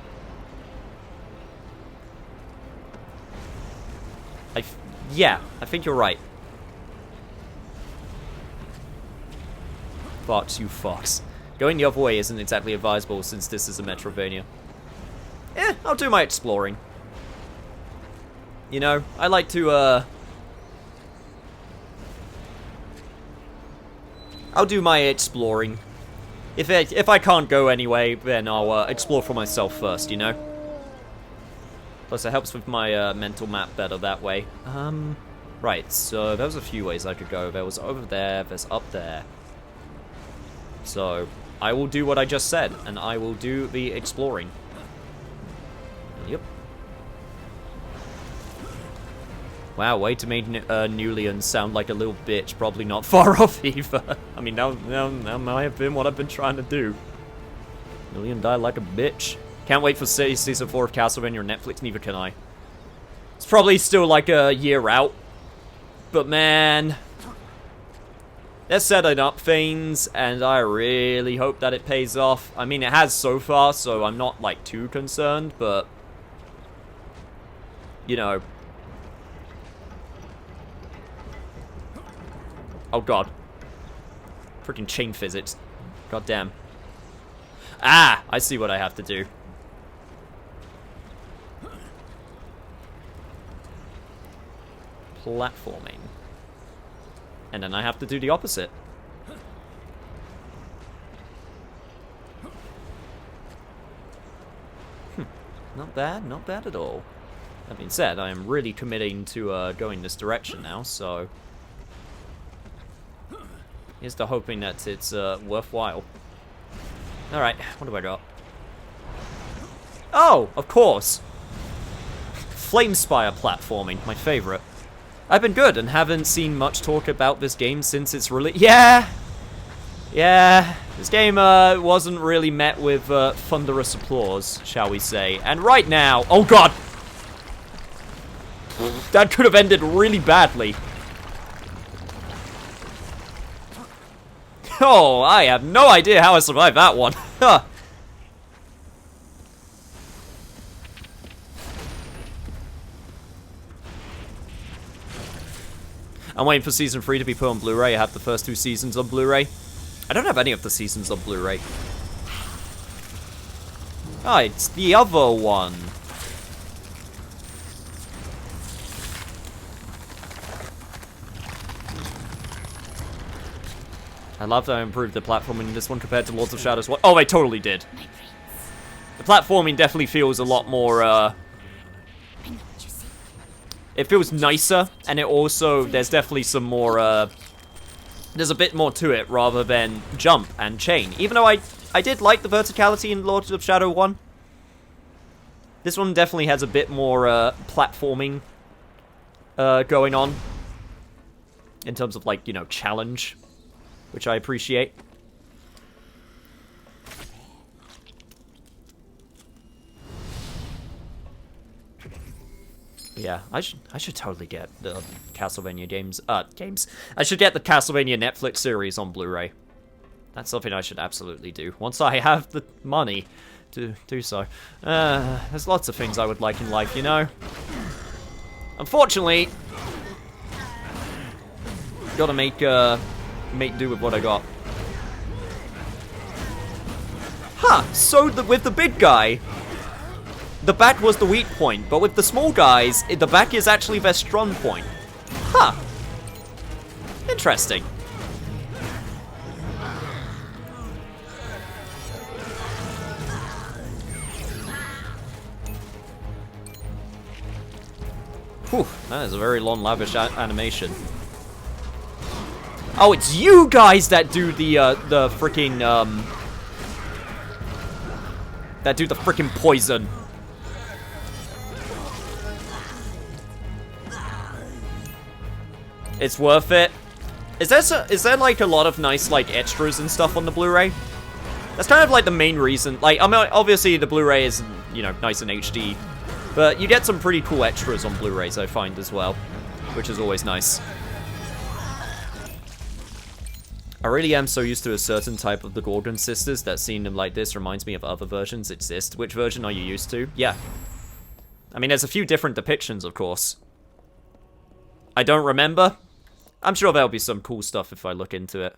Yeah, I think you're right. Fox, you fox. Going the other way isn't exactly advisable since this is a Metrovania. I'll do my exploring. You know, I like to, I'll do my exploring. If I can't go anyway, then I'll explore for myself first, you know? Plus, it helps with my mental map better that way. Right, so there was a few ways I could go. There was over there, there's up there. So, I will do what I just said, and I will do the exploring. Yep. Wow, way to make Newlian sound like a little bitch. Probably not far off either. I mean, that might have been what I've been trying to do. Newlian died like a bitch. Can't wait for season 4 of Castlevania on Netflix, neither can I. It's probably still like a year out. But man, they're setting up things, and I really hope that it pays off. I mean, it has so far, so I'm not like too concerned, but you know. Oh god. Freaking chain physics. God damn. Ah! I see what I have to do. Platforming. And then I have to do the opposite. Not bad, not bad at all. That being said, I am really committing to going this direction now, so here's to hoping that it's worthwhile. Alright, what do I got? Oh, of course! Flamespire platforming, my favorite. I've been good and haven't seen much talk about this game since its release. Yeah! Yeah, this game wasn't really met with thunderous applause, shall we say. And right now, oh god! That could have ended really badly. Oh, I have no idea how I survived that one. I'm waiting for Season 3 to be put on Blu-ray. I have the first 2 seasons on Blu-ray. I don't have any of the seasons on Blu-ray. Ah, it's the other one. I love that I improved the platforming in this one compared to Lords of Shadows 1. Oh, I totally did. The platforming definitely feels a lot more, it feels nicer, and it also, there's definitely some more, there's a bit more to it rather than jump and chain. Even though I did like the verticality in Lords of Shadow 1. This one definitely has a bit more, platforming, going on. In terms of, like, you know, challenge. Which I appreciate. Yeah, I should totally get the Castlevania games. I should get the Castlevania Netflix series on Blu-ray. That's something I should absolutely do once I have the money to do so. There's lots of things I would like in life, you know. Unfortunately, gotta make do with what I got. Huh, so with the big guy, the back was the weak point, but with the small guys, the back is actually their strong point. Huh. Interesting. Whew, that is a very long, lavish animation. Oh, it's you guys that do the freaking, that do the freaking poison. It's worth it. Is there like a lot of nice like extras and stuff on the Blu-ray? That's kind of like the main reason. Like, I mean, obviously the Blu-ray is, you know, nice and HD, but you get some pretty cool extras on Blu-rays, I find, as well, which is always nice. I really am so used to a certain type of the Gorgon sisters that seeing them like this reminds me of other versions exist. Which version are you used to? Yeah. I mean, there's a few different depictions, of course. I don't remember. I'm sure there'll be some cool stuff if I look into it.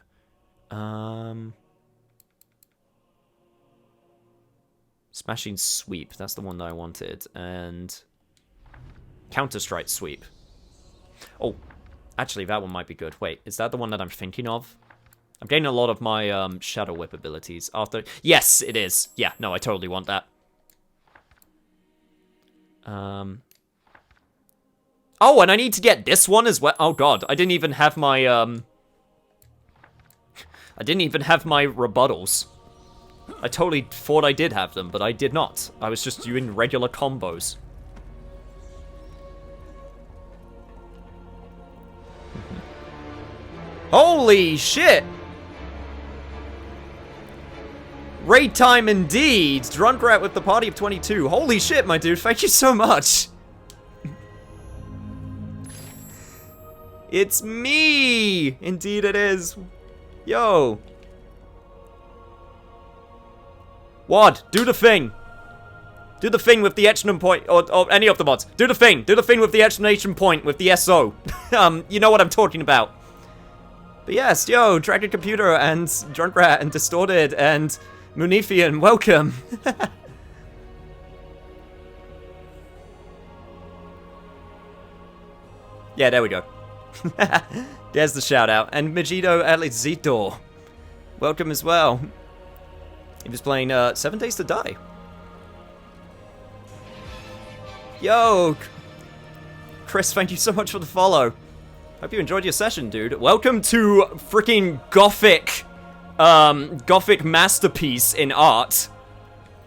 Smashing Sweep. That's the one that I wanted. And Counter-Strike Sweep. Oh, actually, that one might be good. Wait, is that the one that I'm thinking of? I'm getting a lot of my Shadow Whip abilities after... Yes, it is. Yeah, no, I totally want that. Oh, and I need to get this one as well. Oh, God. I didn't even have my, I didn't even have my rebuttals. I totally thought I did have them, but I did not. I was just doing regular combos. Holy shit! Raid time indeed! Drunkrat with the party of 22. Holy shit, my dude. Thank you so much. It's me! Indeed it is. Yo. Wad, do the thing. Do the thing with the exclamation point, or any of the mods. Do the thing. Do the thing with the exclamation point with the SO. You know what I'm talking about. But yes, yo, Dragon Computer and Drunkrat and Distorted and Munifian, welcome. Yeah, there we go. There's the shout out. And Megiddo Elizito, welcome as well. He was playing 7 Days to Die. Yo, Chris, thank you so much for the follow. Hope you enjoyed your session, dude. Welcome to freaking Gothic, Gothic masterpiece in art.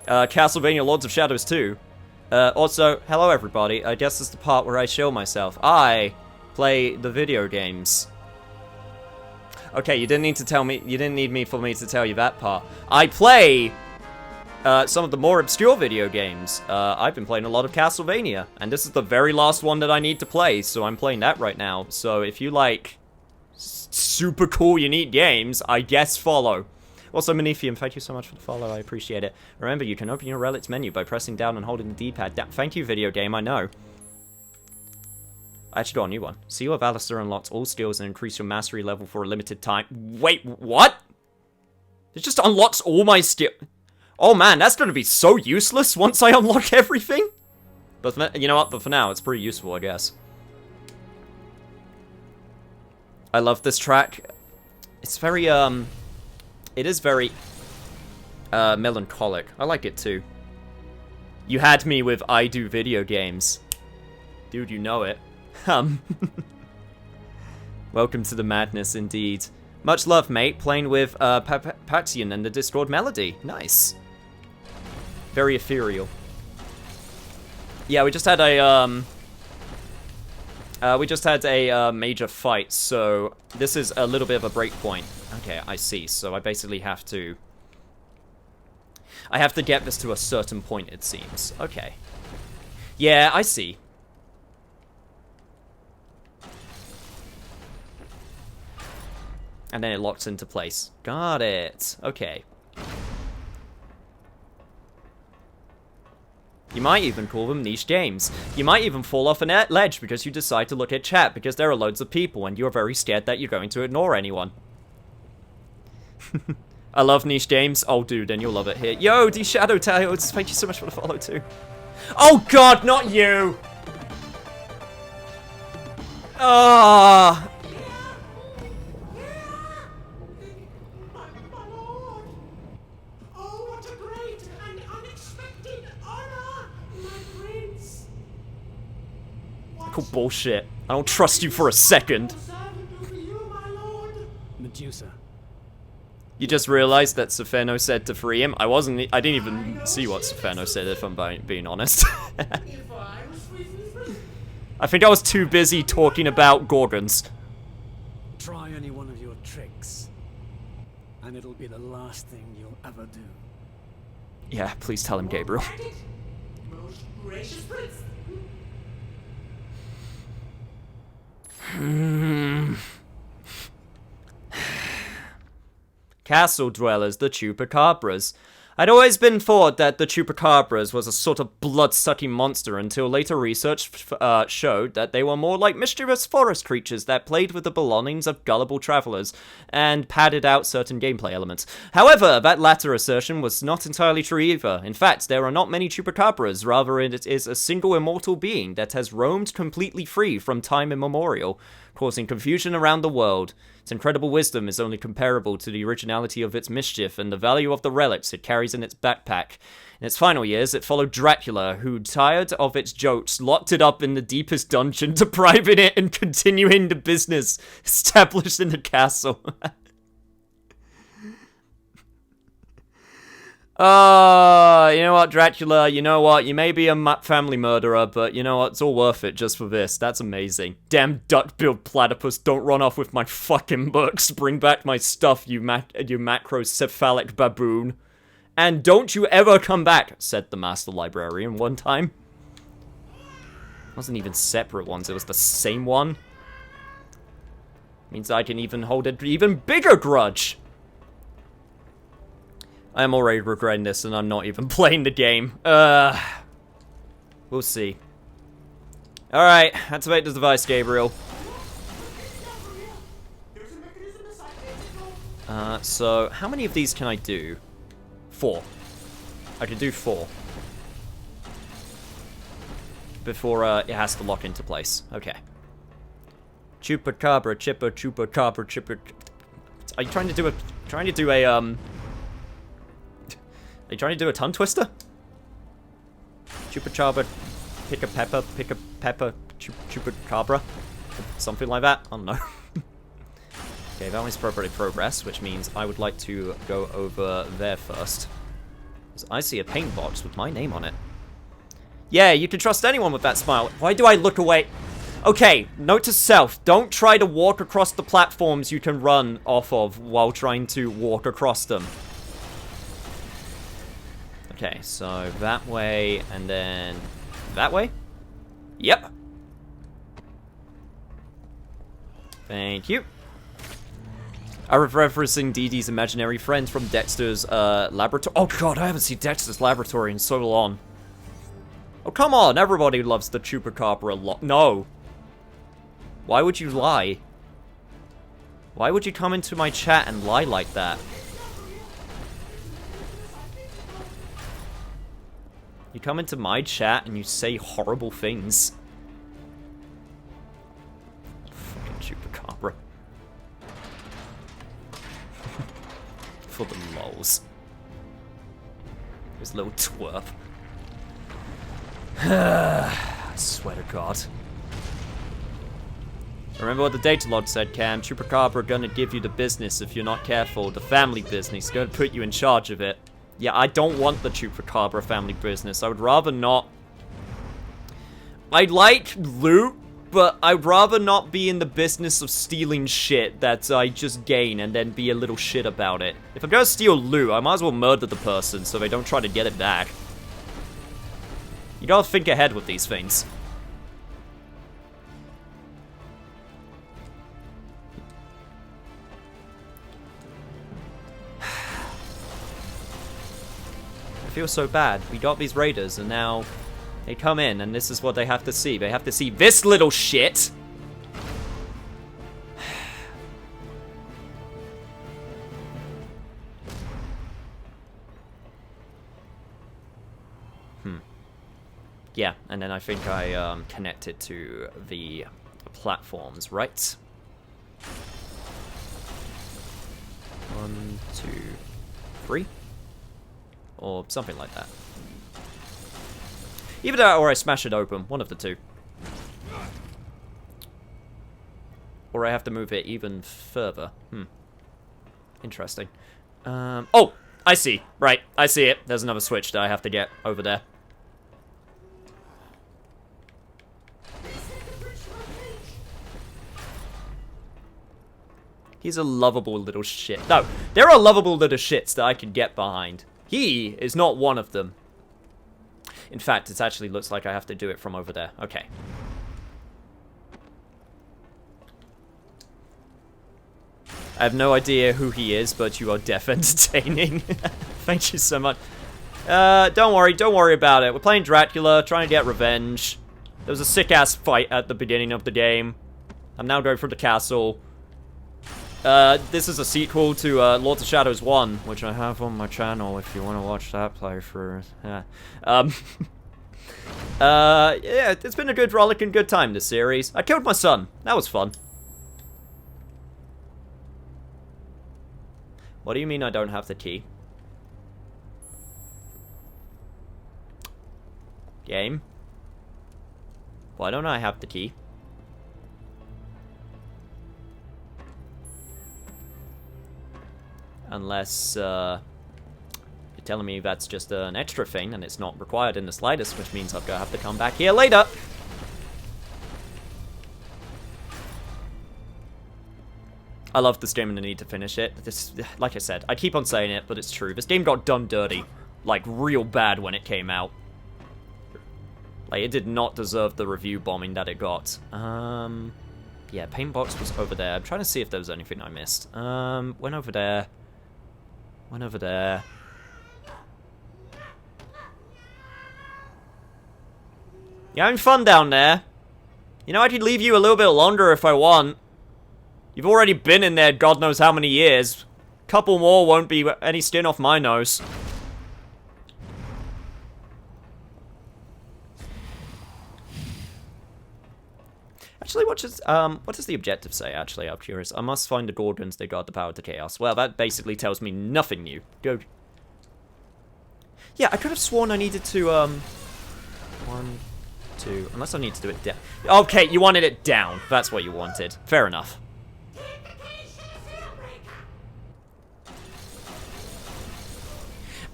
Castlevania Lords of Shadows 2. Also, hello everybody. I guess this is the part where I show myself. I play the video games. Okay, you didn't need to tell me, you didn't need me for me to tell you that part. I play some of the more obscure video games. I've been playing a lot of Castlevania, and this is the very last one that I need to play, so I'm playing that right now. So if you like super cool, unique games, I guess follow. Also, Manifium, thank you so much for the follow, I appreciate it. Remember, you can open your relics menu by pressing down and holding the D-pad. Thank you, video game, I know. I actually got a new one. Seal of Alistair unlocks all skills and increase your mastery level for a limited time. Wait, what? It just unlocks all my skill. Oh man, that's gonna be so useless once I unlock everything. But for, you know what? But for now, it's pretty useful, I guess. I love this track. It's very, it is very, melancholic. I like it too. You had me with I do video games. Dude, you know it. Welcome to the madness, indeed. Much love, mate. Playing with Paxion and the Discord Melody. Nice. Very ethereal. Yeah, we just had a major fight, so this is a little bit of a break point. Okay, I see. So I basically have to get this to a certain point, it seems. Okay. Yeah, I see. And then it locks into place. Got it. Okay. You might even call them niche games. You might even fall off an ledge because you decide to look at chat because there are loads of people and you're very scared that you're going to ignore anyone. I love niche games. Oh, dude, then you'll love it here. Yo, D-Shadow Tales, thank you so much for the follow, too. Oh, God, not you! Ah. Bullshit. I don't trust you for a second. Medusa. You just realized that Safeno said to free him? I didn't even see what Safeno said, if I'm being honest. I think I was too busy talking about Gorgons. Try any one of your tricks, and it'll be the last thing you'll ever do. Yeah, please tell him, Gabriel. Most gracious prince. Castle Dwellers, the Chupacabras. I'd always been thought that the chupacabras was a sort of blood-sucking monster until later research showed that they were more like mischievous forest creatures that played with the belongings of gullible travelers and padded out certain gameplay elements. However, that latter assertion was not entirely true either. In fact, there are not many chupacabras, rather it is a single immortal being that has roamed completely free from time immemorial, causing confusion around the world. Its incredible wisdom is only comparable to the originality of its mischief and the value of the relics it carries in its backpack. In its final years, it followed Dracula, who, tired of its jokes, locked it up in the deepest dungeon, depriving it and continuing the business established in the castle. You know what, Dracula, you know what, you may be a family murderer, but you know what, it's all worth it just for this. That's amazing. Damn duck-billed platypus, don't run off with my fucking books. Bring back my stuff, you macrocephalic baboon. And don't you ever come back, said the master librarian one time. It wasn't even separate ones, it was the same one. Means I can even hold an even bigger grudge. I am already regretting this, and I'm not even playing the game. We'll see. Alright, activate the device, Gabriel. So, how many of these can I do? 4. I can do 4. Before, it has to lock into place. Okay. Chupacabra, chupacabra, chipper... Are you trying to do a... Are you trying to do a tongue twister? Chupacabra, pick a pepper, chupacabra. Something like that? I don't know. Okay, that one's appropriately progress, which means I would like to go over there first. I see a paint box with my name on it. Yeah, you can trust anyone with that smile. Why do I look away? Okay, note to self, don't try to walk across the platforms you can run off of while trying to walk across them. Okay, so that way, and then that way? Yep. Thank you. I was referencing Dee Dee's imaginary friend from Dexter's laboratory. Oh god, I haven't seen Dexter's laboratory in so long. Oh, come on, everybody loves the Chupacabra a lot. No. Why would you lie? Why would you come into my chat and lie like that? You come into my chat and you say horrible things. Fucking Chupacabra. For the lols. This little twerp. I swear to God. Remember what the data log said, Cam. Chupacabra gonna give you the business if you're not careful. The family business. Gonna put you in charge of it. Yeah, I don't want the Chupacabra family business. I would rather not... I like loot, but I'd rather not be in the business of stealing shit that I just gain and then be a little shit about it. If I'm gonna steal loot, I might as well murder the person so they don't try to get it back. You gotta think ahead with these things. I feel so bad. We got these raiders, and now they come in, and this is what they have to see. They have to see this little shit. Yeah, and then I think I connect it to the platforms, right? 1, 2, 3. Or something like that. Either that or I smash it open. One of the two. Or I have to move it even further. Interesting. Oh! I see. Right. I see it. There's another switch that I have to get over there. He's a lovable little shit. No, there are lovable little shits that I can get behind. He is not one of them. In fact, it actually looks like I have to do it from over there. Okay. I have no idea who he is, but you are deaf entertaining. Thank you so much. Don't worry about it. We're playing Dracula, trying to get revenge. There was a sick-ass fight at the beginning of the game. I'm now going for the castle. This is a sequel to Lords of Shadows 1, which I have on my channel if you want to watch that playthrough. Yeah. Yeah, it's been a good rollicking good time, this series. I killed my son. That was fun. What do you mean I don't have the key? Game? Why don't I have the key? Unless, you're telling me that's just an extra thing and it's not required in the slightest, which means I'm gonna have to come back here later. I love this game and I need to finish it. This, like I said, I keep on saying it, but it's true. This game got done dirty. Like, real bad when it came out. Like, it did not deserve the review bombing that it got. Yeah, paint box was over there. I'm trying to see if there was anything I missed. Went over there. Went over there. You're having fun down there. You know, I could leave you a little bit longer if I want. You've already been in there God knows how many years. Couple more won't be any skin off my nose. Actually, what does the objective say, actually? I'm curious. I must find the Gorgons, they guard the power to chaos. Well, that basically tells me nothing new. Go. Yeah, I could have sworn I needed to, 1, 2... Unless I need to do it down. Okay, you wanted it down. That's what you wanted. Fair enough.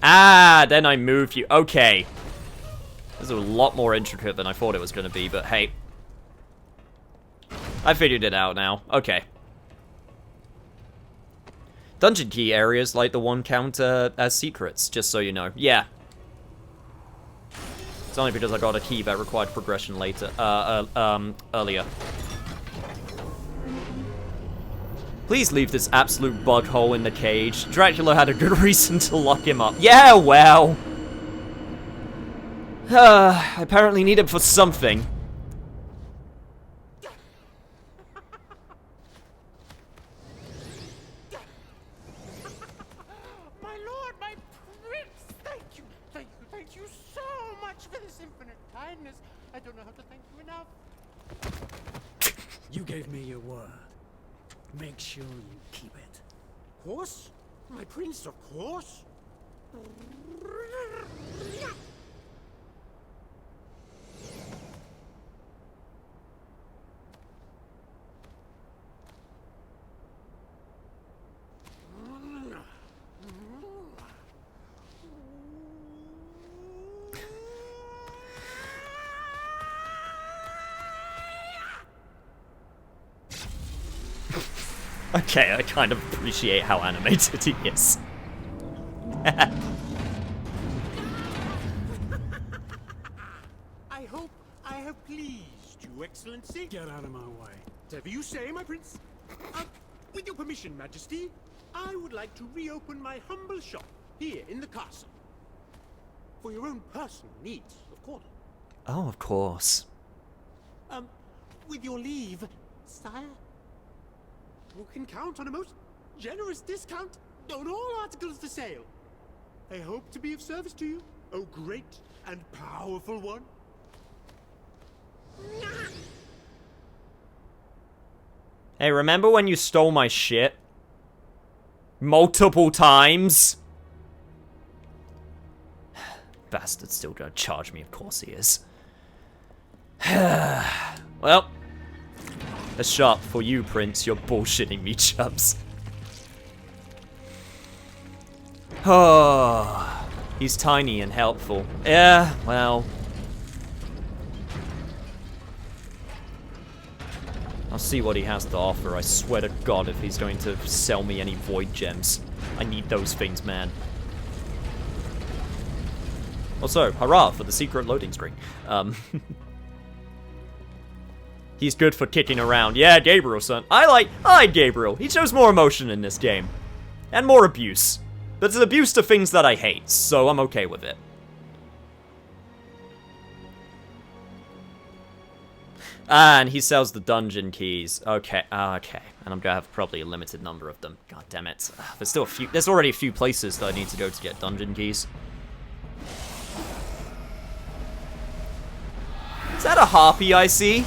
Ah, then I moved you. Okay. This is a lot more intricate than I thought it was going to be, but hey. I figured it out now. Okay. Dungeon key areas like the one count as secrets, just so you know. Yeah. It's only because I got a key that required progression later, earlier. Please leave this absolute bug hole in the cage. Dracula had a good reason to lock him up. Yeah, well. I apparently need him for something. You gave me your word. Make sure you keep it. Of course? My prince, of course. Okay, I kind of appreciate how animated he is. I hope I have pleased you, Excellency. Get out of my way. Whatever you say, my prince. With your permission, Majesty, I would like to reopen my humble shop here in the castle. For your own personal needs, of course. Oh, of course. With your leave, sire. You can count on a most generous discount on all articles for sale. I hope to be of service to you, O great and powerful one. Hey, remember when you stole my shit? Multiple times? Bastard's still gonna charge me, of course he is. Well, a shot for you, Prince. You're bullshitting me, chubs. Oh, he's tiny and helpful. Yeah, well. I'll see what he has to offer. I swear to God if he's going to sell me any void gems. I need those things, man. Also, hurrah for the secret loading screen. He's good for kicking around. Yeah, Gabriel, son. I like Gabriel. He shows more emotion in this game. And more abuse. But it's an abuse to things that I hate, so I'm okay with it. And he sells the dungeon keys. Okay, okay. And I'm gonna have probably a limited number of them. God damn it. There's still a few. There's already a few places that I need to go to get dungeon keys. Is that a harpy I see?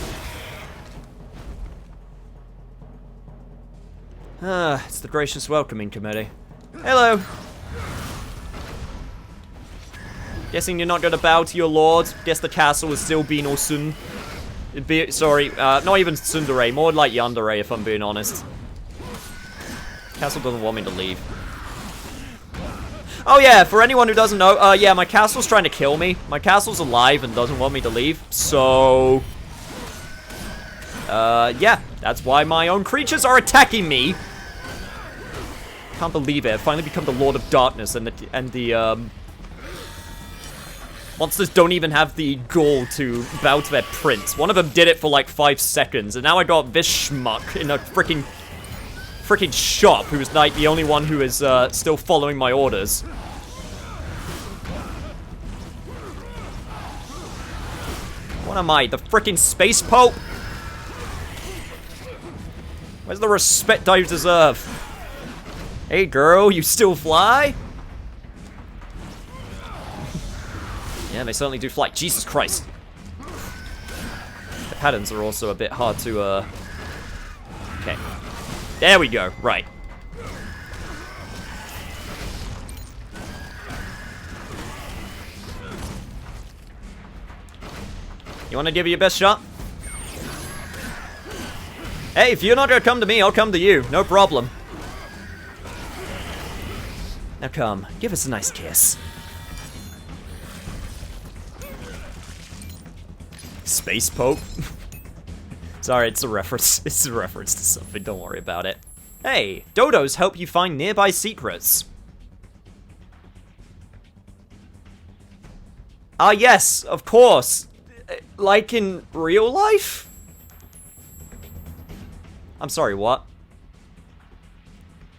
It's the gracious welcoming committee. Hello. Guessing you're not gonna bow to your lord. Guess the castle is still being Osun. Sorry, not even tsundere, more like yandere if I'm being honest. Castle doesn't want me to leave. Oh yeah, for anyone who doesn't know, yeah, my castle's trying to kill me. My castle's alive and doesn't want me to leave, so... yeah, that's why my own creatures are attacking me. Can't believe it, I've finally become the Lord of Darkness and the monsters don't even have the gall to bow to their prince. One of them did it for like 5 seconds, and now I got this schmuck in a freaking shop who's like the only one who is still following my orders. What am I, the freaking space pope? Where's the respect I deserve? Hey girl, you still fly? Yeah, they certainly do fly. Jesus Christ. The patterns are also a bit hard to, okay. There we go. Right. You want to give it your best shot? Hey, if you're not gonna come to me, I'll come to you. No problem. Now come, give us a nice kiss. Space Pope? Sorry, it's a reference. It's a reference to something, don't worry about it. Hey, dodos help you find nearby secrets. Ah, yes, of course. Like in real life? I'm sorry, what?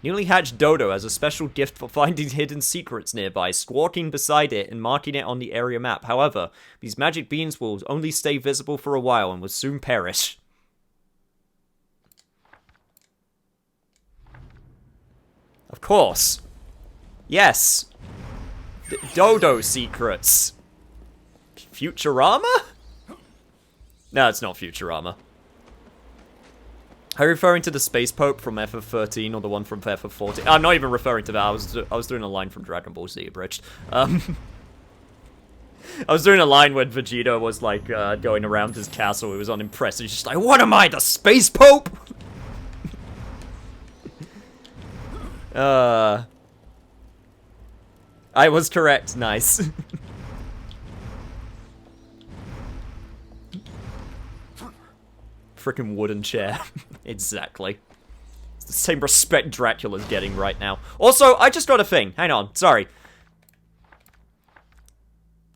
Newly hatched dodo has a special gift for finding hidden secrets nearby, squawking beside it and marking it on the area map. However, these magic beans will only stay visible for a while and will soon perish. Of course. Yes. Dodo secrets. Futurama? No, it's not Futurama. Are you referring to the Space Pope from FF13 or the one from FF14? I'm not even referring to that. I was doing a line from Dragon Ball Z Abridged. I was doing a line when Vegeta was like going around his castle. He was unimpressed. He's just like, "What am I, the Space Pope?" I was correct. Nice. Frickin' wooden chair. Exactly. It's the same respect Dracula's getting right now. Also, I just got a thing. Hang on. Sorry.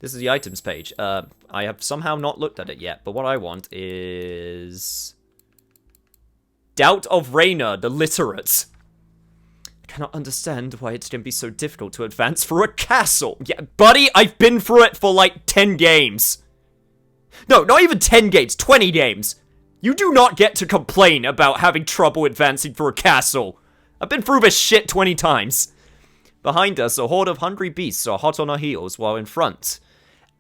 This is the items page. I have somehow not looked at it yet, but what I want is... Doubt of Rainer, the literate. I cannot understand why it can be so difficult to advance through a castle. Yeah, buddy, I've been through it for like 10 games. No, not even 10 games, 20 games. You do not get to complain about having trouble advancing through a castle. I've been through this shit 20 times. Behind us, a horde of hungry beasts are hot on our heels, while in front,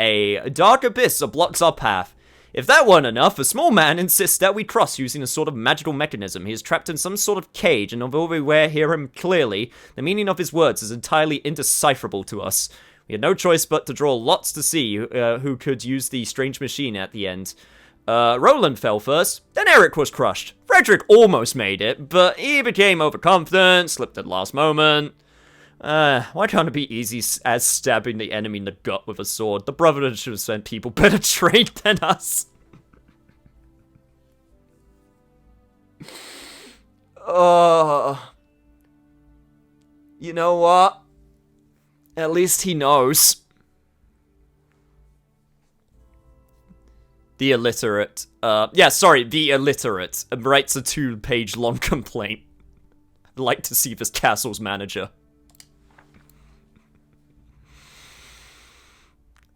a dark abyss blocks our path. If that weren't enough, a small man insists that we cross using a sort of magical mechanism. He is trapped in some sort of cage, and although we hear him clearly, the meaning of his words is entirely indecipherable to us. We had no choice but to draw lots to see who could use the strange machine at the end. Roland fell first, then Eric was crushed. Frederick almost made it, but he became overconfident, slipped at the last moment. Why can't it be easy as stabbing the enemy in the gut with a sword? The Brotherhood should have sent people better trained than us. You know what? At least he knows. The illiterate. The illiterate writes a 2-page long complaint. I'd like to see this castle's manager.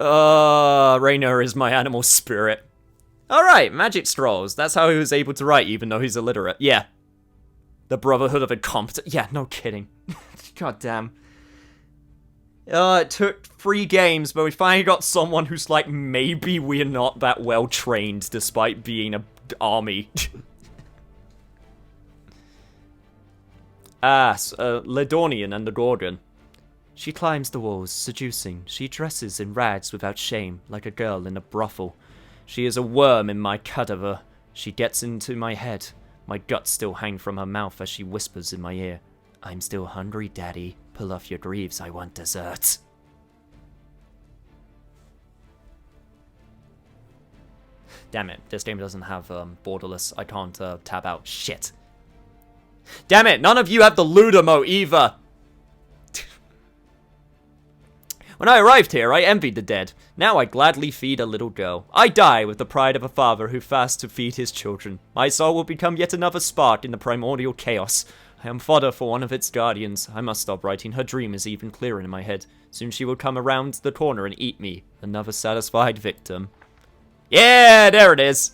Rainer is my animal spirit. Alright, magic scrolls. That's how he was able to write, even though he's illiterate. Yeah. The Brotherhood of Incompetent. Yeah, no kidding. God damn. It took 3 games, but we finally got someone who's like, maybe we're not that well trained, despite being an army. Ledonian and the Gorgon. She climbs the walls, seducing. She dresses in rags without shame, like a girl in a brothel. She is a worm in my cadaver. She gets into my head. My guts still hang from her mouth as she whispers in my ear. I'm still hungry, Daddy. Pull off your greaves, I want dessert. Damn it, this game doesn't have borderless. I can't tab out. Shit. Damn it, none of you have the Ludamo either. When I arrived here, I envied the dead. Now I gladly feed a little girl. I die with the pride of a father who fasts to feed his children. My soul will become yet another spark in the primordial chaos. I am fodder for one of its guardians. I must stop writing. Her dream is even clearer in my head. Soon she will come around the corner and eat me. Another satisfied victim. Yeah, there it is.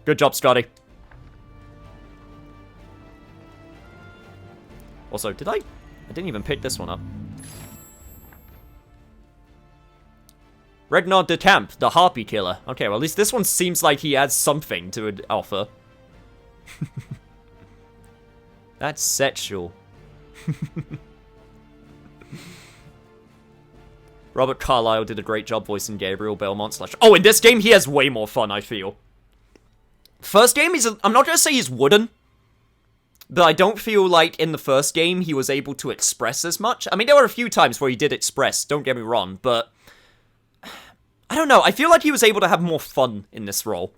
Good job, Scotty. Also, I didn't even pick this one up. Ragnar de Camp, the Harpy Killer. Okay, well, at least this one seems like he adds something to offer. That's sexual. Robert Carlyle did a great job voicing Gabriel Belmont / Oh, in this game, he has way more fun, I feel. First game, I'm not gonna say he's wooden. But I don't feel like in the first game, he was able to express as much. I mean, there were a few times where he did express, don't get me wrong, but I don't know, I feel like he was able to have more fun in this role.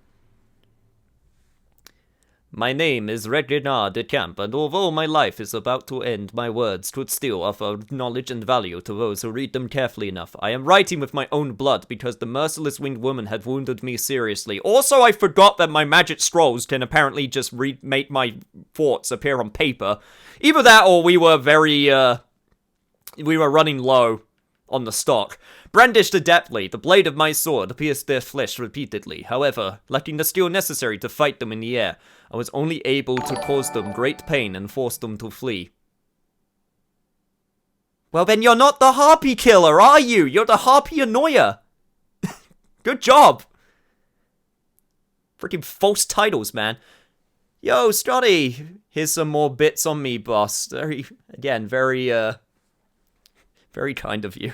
My name is Ragnar de Camp, and although my life is about to end, my words could still offer knowledge and value to those who read them carefully enough. I am writing with my own blood because the merciless winged woman had wounded me seriously. Also, I forgot that my magic scrolls can apparently just make my thoughts appear on paper. Either that or we were running low on the stock. Brandished adeptly, the blade of my sword pierced their flesh repeatedly. However, lacking the skill necessary to fight them in the air, I was only able to cause them great pain and force them to flee. Well then you're not the Harpy Killer, are you? You're the Harpy Annoyer. Good job. Freaking false titles, man. Yo, Scotty, here's some more bits on me, boss. Very kind of you.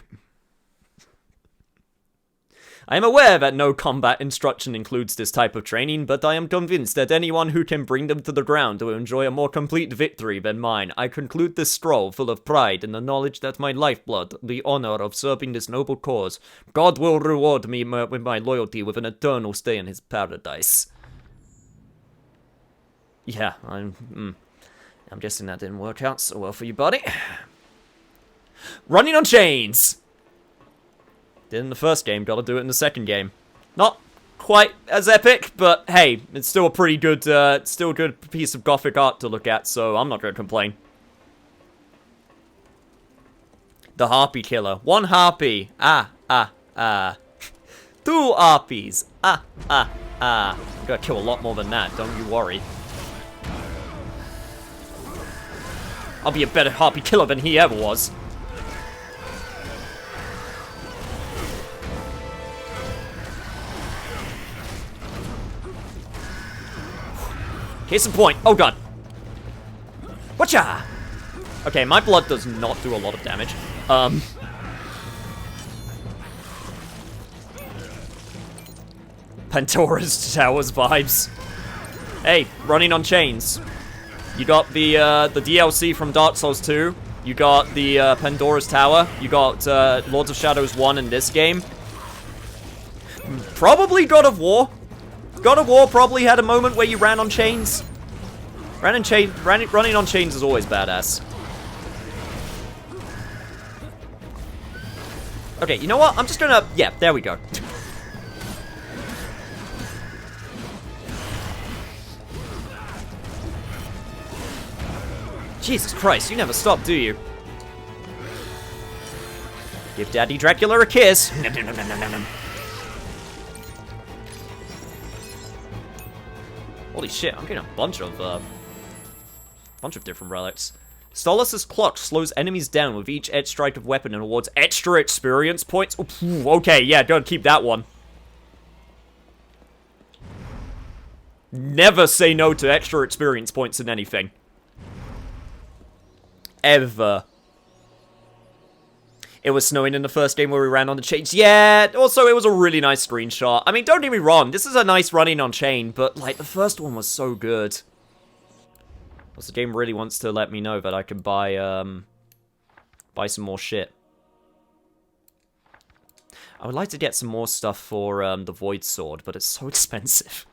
I am aware that no combat instruction includes this type of training, but I am convinced that anyone who can bring them to the ground will enjoy a more complete victory than mine. I conclude this scroll full of pride in the knowledge that my lifeblood, the honor of serving this noble cause, God will reward me with my loyalty with an eternal stay in his paradise. Yeah, I'm guessing that didn't work out so well for you, buddy. Running on chains! Did in the first game, gotta do it in the second game. Not quite as epic, but hey, it's still a pretty good, still a good piece of gothic art to look at, so I'm not gonna complain. The Harpy Killer. 1 harpy. Two harpies. I'm gonna kill a lot more than that, don't you worry. I'll be a better Harpy Killer than he ever was. Case in point. Oh god. Whatcha? Okay, my blood does not do a lot of damage. Pandora's Towers vibes. Hey, running on chains. You got the DLC from Dark Souls 2. You got the Pandora's Tower. You got Lords of Shadows 1 in this game. Probably God of War. God of War probably had a moment where you ran on chains. Running on chains is always badass. Okay, you know what? I'm just gonna... Yeah, there we go. Jesus Christ, you never stop, do you? Give Daddy Dracula a kiss. Nom, nom, nom, nom, nom, nom. Holy shit, I'm getting a bunch of different relics. Stolas' clock slows enemies down with each edge strike of weapon and awards extra experience points. Ooh, okay, yeah, gotta keep that one. Never say no to extra experience points in anything. Ever. It was snowing in the first game where we ran on the chains. Yeah, also it was a really nice screenshot. I mean, don't get me wrong, this is a nice running on chain, but like the first one was so good. Also, the game really wants to let me know that I can buy some more shit. I would like to get some more stuff for the Void Sword, but it's so expensive.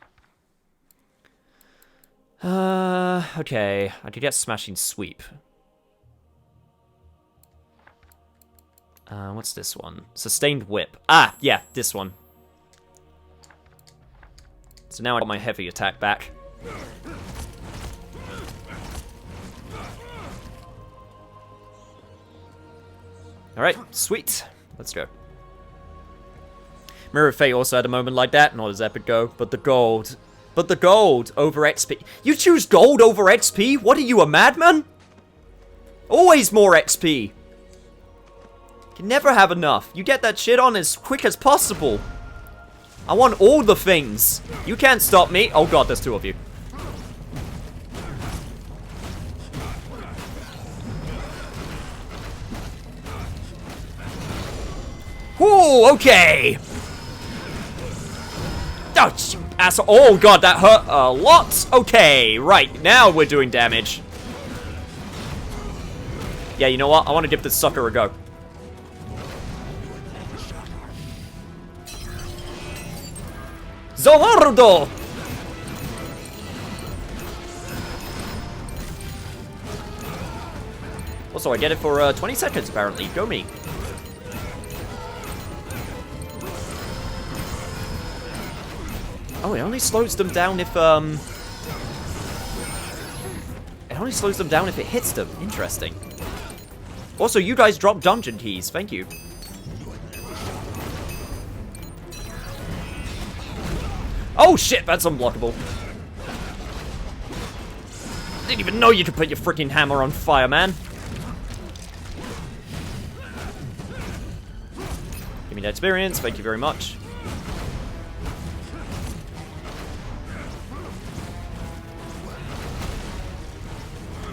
Okay, I could get Smashing Sweep. What's this one? Sustained Whip. Ah, yeah, this one. So now I got my heavy attack back. Alright, sweet. Let's go. Mirror of Fate also had a moment like that. Not as epic though, but the gold. But the gold over XP. You choose gold over XP? What are you, a madman? Always more XP. Can never have enough. You get that shit on as quick as possible. I want all the things. You can't stop me. Oh god, there's two of you. Ooh, okay. Oh, asshole. Oh god, that hurt a lot. Okay, right, now we're doing damage. Yeah, you know what? I want to give this sucker a go. Zovardo! Also, I get it for 20 seconds, apparently. Go me. Oh, it only slows them down if, It only slows them down if it hits them. Interesting. Also, you guys dropped dungeon keys. Thank you. Oh shit, that's unblockable. Didn't even know you could put your freaking hammer on fire, man. Give me that experience, thank you very much.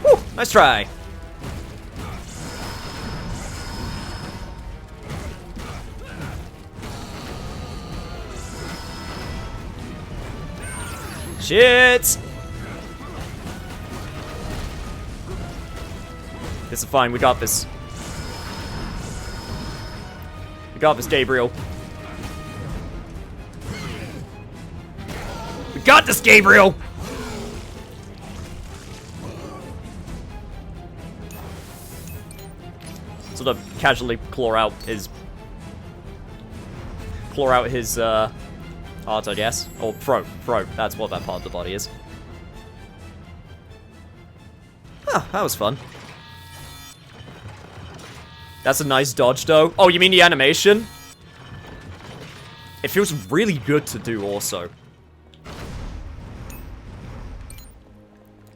Whew, nice try. Shit! This is fine, we got this. We got this, Gabriel. We got this, Gabriel! Sort of casually claw out his heart, I guess. Or throat. That's what that part of the body is. Huh, that was fun. That's a nice dodge, though. Oh, you mean the animation? It feels really good to do, also.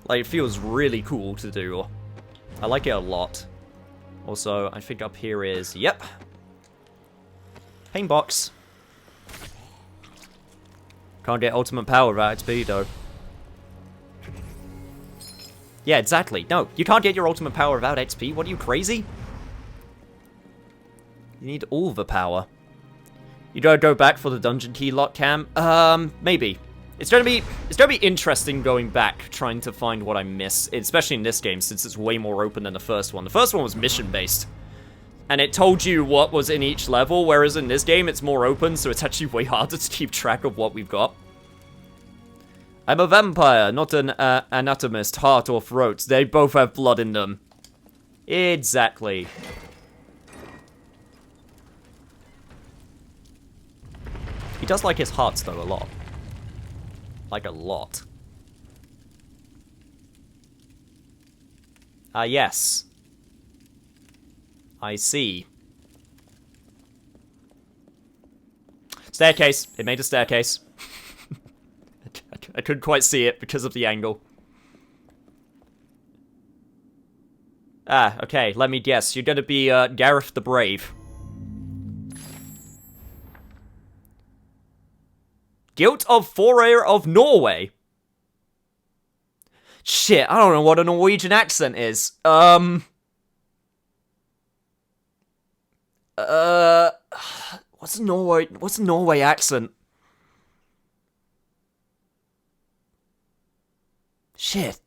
Like, it feels really cool to do. I like it a lot. Also, I think up here is... Yep. Pain box. Can't get ultimate power without XP, though. Yeah, exactly. No, you can't get your ultimate power without XP. What are you, crazy? You need all the power. You gotta go back for the dungeon key lock cam? Maybe. It's gonna be interesting going back, trying to find what I miss, especially in this game, since it's way more open than the first one. The first one was mission-based. And it told you what was in each level, whereas in this game, it's more open, so it's actually way harder to keep track of what we've got. I'm a vampire, not an anatomist, heart or throat. They both have blood in them. Exactly. He does like his hearts, though, a lot. Like, a lot. Yes. I see. Staircase. It made a staircase. I couldn't quite see it because of the angle. Ah, okay, let me guess. You're gonna be, Gareth the Brave. Guilt of Forayer of Norway. Shit, I don't know what a Norwegian accent is. What's a Norway accent? Shit.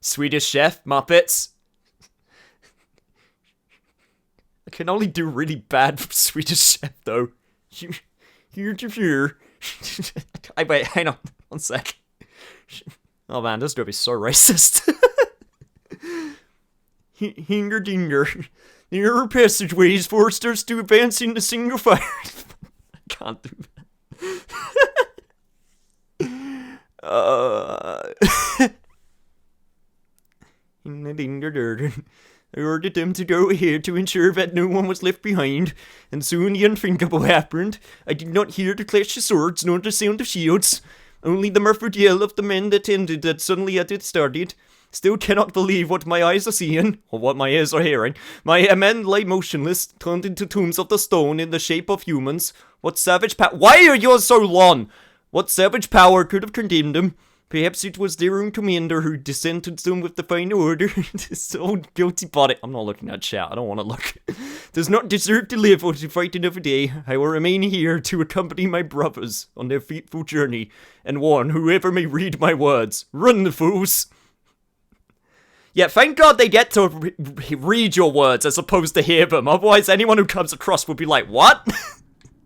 Swedish Chef, Muppets. I can only do really bad from Swedish Chef, though. Wait, hang on. One sec. Oh man, this is gonna be so racist. Hinger dinger. The error passageways forced us to advance into single fire. I can't do that. I ordered them to go ahead to ensure that no one was left behind, and soon the unthinkable happened. I did not hear the clash of swords, nor the sound of shields, only the muffled yell of the men that tended that suddenly had it started. Still cannot believe what my eyes are seeing, or what my ears are hearing. My men lay motionless, turned into tombs of the stone in the shape of humans. What savage Why are yours so long? What savage power could have condemned them? Perhaps it was their own commander who sentenced them with the final order. This old guilty body. I'm not looking at chat. I don't want to look. Does not deserve to live or to fight another day. I will remain here to accompany my brothers on their fateful journey and warn whoever may read my words. Run, the fools. Yeah, thank God they get to read your words as opposed to hear them. Otherwise, anyone who comes across will be like, what?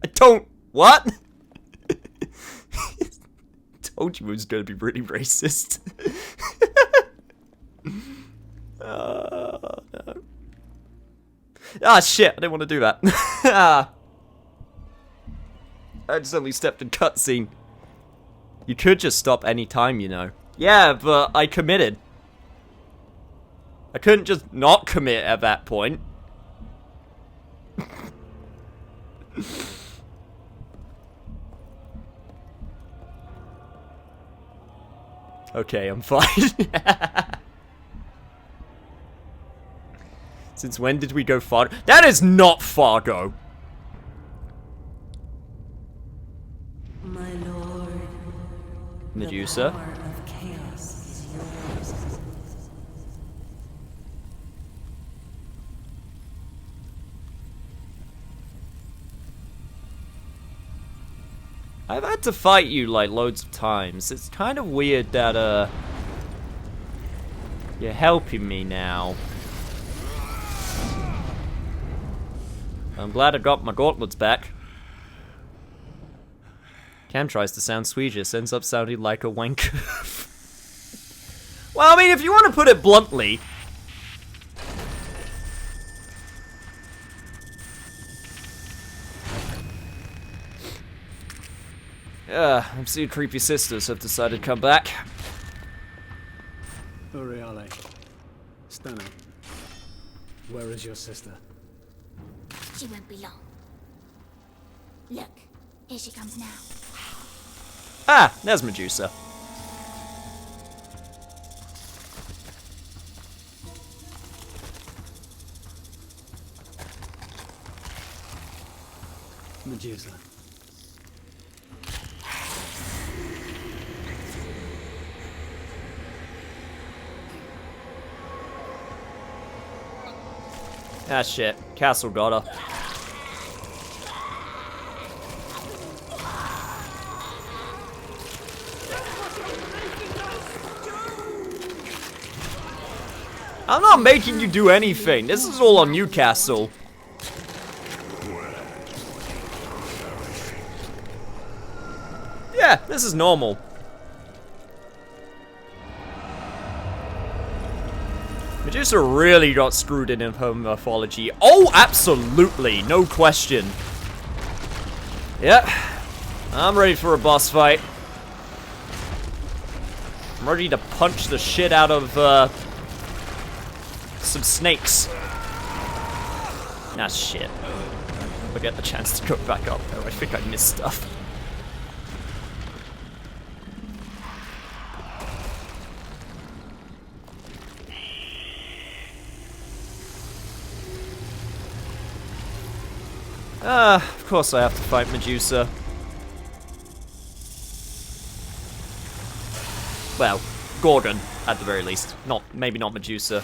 I don't... What? Told you it was going to be really racist. No. Ah, shit, I didn't want to do that. I accidentally stepped in cutscene. You could just stop any time, you know. Yeah, but I committed. I couldn't just not commit at that point. Okay, I'm fine. Since when did we go Fargo? That is not Fargo! My lord. Medusa? The power of chaos is yours. I've had to fight you, like, loads of times. It's kind of weird that, you're helping me now. I'm glad I got my gauntlets back. Cam tries to sound Swedish, ends up sounding like a wanker. Well, I mean, if you want to put it bluntly... I'm seeing creepy sisters have decided to come back. Uriale. Stana. Where is your sister? She won't be long. Look, here she comes now. Ah, there's Medusa. Medusa. Ah, shit. Castle got her. I'm not making you do anything. This is all on you, Castle. Yeah, this is normal. Medusa really got screwed in her morphology. Oh, absolutely. No question. Yep. I'm ready for a boss fight. I'm ready to punch the shit out of, some snakes. Ah, shit. ever get the chance to go back up there. I think I missed stuff. Of course I have to fight Medusa. Well, Gorgon, at the very least. Maybe not Medusa.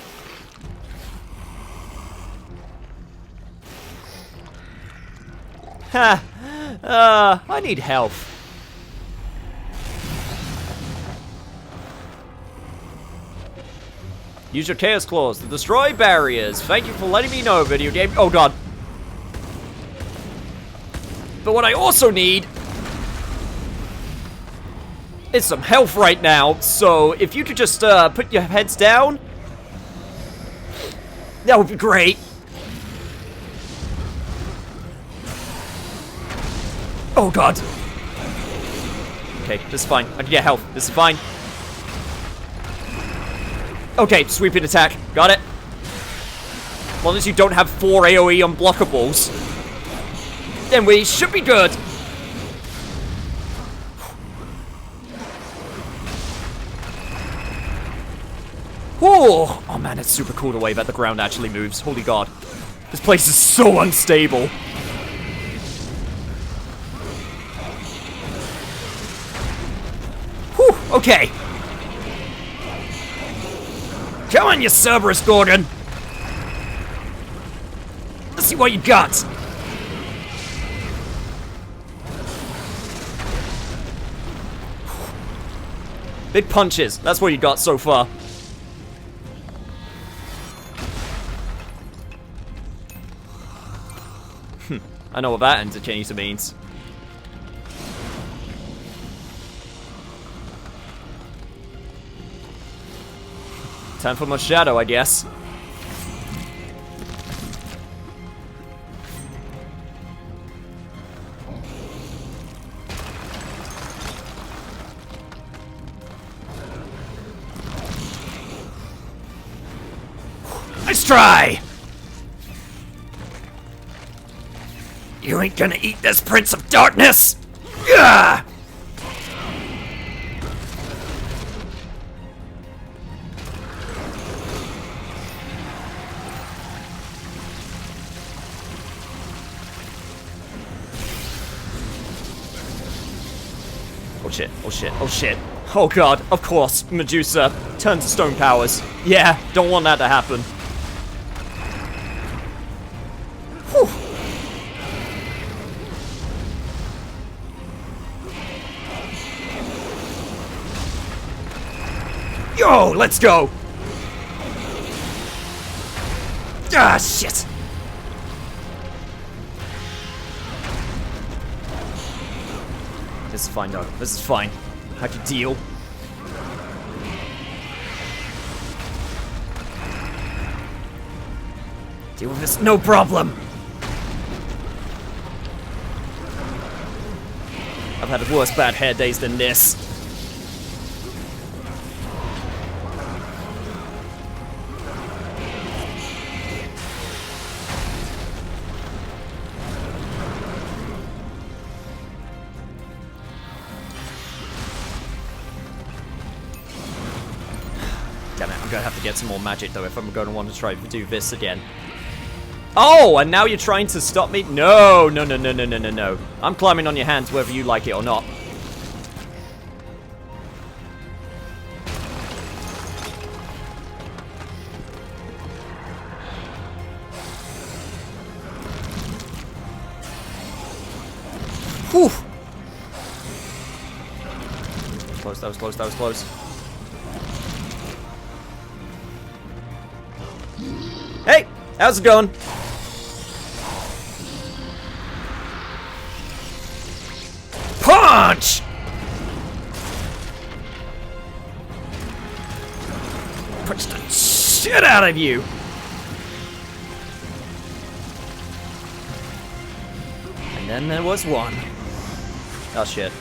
Ha! I need health. Use your Chaos Claws to destroy barriers. Thank you for letting me know, video game. Oh god. But what I also need is some health right now. So if you could just put your heads down, that would be great. Oh god. Okay, this is fine. I can get health. This is fine. Okay, sweeping attack. Got it. As long as you don't have 4 AoE unblockables, then we should be good. Ooh. Oh man, it's super cool the way that the ground actually moves. Holy god. This place is so unstable. Whew, okay. Come on, you Cerberus Gorgon. Let's see what you got. Big punches. That's what you got so far. I know what that interchange means. Time for my shadow, I guess. Nice try! You ain't gonna eat this Prince of Darkness! Gah! Oh shit, oh shit, oh shit. Oh god, of course, Medusa. Turn to stone powers. Yeah, don't want that to happen. Whew. Yo, let's go! Ah, shit! This is fine, though. This is fine. I can deal. Deal with this, no problem! I've had worse bad hair days than this. Damn it, I'm gonna have to get some more magic though if I'm gonna want to try to do this again. Oh, and now you're trying to stop me? No, no, no, no, no, no, no, no. I'm climbing on your hands whether you like it or not. Whew. Close, that was close, that was close. Hey, how's it going? Punch! Punch the shit out of you! And then there was one. Oh shit.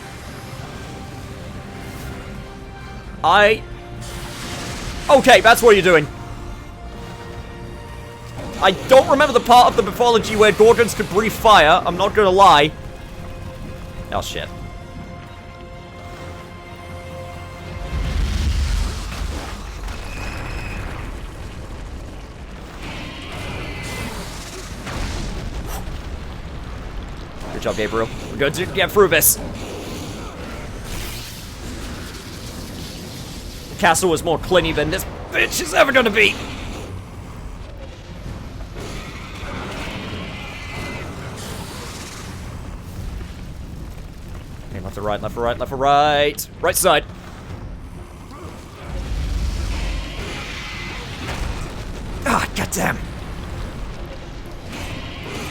Okay, that's what you're doing. I don't remember the part of the mythology where Gorgons could breathe fire. I'm not gonna lie. Oh, shit. Good job, Gabriel. We're going to get through this. The castle was more clingy than this bitch is ever gonna be. Okay, left or right, left or right, left or right. Right side. Ah, goddamn.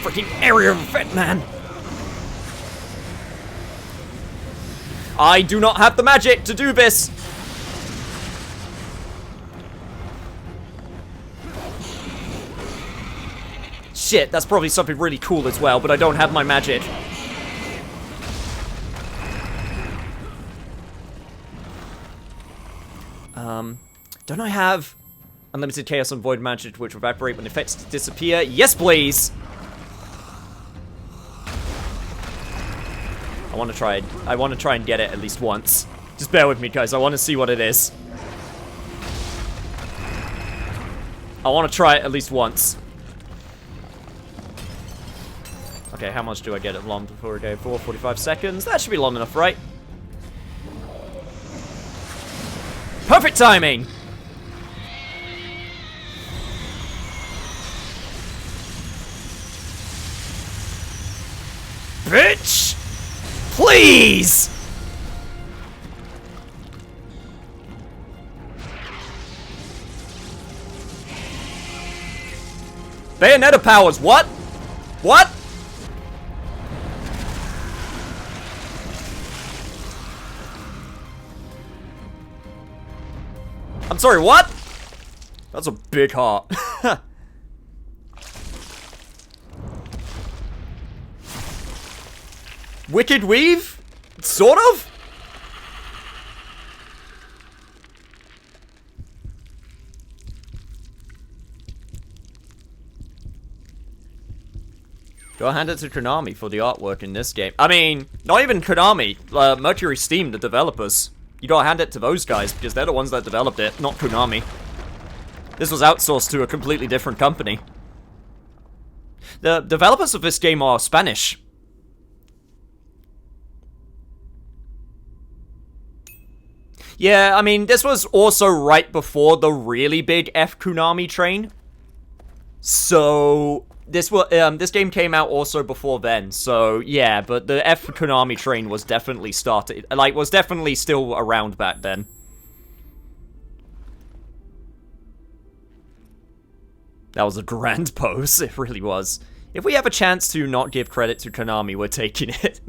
Freaking area of effect, man. I do not have the magic to do this. Shit, that's probably something really cool as well, but I don't have my magic. Don't I have unlimited chaos and void magic which evaporate when effects disappear? Yes, please! I want to try and get it at least once. Just bear with me, guys. I want to see what it is. I want to try it at least once. Okay, how much do I get it long before we go for? 45 seconds? That should be long enough, right? Perfect timing! Bitch! Please! Bayonetta powers, what? What? I'm sorry, what? That's a big heart. Wicked Weave? Sort of? Go hand it to Konami for the artwork in this game. I mean, not even Konami. Mercury Steam, the developers. You gotta hand it to those guys because they're the ones that developed it, not Konami. This was outsourced to a completely different company. The developers of this game are Spanish. Yeah, I mean, this was also right before the really big F Konami train. So, this game came out also before then. So, yeah, but the F Konami train was definitely started, like, was definitely still around back then. That was a grand pose, it really was. If we have a chance to not give credit to Konami, we're taking it.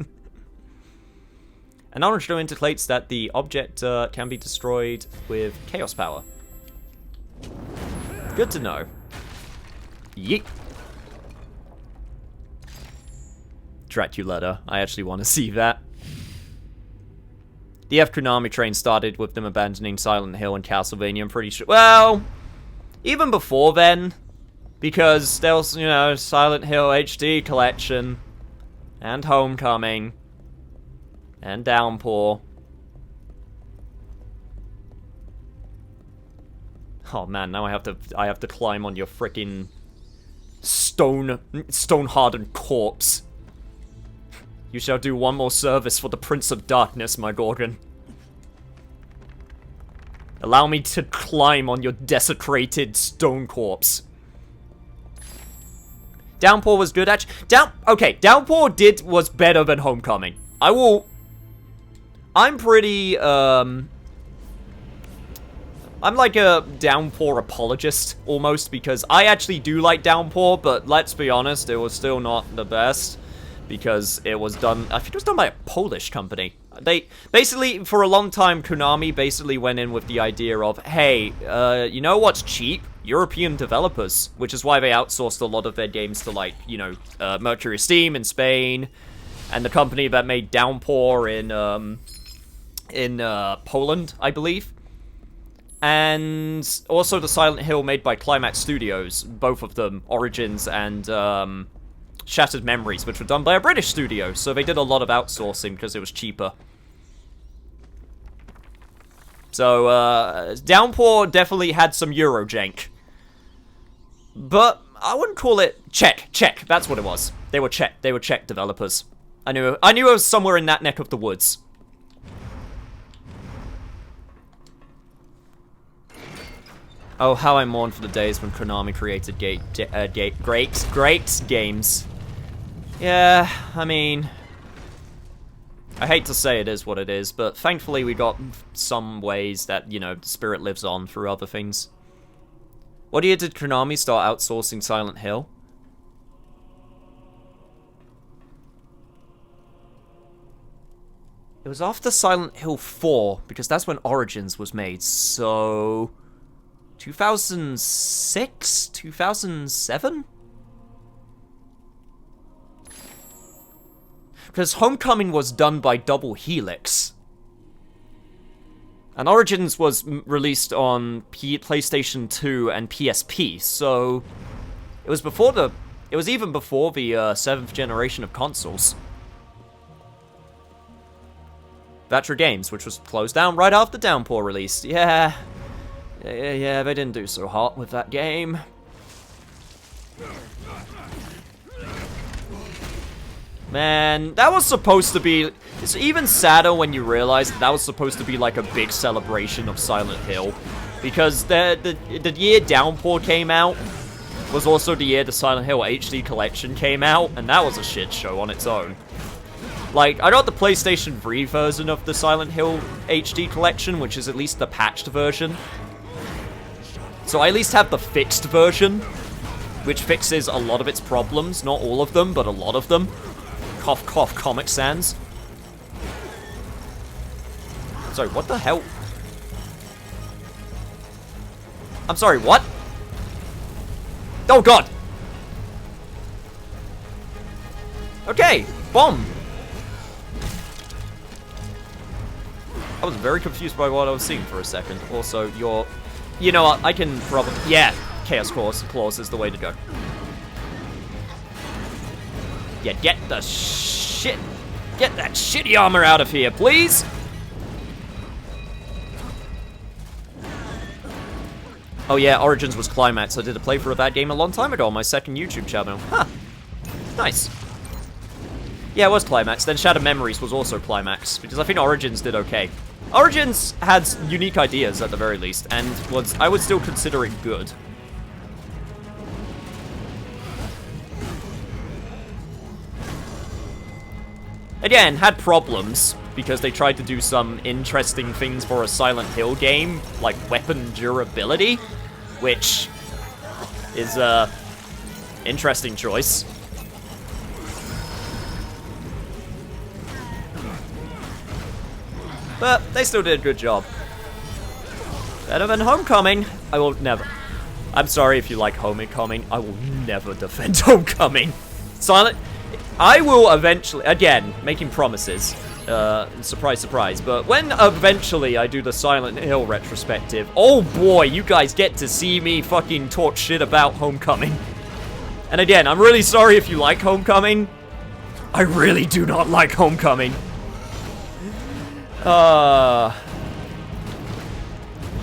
An orange door indicates that the object can be destroyed with chaos power. Good to know. Yeet. Draculetta. I actually want to see that. The F Konami train started with them abandoning Silent Hill and Castlevania, I'm pretty sure. Well, even before then, because there was, you know, Silent Hill HD collection, and Homecoming, and Downpour. Oh man, now I have to climb on your frickin' stone-hardened corpse. You shall do one more service for the Prince of Darkness, my Gorgon. Allow me to climb on your desecrated stone corpse. Downpour was good, actually. Okay, Downpour was better than Homecoming. I'm pretty, I'm like a Downpour apologist, almost, because I actually do like Downpour, but let's be honest, it was still not the best, because it was done, I think it was done by a Polish company. They, basically, for a long time, Konami basically went in with the idea of, hey, you know what's cheap? European developers, which is why they outsourced a lot of their games to, like, you know, Mercury Steam in Spain, and the company that made Downpour in Poland, I believe. and also the Silent Hill made by Climax Studios, both of them, Origins and Shattered Memories, which were done by a British studio, so they did a lot of outsourcing because it was cheaper. So, Downpour definitely had some Eurojank. But I wouldn't call it Czech, that's what it was. They were Czech developers. I knew it was somewhere in that neck of the woods. Oh, how I mourn for the days when Konami created great games. Yeah, I mean, I hate to say it is what it is, but thankfully we got some ways that, you know, the spirit lives on through other things. What year did Konami start outsourcing Silent Hill? It was after Silent Hill 4, because that's when Origins was made, so 2006? 2007? Because Homecoming was done by Double Helix. And Origins was released on PlayStation 2 and PSP, so it was before the... It was even before the 7th generation of consoles. Vatra Games, which was closed down right after Downpour released. Yeah, they didn't do so hot with that game. Man, that was supposed to be... It's even sadder when you realize that was supposed to be like a big celebration of Silent Hill. Because the year Downpour came out was also the year the Silent Hill HD collection came out, and that was a shit show on its own. Like, I got the PlayStation 3 version of the Silent Hill HD collection, which is at least the patched version. So I at least have the fixed version, which fixes a lot of its problems. Not all of them, but a lot of them. Cough, cough, Comic Sans. Sorry, what the hell? I'm sorry, what? Oh god! Okay, bomb! I was very confused by what I was seeing for a second. Also, you're... You know what, I can probably... Yeah, Chaos Claws is the way to go. Yeah, get the shit... Get that shitty armor out of here, please! Oh yeah, Origins was Climax. I did a playthrough of that game a long time ago on my second YouTube channel. Huh. Nice. Yeah, it was Climax. Then Shattered Memories was also Climax, because I think Origins did okay. Origins had unique ideas, at the very least, and was, I would still consider it good. Again, had problems, because they tried to do some interesting things for a Silent Hill game, like weapon durability, which is a interesting choice. But they still did a good job. Better than Homecoming. I will never... I'm sorry if you like Homecoming. I will never defend Homecoming. Silent... I will eventually... Again, making promises. Surprise, surprise. But when eventually I do the Silent Hill retrospective, oh boy, you guys get to see me fucking talk shit about Homecoming. And again, I'm really sorry if you like Homecoming. I really do not like Homecoming.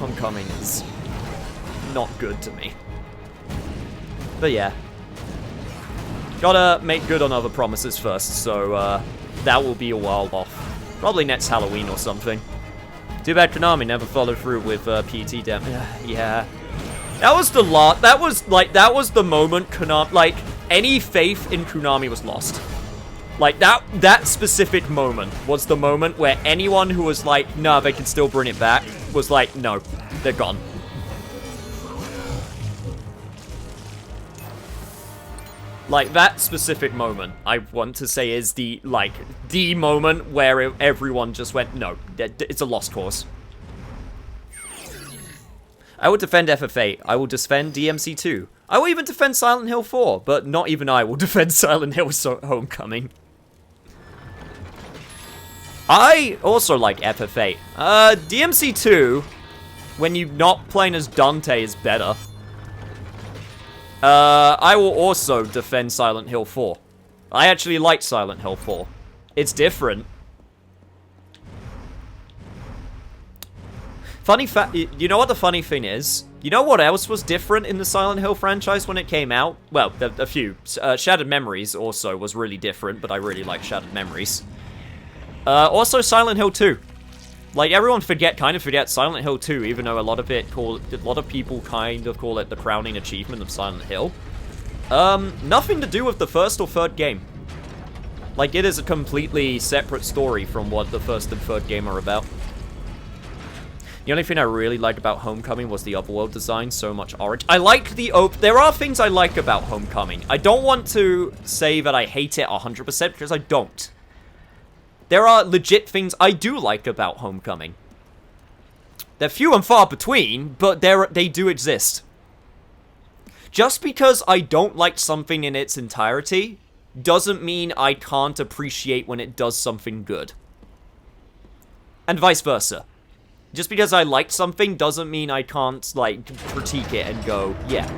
Homecoming is not good to me. But yeah. Gotta make good on other promises first, so that will be a while off. Probably next Halloween or something. Too bad Konami never followed through with PT Dem. Yeah. That was the that was the moment Konami, like, any faith in Konami was lost. Like, that specific moment was the moment where anyone who was like, nah, they can still bring it back, was like, no, they're gone. Like, that specific moment, I want to say, is the, like, the moment where everyone just went, no, it's a lost cause. I will defend FF8. I will defend DMC2. I will even defend Silent Hill 4, but not even I will defend Silent Hill Homecoming. I also like FF8. DMC2 when you're not playing as Dante is better. I will also defend Silent Hill 4. I actually like Silent Hill 4. It's different. Funny fact, you know what the funny thing is? You know what else was different in the Silent Hill franchise when it came out? Well, a few. Shattered Memories also was really different, but I really like Shattered Memories. Also Silent Hill 2. Like, everyone kind of forgets Silent Hill 2, even though a lot of people kind of call it the crowning achievement of Silent Hill. Nothing to do with the first or third game. Like, it is a completely separate story from what the first and third game are about. The only thing I really liked about Homecoming was the overworld design, so much orange. I liked the there are things I like about Homecoming. I don't want to say that I hate it 100% because I don't. There are legit things I do like about Homecoming. They're few and far between, but they do exist. Just because I don't like something in its entirety doesn't mean I can't appreciate when it does something good. And vice versa. Just because I like something doesn't mean I can't, like, critique it and go, yeah.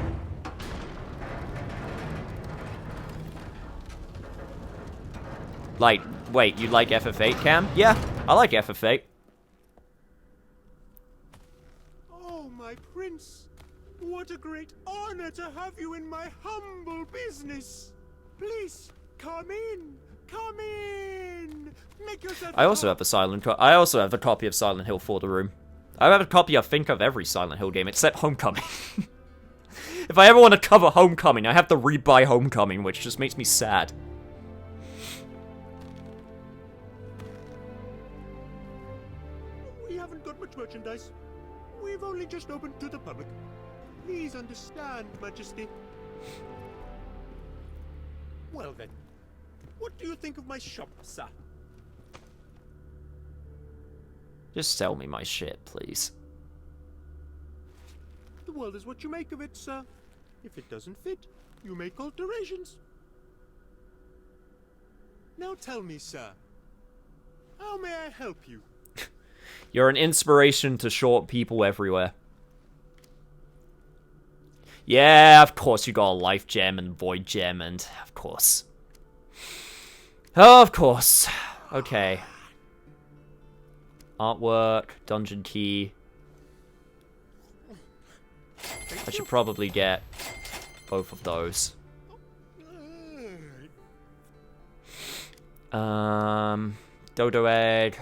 Like, wait, you like FF8, Cam? Yeah, I like FF8. Oh, my prince. What a great honor to have you in my humble business. Please, come in. Come in. Make yourself I also have a copy of Silent Hill for the room. I have a copy, I think, of every Silent Hill game except Homecoming. If I ever want to cover Homecoming, I have to rebuy Homecoming, which just makes me sad. We haven't got much merchandise. We've only just opened to the public. Please understand, Majesty. Well then, what do you think of my shop, sir? Just sell me my shit, please. The world is what you make of it, sir. If it doesn't fit, you make alterations. Now tell me, sir, how may I help you? You're an inspiration to short people everywhere. Yeah, of course you got a life gem and void gem, and of course. Oh, of course. Okay. Artwork, dungeon key. I should probably get both of those. Dodo egg.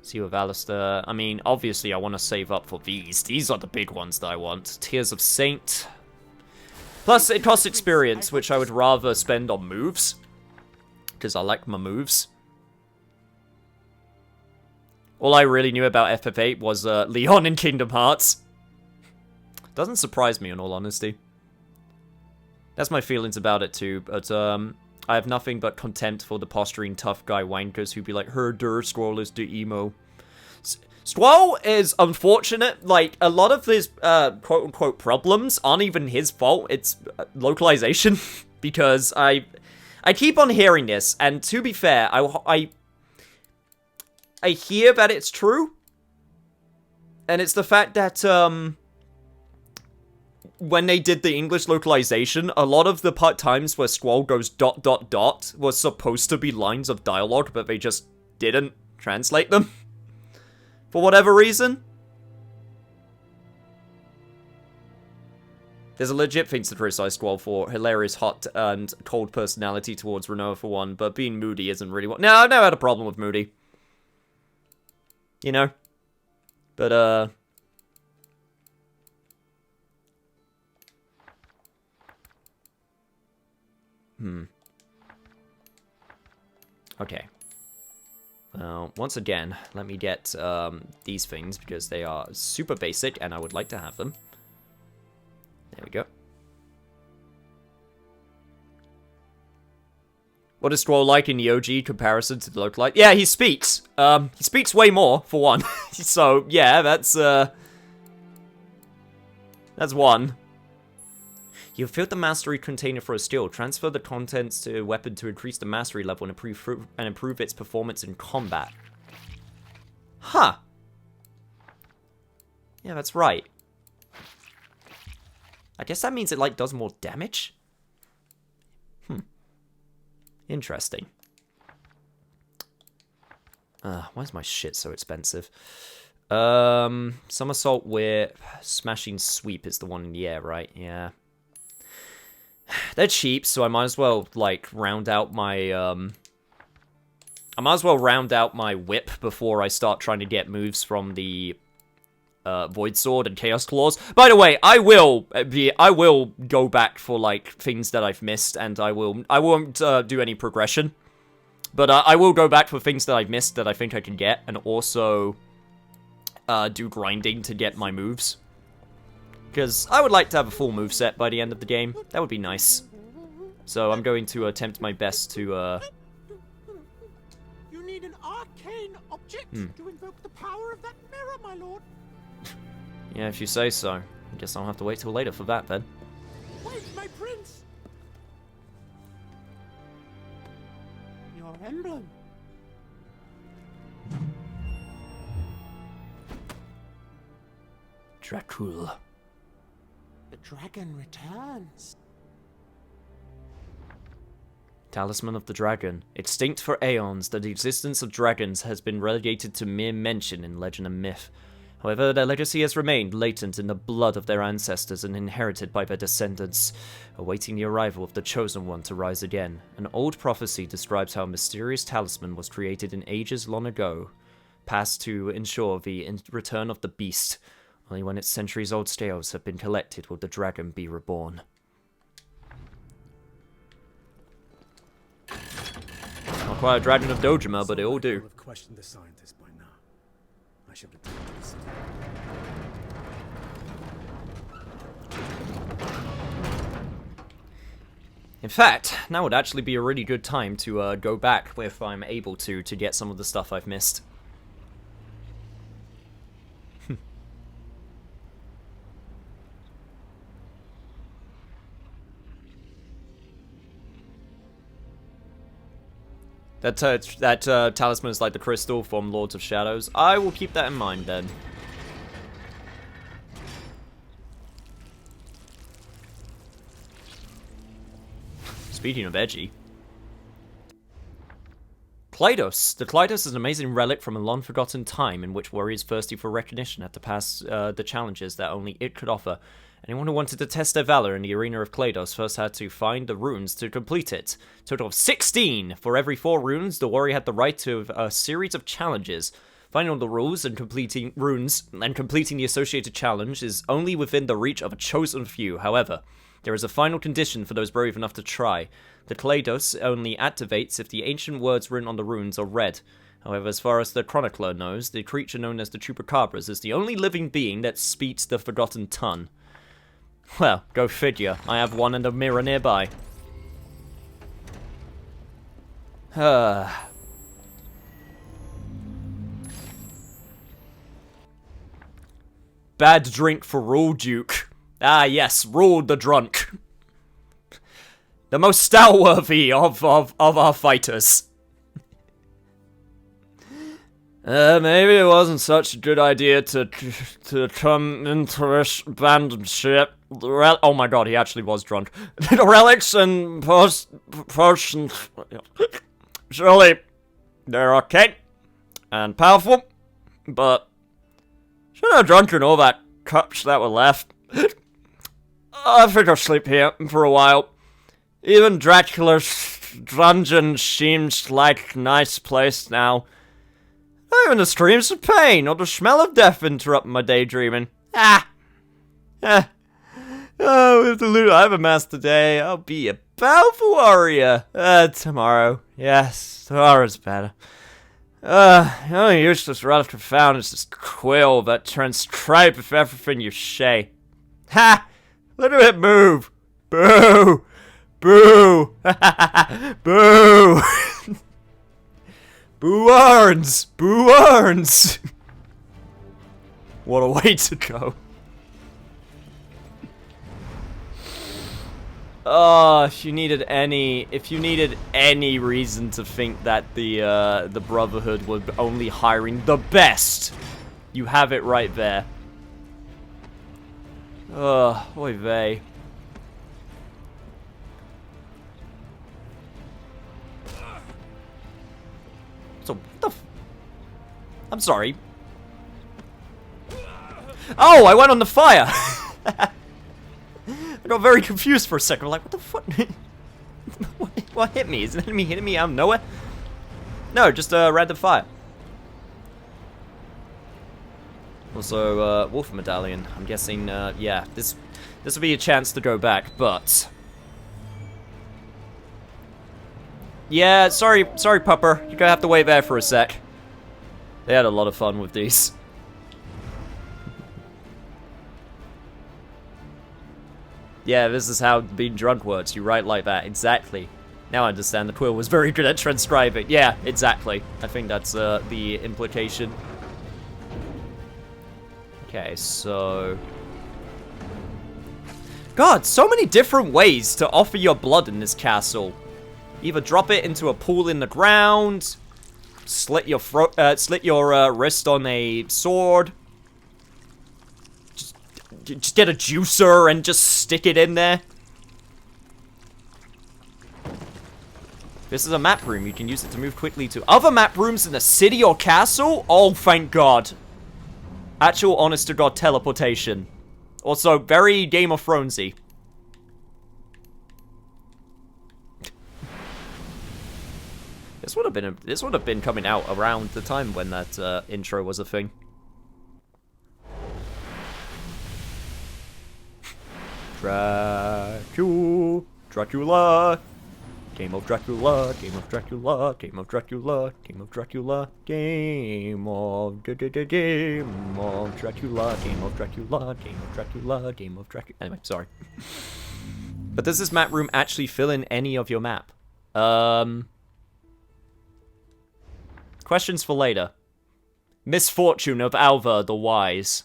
Seal of Alistair. I mean, obviously I want to save up for these. These are the big ones that I want. Tears of Saint. Plus, it costs experience, which I would rather spend on moves. Because I like my moves. All I really knew about FF8 was Leon in Kingdom Hearts. Doesn't surprise me, in all honesty. That's my feelings about it too, but I have nothing but contempt for the posturing tough guy wankers who be like, herder, Squall is the emo. Squall is unfortunate. Like, a lot of his quote-unquote problems aren't even his fault. It's localization. Because I keep on hearing this, and to be fair, I hear that it's true. And it's the fact that, when they did the English localization, a lot of the times where Squall goes ... was supposed to be lines of dialogue, but they just didn't translate them. For whatever reason. There's a legit thing to criticize Squall for. Hilarious, hot, and cold personality towards Renoa for one, but being moody isn't really what... No, I've never had a problem with moody. You know? But, Okay. Well, once again, let me get these things because they are super basic and I would like to have them. There we go. What is Squall like in the OG comparison to the localized? Yeah, he speaks. He speaks way more, for one. So, yeah, that's one. You filled the mastery container for a skill. Transfer the contents to a weapon to increase the mastery level and improve its performance in combat. Huh. Yeah, that's right. I guess that means it, like, does more damage? Interesting. Why is my shit so expensive? Somersault Whip, Smashing Sweep is the one in the air, right? Yeah. They're cheap, so I might as well, like, round out my, I might as well round out my whip before I start trying to get moves from the Void Sword and Chaos Claws. By the way, I will go back for like things that I've missed, and I won't do any progression, but I will go back for things that I've missed that I think I can get, and also do grinding to get my moves. Because I would like to have a full moveset by the end of the game. That would be nice. So I'm going to attempt my best to You need an arcane object to invoke the power of that mirror, my lord. Yeah, if you say so. I guess I'll have to wait till later for that, then. Wait, my prince! Your emblem. Dracula. The dragon returns. Talisman of the Dragon. Extinct for aeons, the existence of dragons has been relegated to mere mention in legend and myth. However, their legacy has remained latent in the blood of their ancestors and inherited by their descendants, awaiting the arrival of the Chosen One to rise again. An old prophecy describes how a mysterious talisman was created in ages long ago, passed to ensure the return of the beast. Only when its centuries-old scales have been collected will the dragon be reborn. Not quite a dragon of Dojima, but it'll do. I've questioned the scientist by now. I should return to the city. In fact, now would actually be a really good time to go back, if I'm able to get some of the stuff I've missed. That talisman is like the crystal from Lords of Shadows. I will keep that in mind then. Speaking of edgy. Kleidos. The Kleidos is an amazing relic from a long-forgotten time in which warriors thirsty for recognition had to pass the challenges that only it could offer. Anyone who wanted to test their valor in the arena of Kleidos first had to find the runes to complete it. Total of 16! For every 4 runes, the warrior had the right to a series of challenges. Finding all the rules and completing the associated challenge is only within the reach of a chosen few. However, there is a final condition for those brave enough to try. The Kleidos only activates if the ancient words written on the runes are read. However, as far as the chronicler knows, the creature known as the Chupacabras is the only living being that speaks the Forgotten Tongue. Well, go figure. I have one and a mirror nearby. Bad drink for Rule Duke. Ah, yes, Rule the Drunk. The most stout-worthy of our fighters. Maybe it wasn't such a good idea to come into this abandoned ship. Oh my god, he actually was drunk. The relics and potions, surely they're okay and powerful, but should I have drunken all that cups that were left? I think I'll sleep here for a while. Even Dracula's dungeon seems like a nice place now. Not even the screams of pain or the smell of death interrupt my daydreaming. Oh, with the loot I've amassed today, I'll be a powerful warrior. Tomorrow. Yes, tomorrow's better. The only useless relic I found is this quill that turns stripe with everything you say. Ha! Look at it move! Boo! Boo! Boo! Boo Arns! Boo Arns! What a way to go. Oh, if you needed any reason to think that the Brotherhood were only hiring the best, you have it right there. Oy vey. So, what the f- I'm sorry. Oh, I went on the fire! I got very confused for a second. I'm like, what the fuck? What hit me? Is an enemy hitting me out of nowhere? No, just random fire. Also, Wolf Medallion. I'm guessing, yeah, this will be a chance to go back, but... Yeah, sorry, Pupper. You're gonna have to wait there for a sec. They had a lot of fun with these. Yeah, this is how being drunk works. You write like that, exactly. Now I understand the Quill was very good at transcribing. Yeah, exactly. I think that's the implication. Okay, so... God, so many different ways to offer your blood in this castle. Either drop it into a pool in the ground, slit your wrist on a sword, just get a juicer and just stick it in there. This is a map room. You can use it to move quickly to other map rooms in the city or castle. Oh, thank God. Actual honest-to-God teleportation. Also, very Game of Thronesy. This would have been coming out around the time when that intro was a thing. Dracula. Game of Dracula, Game of Dracula, Game of Dracula, Game of Dracula, Game of Dracula, Game of Dracula, Game of Dracula, Game of Dracula. Anyway, sorry. But does this map room actually fill in any of your map? Questions for later. Misfortune of Alva the Wise.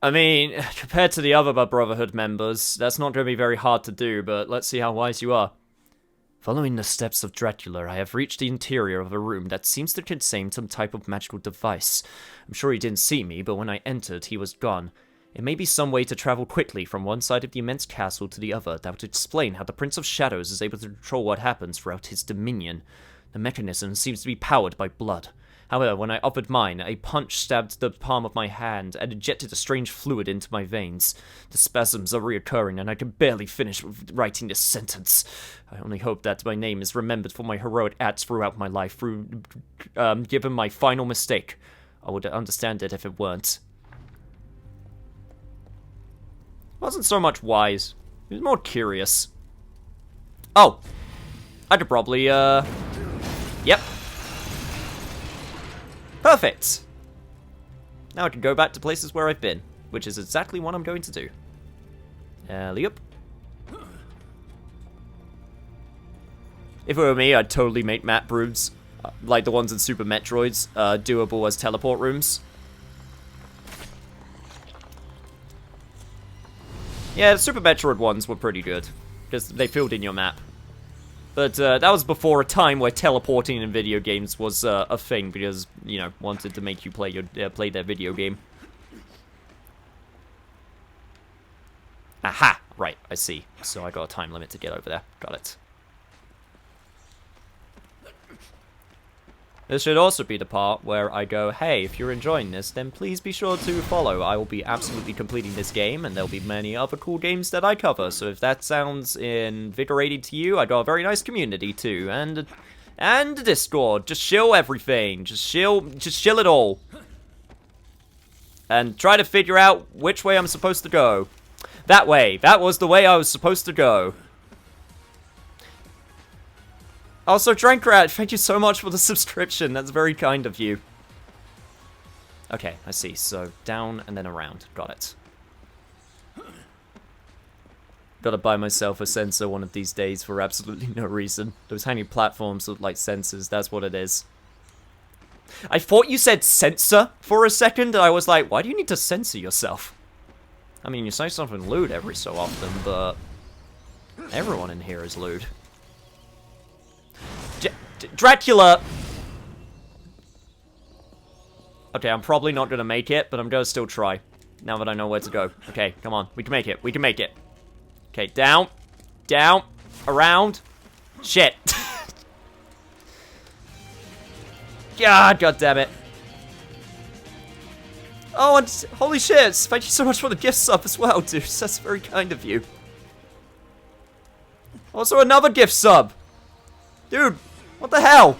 I mean, compared to the other Brotherhood members, that's not going to be very hard to do, but let's see how wise you are. Following the steps of Dracula, I have reached the interior of a room that seems to contain some type of magical device. I'm sure he didn't see me, but when I entered, he was gone. It may be some way to travel quickly from one side of the immense castle to the other that would explain how the Prince of Shadows is able to control what happens throughout his dominion. The mechanism seems to be powered by blood. However, when I offered mine, a punch stabbed the palm of my hand and injected a strange fluid into my veins. The spasms are reoccurring, and I can barely finish writing this sentence. I only hope that my name is remembered for my heroic acts throughout my life, given my final mistake. I would understand it if it weren't. Wasn't so much wise. It was more curious. Oh! I could probably, Yep. Perfect! Now I can go back to places where I've been, which is exactly what I'm going to do. Yep. If it were me, I'd totally make map rooms, like the ones in Super Metroids, doable as teleport rooms. Yeah, the Super Metroid ones were pretty good, because they filled in your map. But that was before a time where teleporting in video games was a thing, because, you know, wanted to make you play their video game. Aha! Right, I see. So I got a time limit to get over there. Got it. This should also be the part where I go, hey, if you're enjoying this, then please be sure to follow. I will be absolutely completing this game, and there'll be many other cool games that I cover. So if that sounds invigorating to you, I got a very nice community too, and a Discord. Just shill everything. Just shill it all. And try to figure out which way I'm supposed to go. That way. That was the way I was supposed to go. Also, Drankrat, thank you so much for the subscription. That's very kind of you. Okay, I see. So, down and then around. Got it. Gotta buy myself a sensor one of these days for absolutely no reason. Those hanging platforms look like sensors. That's what it is. I thought you said censor for a second, and I was like, why do you need to censor yourself? I mean, you say something lewd every so often, but everyone in here is lewd. Dracula! Okay, I'm probably not gonna make it, but I'm gonna still try. Now that I know where to go. Okay, come on. We can make it. We can make it. Okay, down. Down. Around. Shit. God damn it. Oh, and holy shit. Thank you so much for the gift sub as well, dude. That's very kind of you. Also another gift sub. Dude, what the hell?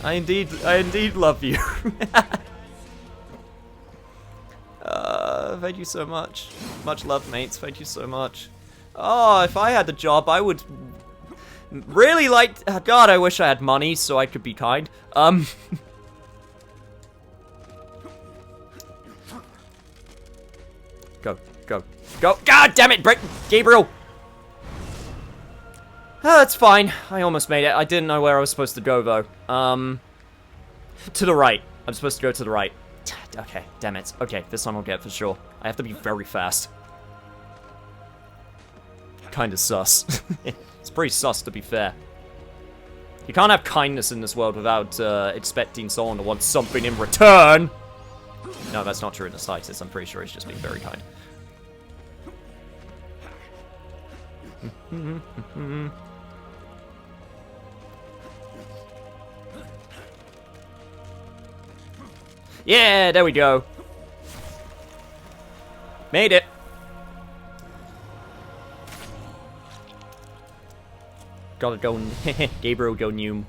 I indeed love you. Thank you so much. Much love, mates. Thank you so much. Oh, if I had the job, I would really like... God, I wish I had money so I could be kind. Go, go, go. God damn it, Gabriel! Oh, that's fine. I almost made it. I didn't know where I was supposed to go, though. To the right. I'm supposed to go to the right. Okay, damn it. Okay, this one I'll get for sure. I have to be very fast. Kinda sus. It's pretty sus, to be fair. You can't have kindness in this world without expecting someone to want something in return. No, that's not true in the slightest. I'm pretty sure he's just being very kind. Yeah, there we go. Made it. Gotta go, Gabriel go Noom.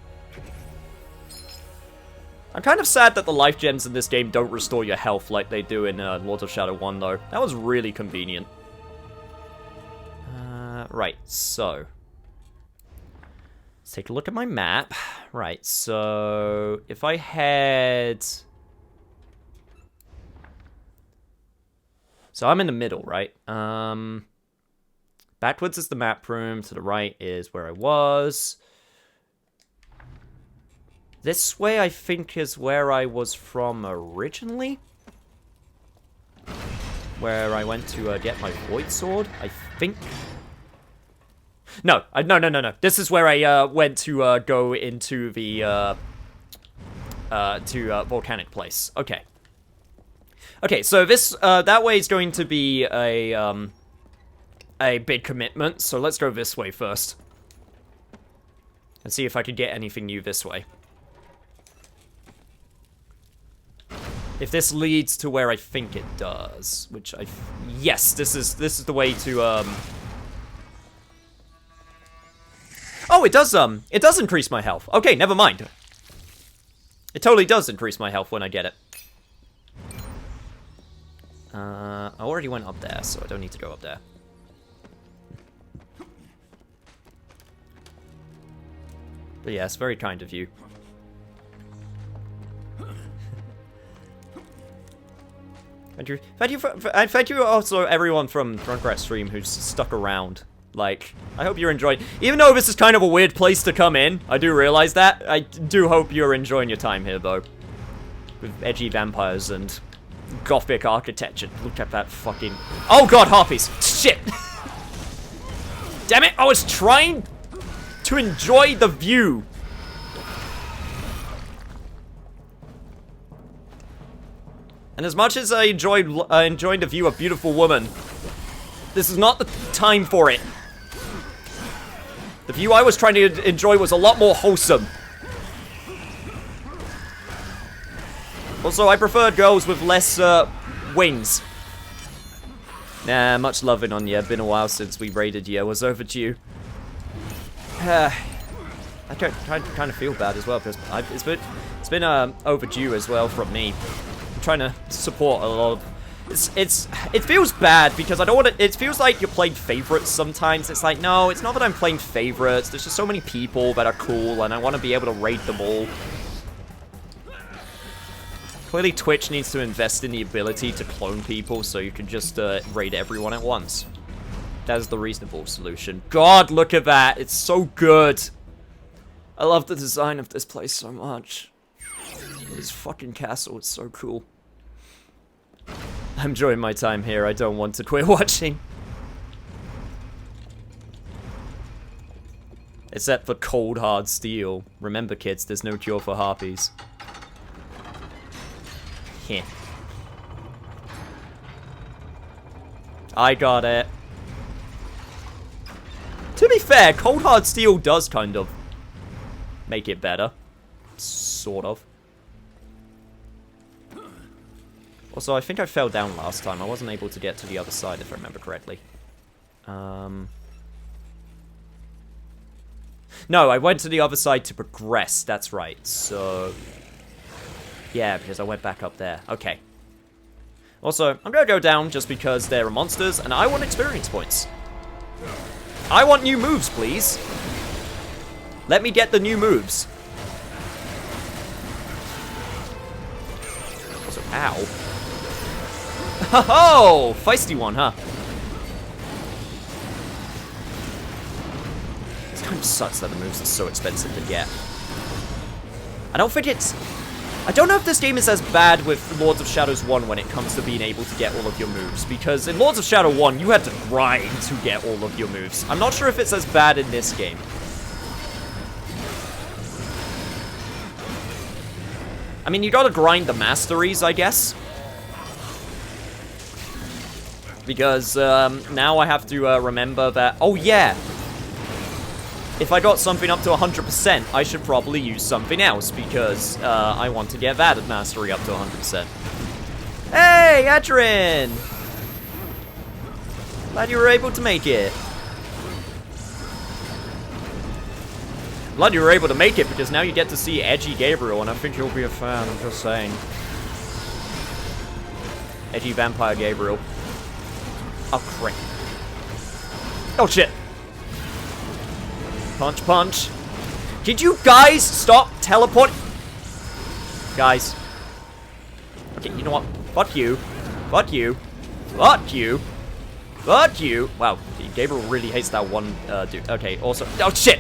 I'm kind of sad that the life gems in this game don't restore your health like they do in Lords of Shadow 1, though. That was really convenient. Right, so... let's take a look at my map. Right, so... if I head... so I'm in the middle, right? Backwards is the map room. To the right is where I was. This way, I think, is where I was from originally. Where I went to get my Void Sword, I think. No. No. This is where I went to go into the volcanic place. Okay. Okay, so this that way is going to be a big commitment. So let's go this way first, and see if I can get anything new this way. If this leads to where I think it does, which yes, this is the way to oh, it does increase my health. Okay, never mind. It totally does increase my health when I get it. I already went up there, so I don't need to go up there. But yeah, it's very kind of you. Thank you also everyone from Drunkrat Stream who's stuck around. Like, I hope you're enjoying. Even though this is kind of a weird place to come in, I do realize that. I do hope you're enjoying your time here, though. With edgy vampires and gothic architecture. Look at that fucking... oh god, harpies! Shit! Damn it, I was trying to enjoy the view. And as much as I enjoyed the view of beautiful woman, this is not the time for it. The view I was trying to enjoy was a lot more wholesome. Also, I prefer girls with less wings. Nah, much loving on you. Been a while since we raided you. Was overdue. I kind of feel bad as well because it's been overdue as well from me. I'm trying to support a lot of. It feels bad because I don't want to. It feels like you're playing favorites sometimes. It's like, no, it's not that I'm playing favorites. There's just so many people that are cool, and I want to be able to raid them all. Clearly, Twitch needs to invest in the ability to clone people so you can just raid everyone at once. That is the reasonable solution. God, look at that. It's so good. I love the design of this place so much. This fucking castle is so cool. I'm enjoying my time here. I don't want to quit watching. Except for cold, hard steel. Remember, kids, there's no cure for harpies. Heh. I got it. To be fair, cold, hard steel does kind of make it better. Sort of. Also, I think I fell down last time. I wasn't able to get to the other side, if I remember correctly. No, I went to the other side to progress. That's right. So, yeah, because I went back up there. Okay. Also, I'm going to go down just because there are monsters, and I want experience points. I want new moves, please. Let me get the new moves. Also, ow. Oh, feisty one, huh? This kind of sucks that the moves are so expensive to get. I don't think it's... I don't know if this game is as bad with Lords of Shadows 1 when it comes to being able to get all of your moves, because in Lords of Shadow 1, you had to grind to get all of your moves. I'm not sure if it's as bad in this game. I mean, you gotta grind the masteries, I guess. Because, now I have to, remember that... Oh, yeah! If I got something up to 100%, I should probably use something else, because, I want to get that mastery up to 100%. Hey, Adrin! Glad you were able to make it. Glad you were able to make it, because now you get to see Edgy Gabriel, and I think you'll be a fan, I'm just saying. Edgy Vampire Gabriel. Oh, crap. Oh, shit. Punch, punch. Did you guys stop teleporting? Guys. Okay, you know what? Fuck you. Fuck you. Fuck you. Fuck you. Wow, Gabriel really hates that one dude. Okay, also... Oh, shit!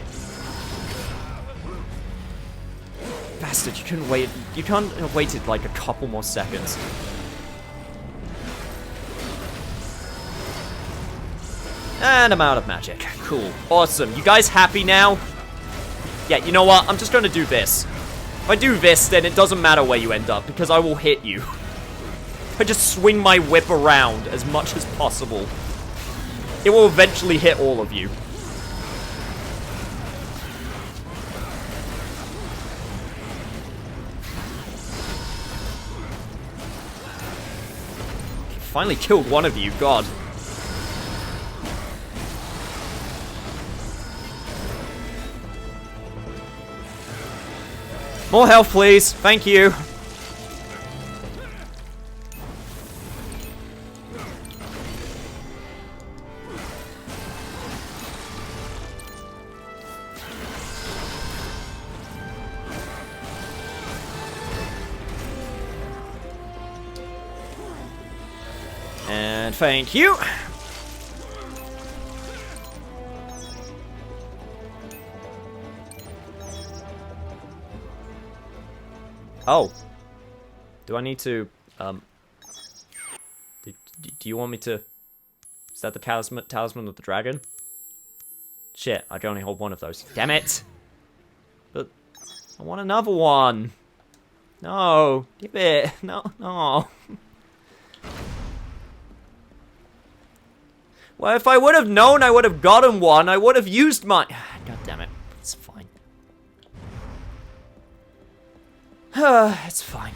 Bastard, you couldn't wait. You can't have waited like a couple more seconds. And I'm out of magic. Cool. Awesome. You guys happy now? Yeah, you know what? I'm just going to do this. If I do this, then it doesn't matter where you end up, because I will hit you. If I just swing my whip around as much as possible, it will eventually hit all of you. Finally killed one of you, God. More health, please. Thank you. And thank you. Oh. Do I need to, do you want me to... Is that the talisman of the dragon? Shit, I can only hold one of those. Damn it! But I want another one. No, give it. No, no. Well, if I would have known I would have gotten one, I would have used my... God damn it. It's fine. It's fine.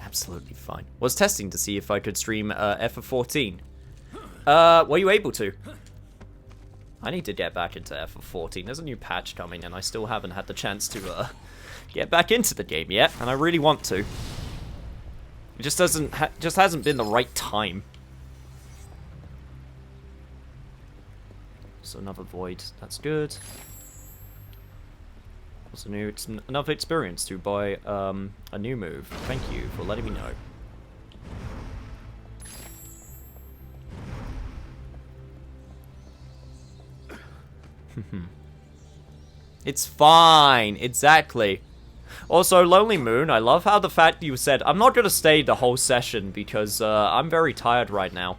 Absolutely fine. Was testing to see if I could stream FF14. Were you able to? I need to get back into FF14. There's a new patch coming, and I still haven't had the chance to get back into the game yet, and I really want to. It just hasn't been the right time. So another void. That's good. Also new, it's another experience to buy a new move. Thank you for letting me know. It's fine, exactly. Also, Lonely Moon, I love how the fact you said, I'm not going to stay the whole session because I'm very tired right now.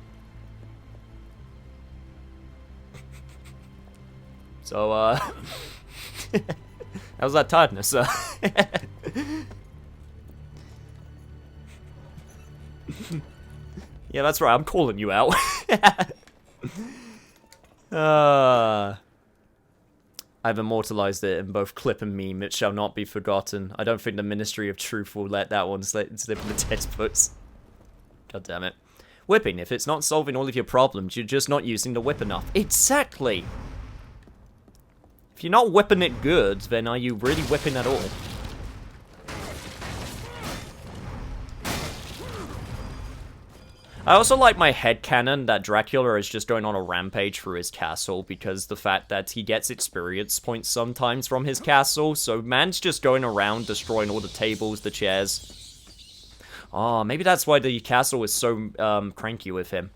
So, how's that tiredness? Yeah, that's right, I'm calling you out. I've immortalized it in both clip and meme. It shall not be forgotten. I don't think the Ministry of Truth will let that one slip in the textbooks. God damn it. Whipping, if it's not solving all of your problems, you're just not using the whip enough. Exactly! If you're not whipping it good, then are you really whipping at all? I also like my headcanon that Dracula is just going on a rampage through his castle because the fact that he gets experience points sometimes from his castle, so man's just going around destroying all the tables, the chairs. Oh, maybe that's why the castle is so cranky with him.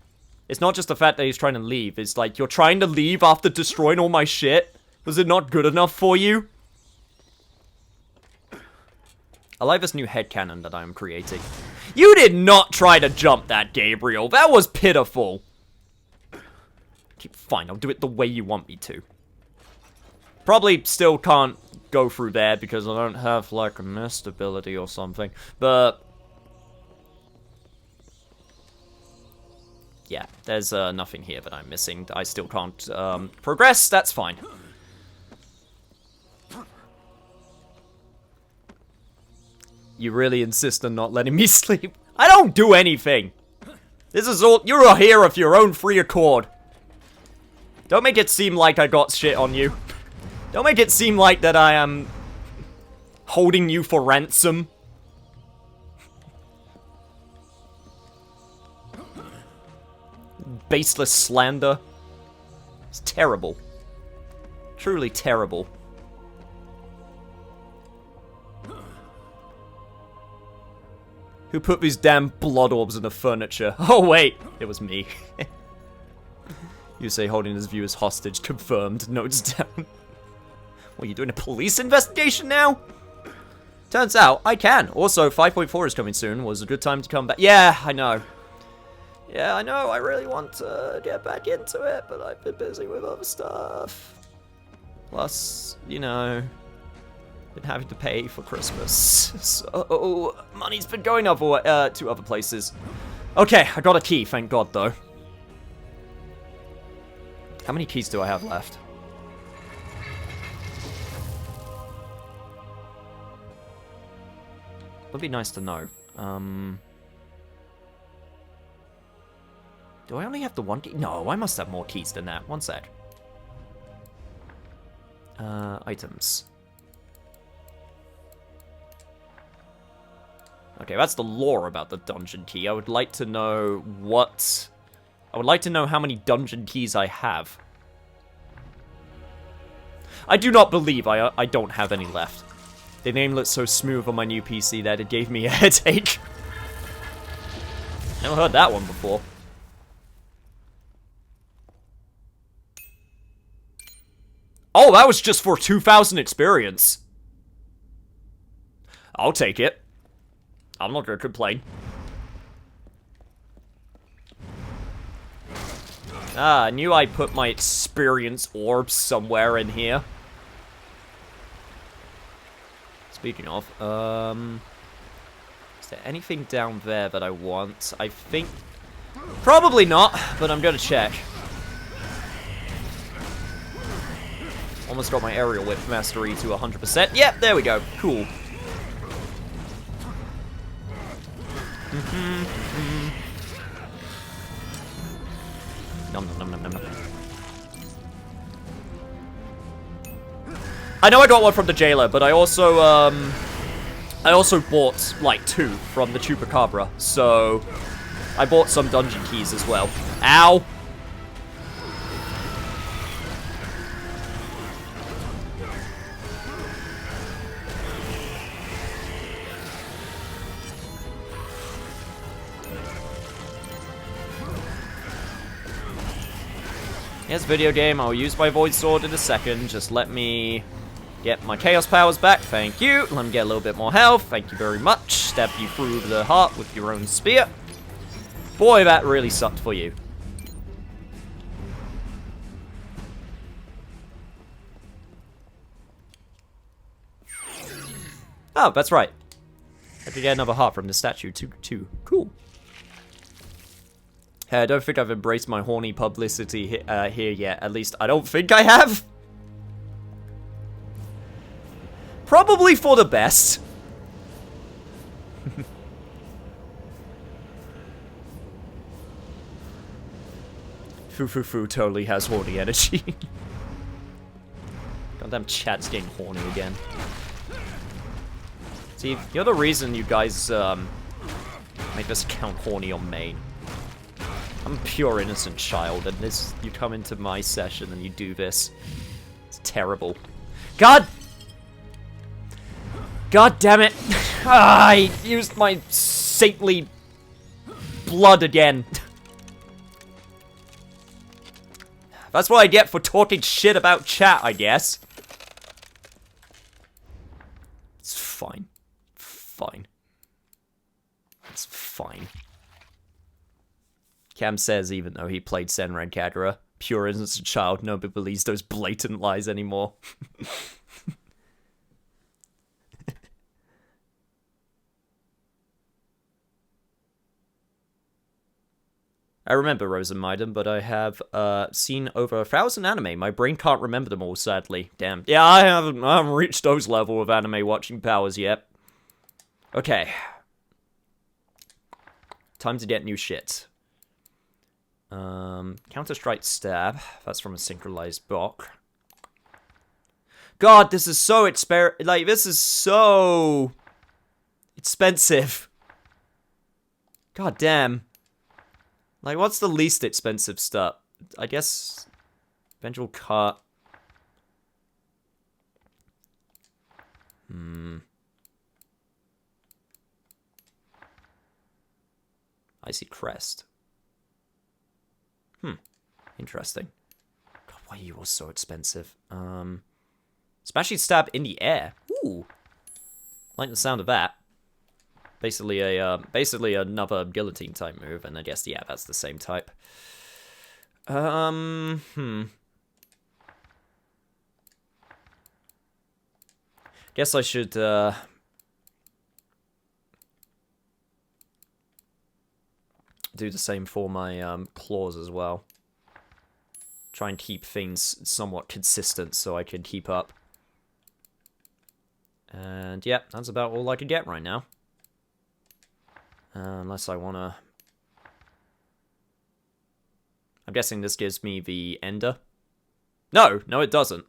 It's not just the fact that he's trying to leave, it's like, you're trying to leave after destroying all my shit? Was it not good enough for you? I like this new headcanon that I am creating. You did not try to jump that, Gabriel. That was pitiful. Fine, I'll do it the way you want me to. Probably still can't go through there because I don't have, like, a mist ability or something. But yeah, there's nothing here that I'm missing. I still can't progress. That's fine. You really insist on not letting me sleep. I don't do anything. This is all... You're here of your own free accord. Don't make it seem like I got shit on you. Don't make it seem like that I am holding you for ransom. Baseless slander. It's terrible. Truly terrible. Who put these damn blood orbs in the furniture? Oh wait, it was me. You say holding his viewers hostage. Confirmed. Notes down. What, are you doing a police investigation now? Turns out, I can. Also, 5.4 is coming soon. Was a good time to come back. Yeah, I know. Yeah, I know. I really want to get back into it, but I've been busy with other stuff. Plus, you know... been having to pay for Christmas, so money's been going to other places. Okay, I got a key, thank God, though. How many keys do I have left? Would be nice to know. Do I only have the one key? No, I must have more keys than that. One sec. Items. Okay, that's the lore about the dungeon key. I would like to know what... I would like to know how many dungeon keys I have. I do not believe I don't have any left. The name looks so smooth on my new PC that it gave me a headache. Never heard that one before. Oh, that was just for 2,000 experience. I'll take it. I'm not gonna complain. Ah, I knew I put my experience orbs somewhere in here. Speaking of, is there anything down there that I want? I think... probably not, but I'm gonna check. Almost got my aerial whip mastery to 100%. Yep, there we go. Cool. Nom nom nom nom nom. I know I got one from the jailer, but I also bought like 2 from the Chupacabra, so I bought some dungeon keys as well. Ow! Yes, video game, I'll use my Void Sword in a second. Just let me get my Chaos powers back. Thank you. Let me get a little bit more health. Thank you very much. Stab you through the heart with your own spear. Boy, that really sucked for you. Oh, that's right. I could get another heart from the statue too. Cool. Hey, I don't think I've embraced my horny publicity here yet. At least I don't think I have. Probably for the best. Foo totally has horny energy. Goddamn chat's getting horny again. See, you're the reason you guys make this account horny on main. I'm a pure innocent child, and this you come into my session and you do this. It's terrible. God damn it! I used my saintly blood again. That's what I get for talking shit about chat, I guess. It's fine. Fine. It's fine. Cam says even though he played Senran Kagura, pure innocent child, nobody believes those blatant lies anymore. I remember Rosa Maiden, but I have seen over 1,000 anime. My brain can't remember them all, sadly. Damn. Yeah, I haven't reached those level of anime watching powers yet. Okay. Time to get new shit. Counter-Strike Stab. That's from a synchronized block. God, this is so this is so expensive. God damn. Like, what's the least expensive stuff? I guess Vengeful Cut. Icy Crest. Interesting. God, why are you all so expensive? Smashing Stab in the air. Ooh. Like the sound of that. Basically another guillotine type move, and I guess, yeah, that's the same type. Guess I should, do the same for my, claws as well. Try and keep things somewhat consistent so I can keep up. And, yeah, that's about all I could get right now. Unless I wanna... I'm guessing this gives me the Ender. No, it doesn't.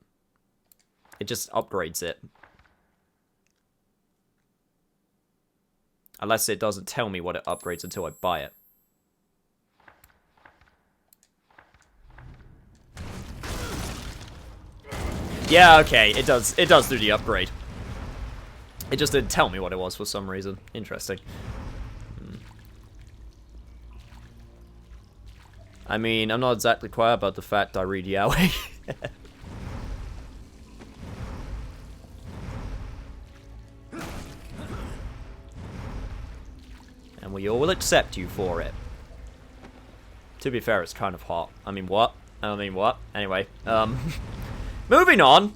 It just upgrades it. Unless it doesn't tell me what it upgrades until I buy it. Yeah, okay, it does do the upgrade. It just didn't tell me what it was for some reason. Interesting. I mean, I'm not exactly quiet about the fact I read yaoi. And we all will accept you for it. To be fair, it's kind of hot. I mean, what? Anyway, moving on.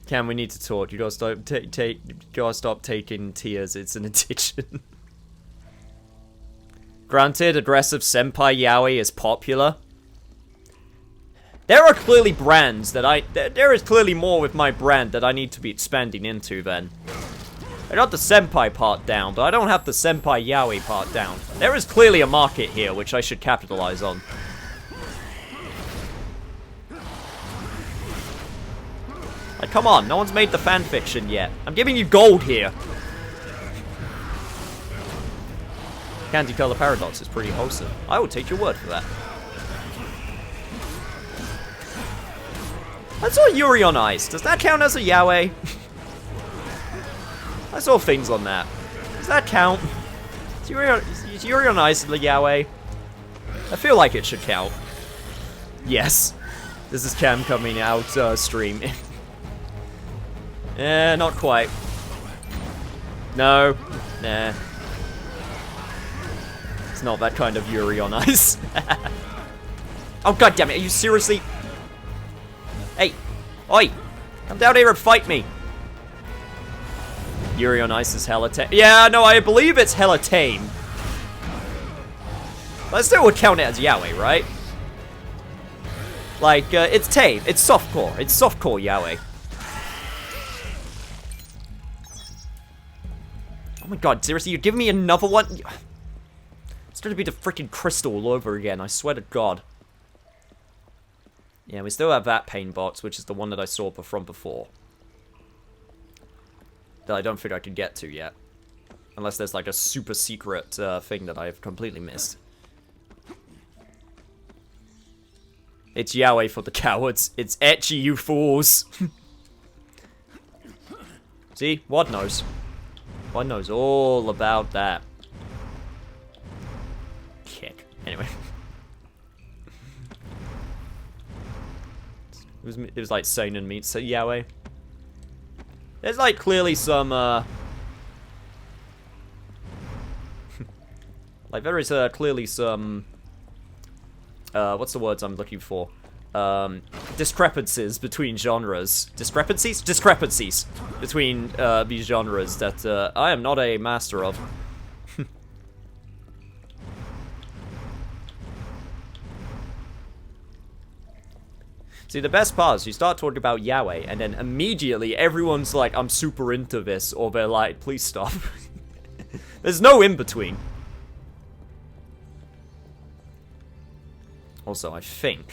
Cam, we need to talk. You gotta stop taking tears. It's an addiction. Granted, aggressive senpai yaoi is popular. There are clearly brands that there is clearly more with my brand that I need to be expanding into then. I got the senpai part down, but I don't have the senpai yaoi part down. There is clearly a market here which I should capitalize on. Like, come on, no one's made the fanfiction yet. I'm giving you gold here. Candy Color Paradox is pretty wholesome. I will take your word for that. I saw Yuri on Ice. Does that count as a yaoi? I saw things on that. Does that count? Is Yuri on Ice the yaoi? I feel like it should count. Yes. This is Cam coming out stream. Not quite. No. Nah. It's not that kind of Yuri on Ice. Oh, god damn it, are you seriously? Hey, oi, come down here and fight me. Yuri on Ice is hella tame. Yeah, no, I believe it's hella tame. But I still would count it as yaoi, right? Like, it's tame. It's softcore. It's softcore yaoi. Oh my god, seriously, you're giving me another one? It's gonna be the freaking crystal all over again, I swear to god. Yeah, we still have that pain box, which is the one that I saw from before. That I don't think I can get to yet. Unless there's like a super secret thing that I've completely missed. It's yaoi for the cowards. It's ecchi, you fools. See? Wad knows. Wad knows all about that. Kick. Anyway. It was like seinen meets yaoi. There's like clearly some like there is clearly some what's the words I'm looking for? Discrepancies between genres. Discrepancies? Discrepancies between these genres that I am not a master of. See, the best part is you start talking about yaoi, and then immediately everyone's like, I'm super into this, or they're like, please stop. There's no in-between. Also, I think...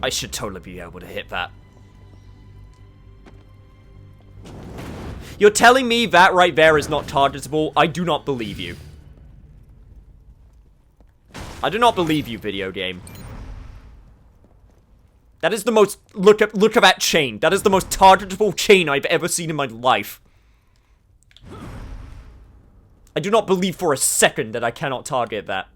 I should totally be able to hit that. You're telling me that right there is not targetable? I do not believe you. I do not believe you, video game. That is the most... Look at that chain. That is the most targetable chain I've ever seen in my life. I do not believe for a second that I cannot target that.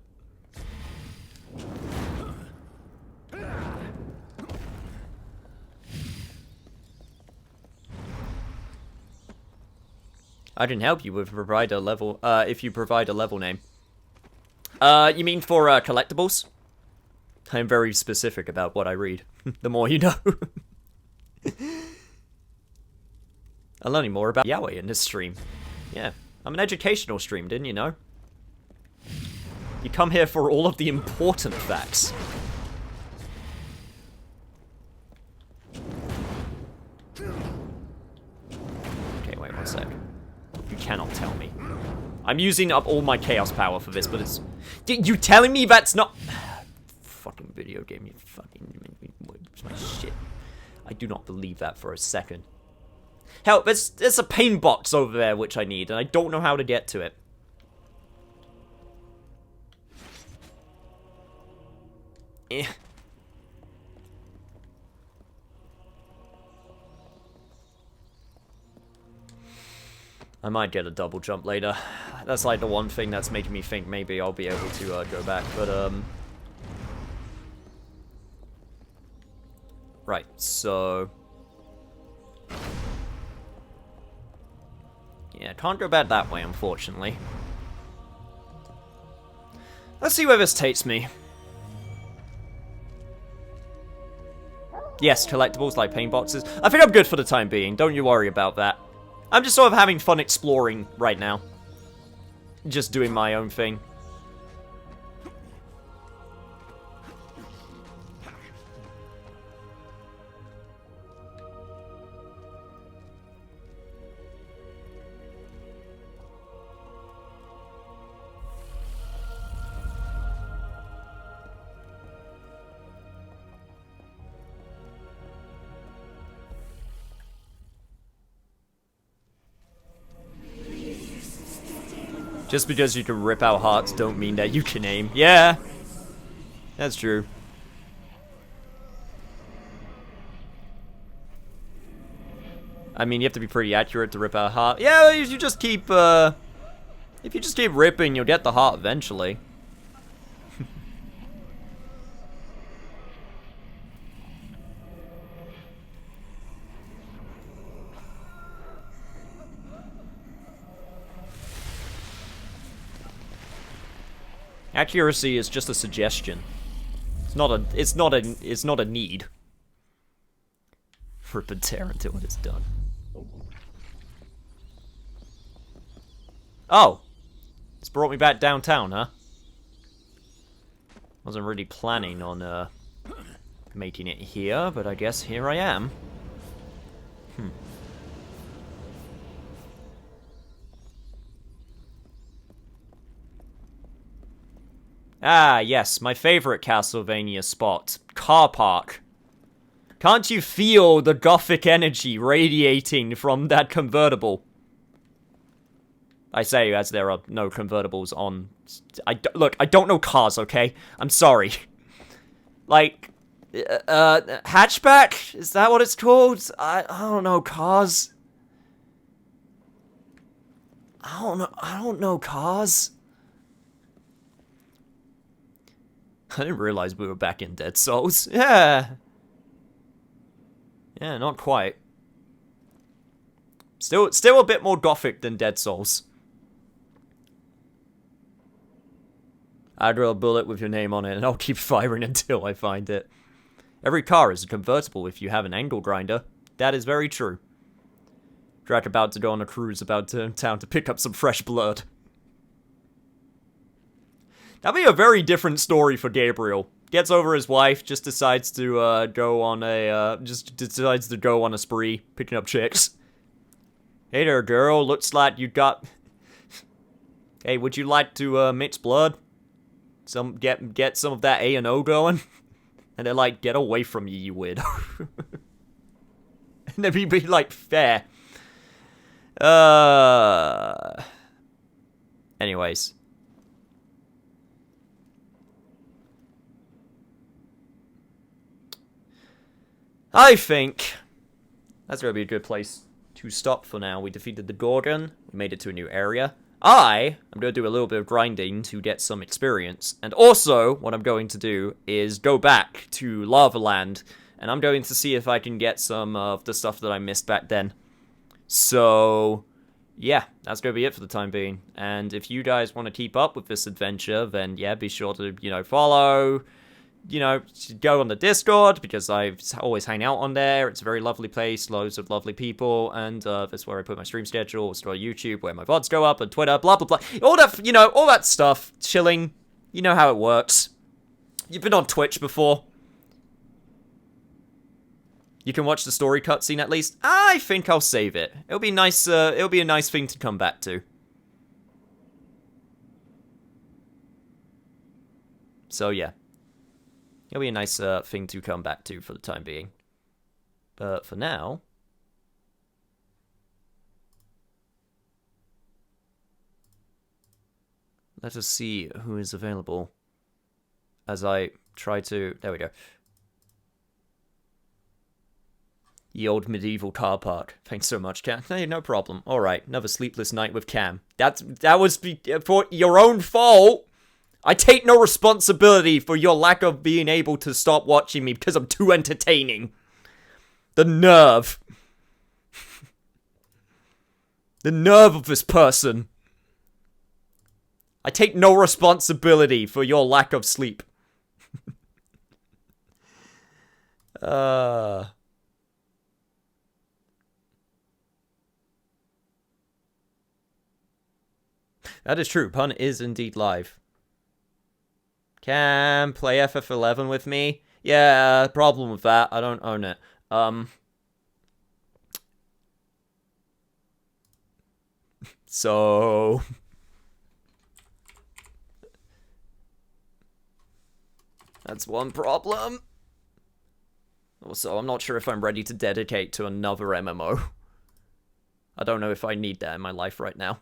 I can help you with provide a level, if you provide a level name. You mean for, collectibles? I am very specific about what I read. The more you know. I'm learning more about yaoi in this stream. Yeah, I'm an educational stream, didn't you know? You come here for all of the important facts. Okay, wait one sec. You cannot tell me. I'm using up all my chaos power for this, but it's... You telling me that's not... Fucking video game, you fucking... It's my shit. I do not believe that for a second. Hell, there's a pain box over there which I need, and I don't know how to get to it. Eh. I might get a double jump later. That's like the one thing that's making me think maybe I'll be able to go back, but right, so... Yeah, can't go back that way, unfortunately. Let's see where this takes me. Yes, collectibles like paint boxes. I think I'm good for the time being, don't you worry about that. I'm just sort of having fun exploring right now. Just doing my own thing. Just because you can rip out hearts don't mean that you can aim. Yeah, that's true. I mean, you have to be pretty accurate to rip out a heart. Yeah, if you just keep, ripping, you'll get the heart eventually. Accuracy is just a suggestion. It's not a need. Rip and tear until it is done. Oh! It's brought me back downtown, huh? Wasn't really planning on, making it here, but I guess here I am. Ah, yes, my favorite Castlevania spot. Car park. Can't you feel the gothic energy radiating from that convertible? I say as there are no convertibles on... Look, I don't know cars, okay? I'm sorry. Like, hatchback? Is that what it's called? I don't know cars. I don't know cars. I didn't realize we were back in Dead Souls. Yeah. Yeah, not quite. Still a bit more gothic than Dead Souls. I'd roll a bullet with your name on it, and I'll keep firing until I find it. Every car is a convertible if you have an angle grinder. That is very true. Drac about to go on a cruise about to town to pick up some fresh blood. That'd be a very different story for Gabriel. Gets over his wife, just decides to go on a spree, picking up chicks. Hey there, girl. Looks like you got. Hey, would you like to mix blood? Get some of that A&O going? And they're like, get away from you, you weirdo. And then he'd be like, fair. Anyways. I think that's going to be a good place to stop for now. We defeated the Gorgon. We made it to a new area. I'm going to do a little bit of grinding to get some experience. And also, what I'm going to do is go back to Lava Land. And I'm going to see if I can get some of the stuff that I missed back then. So, yeah, that's going to be it for the time being. And if you guys want to keep up with this adventure, then yeah, be sure to, follow... go on the Discord, because I always hang out on there. It's a very lovely place, loads of lovely people, and that's where I put my stream schedule, also on YouTube, where my VODs go up, and Twitter, blah, blah, blah. All that, all that stuff. Chilling. You know how it works. You've been on Twitch before. You can watch the story cutscene at least. I think I'll save it. It'll be nice, it'll be a nice thing to come back to. So, yeah. It'll be a nice thing to come back to for the time being. But for now... let us see who is available. As I try to... there we go. Ye old medieval car park. Thanks so much, Cam. Hey, no problem. Alright, another sleepless night with Cam. That was for your own fault! I take no responsibility for your lack of being able to stop watching me because I'm too entertaining. The nerve. The nerve of this person. I take no responsibility for your lack of sleep. That is true. Pun is indeed live. Can play FF11 with me? Yeah, problem with that. I don't own it. So... that's one problem. Also, I'm not sure if I'm ready to dedicate to another MMO. I don't know if I need that in my life right now.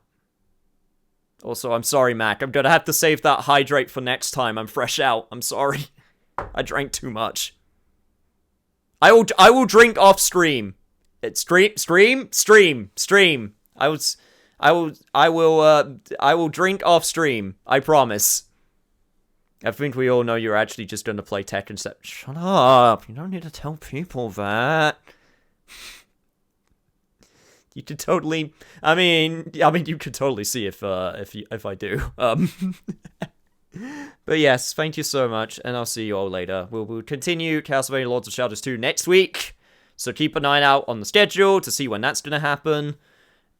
Also, I'm sorry, Mac. I'm gonna have to save that hydrate for next time. I'm fresh out. I'm sorry. I drank too much. I will drink off stream. Stream. I will drink off stream. I promise. I think we all know you're actually just gonna play Tekken 7. Shut up. You don't need to tell people that. You could totally, I mean, you could totally see if I do. But yes, thank you so much, and I'll see you all later. We'll continue Castlevania Lords of Shadows 2 next week, so keep an eye out on the schedule to see when that's going to happen.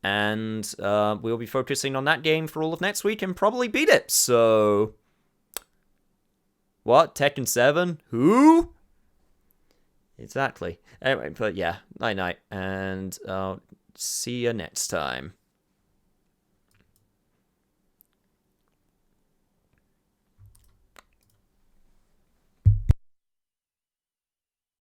And we'll be focusing on that game for all of next week and probably beat it. So, what? Tekken 7? Who? Exactly. Anyway, but yeah, night-night, and I'll see you next time.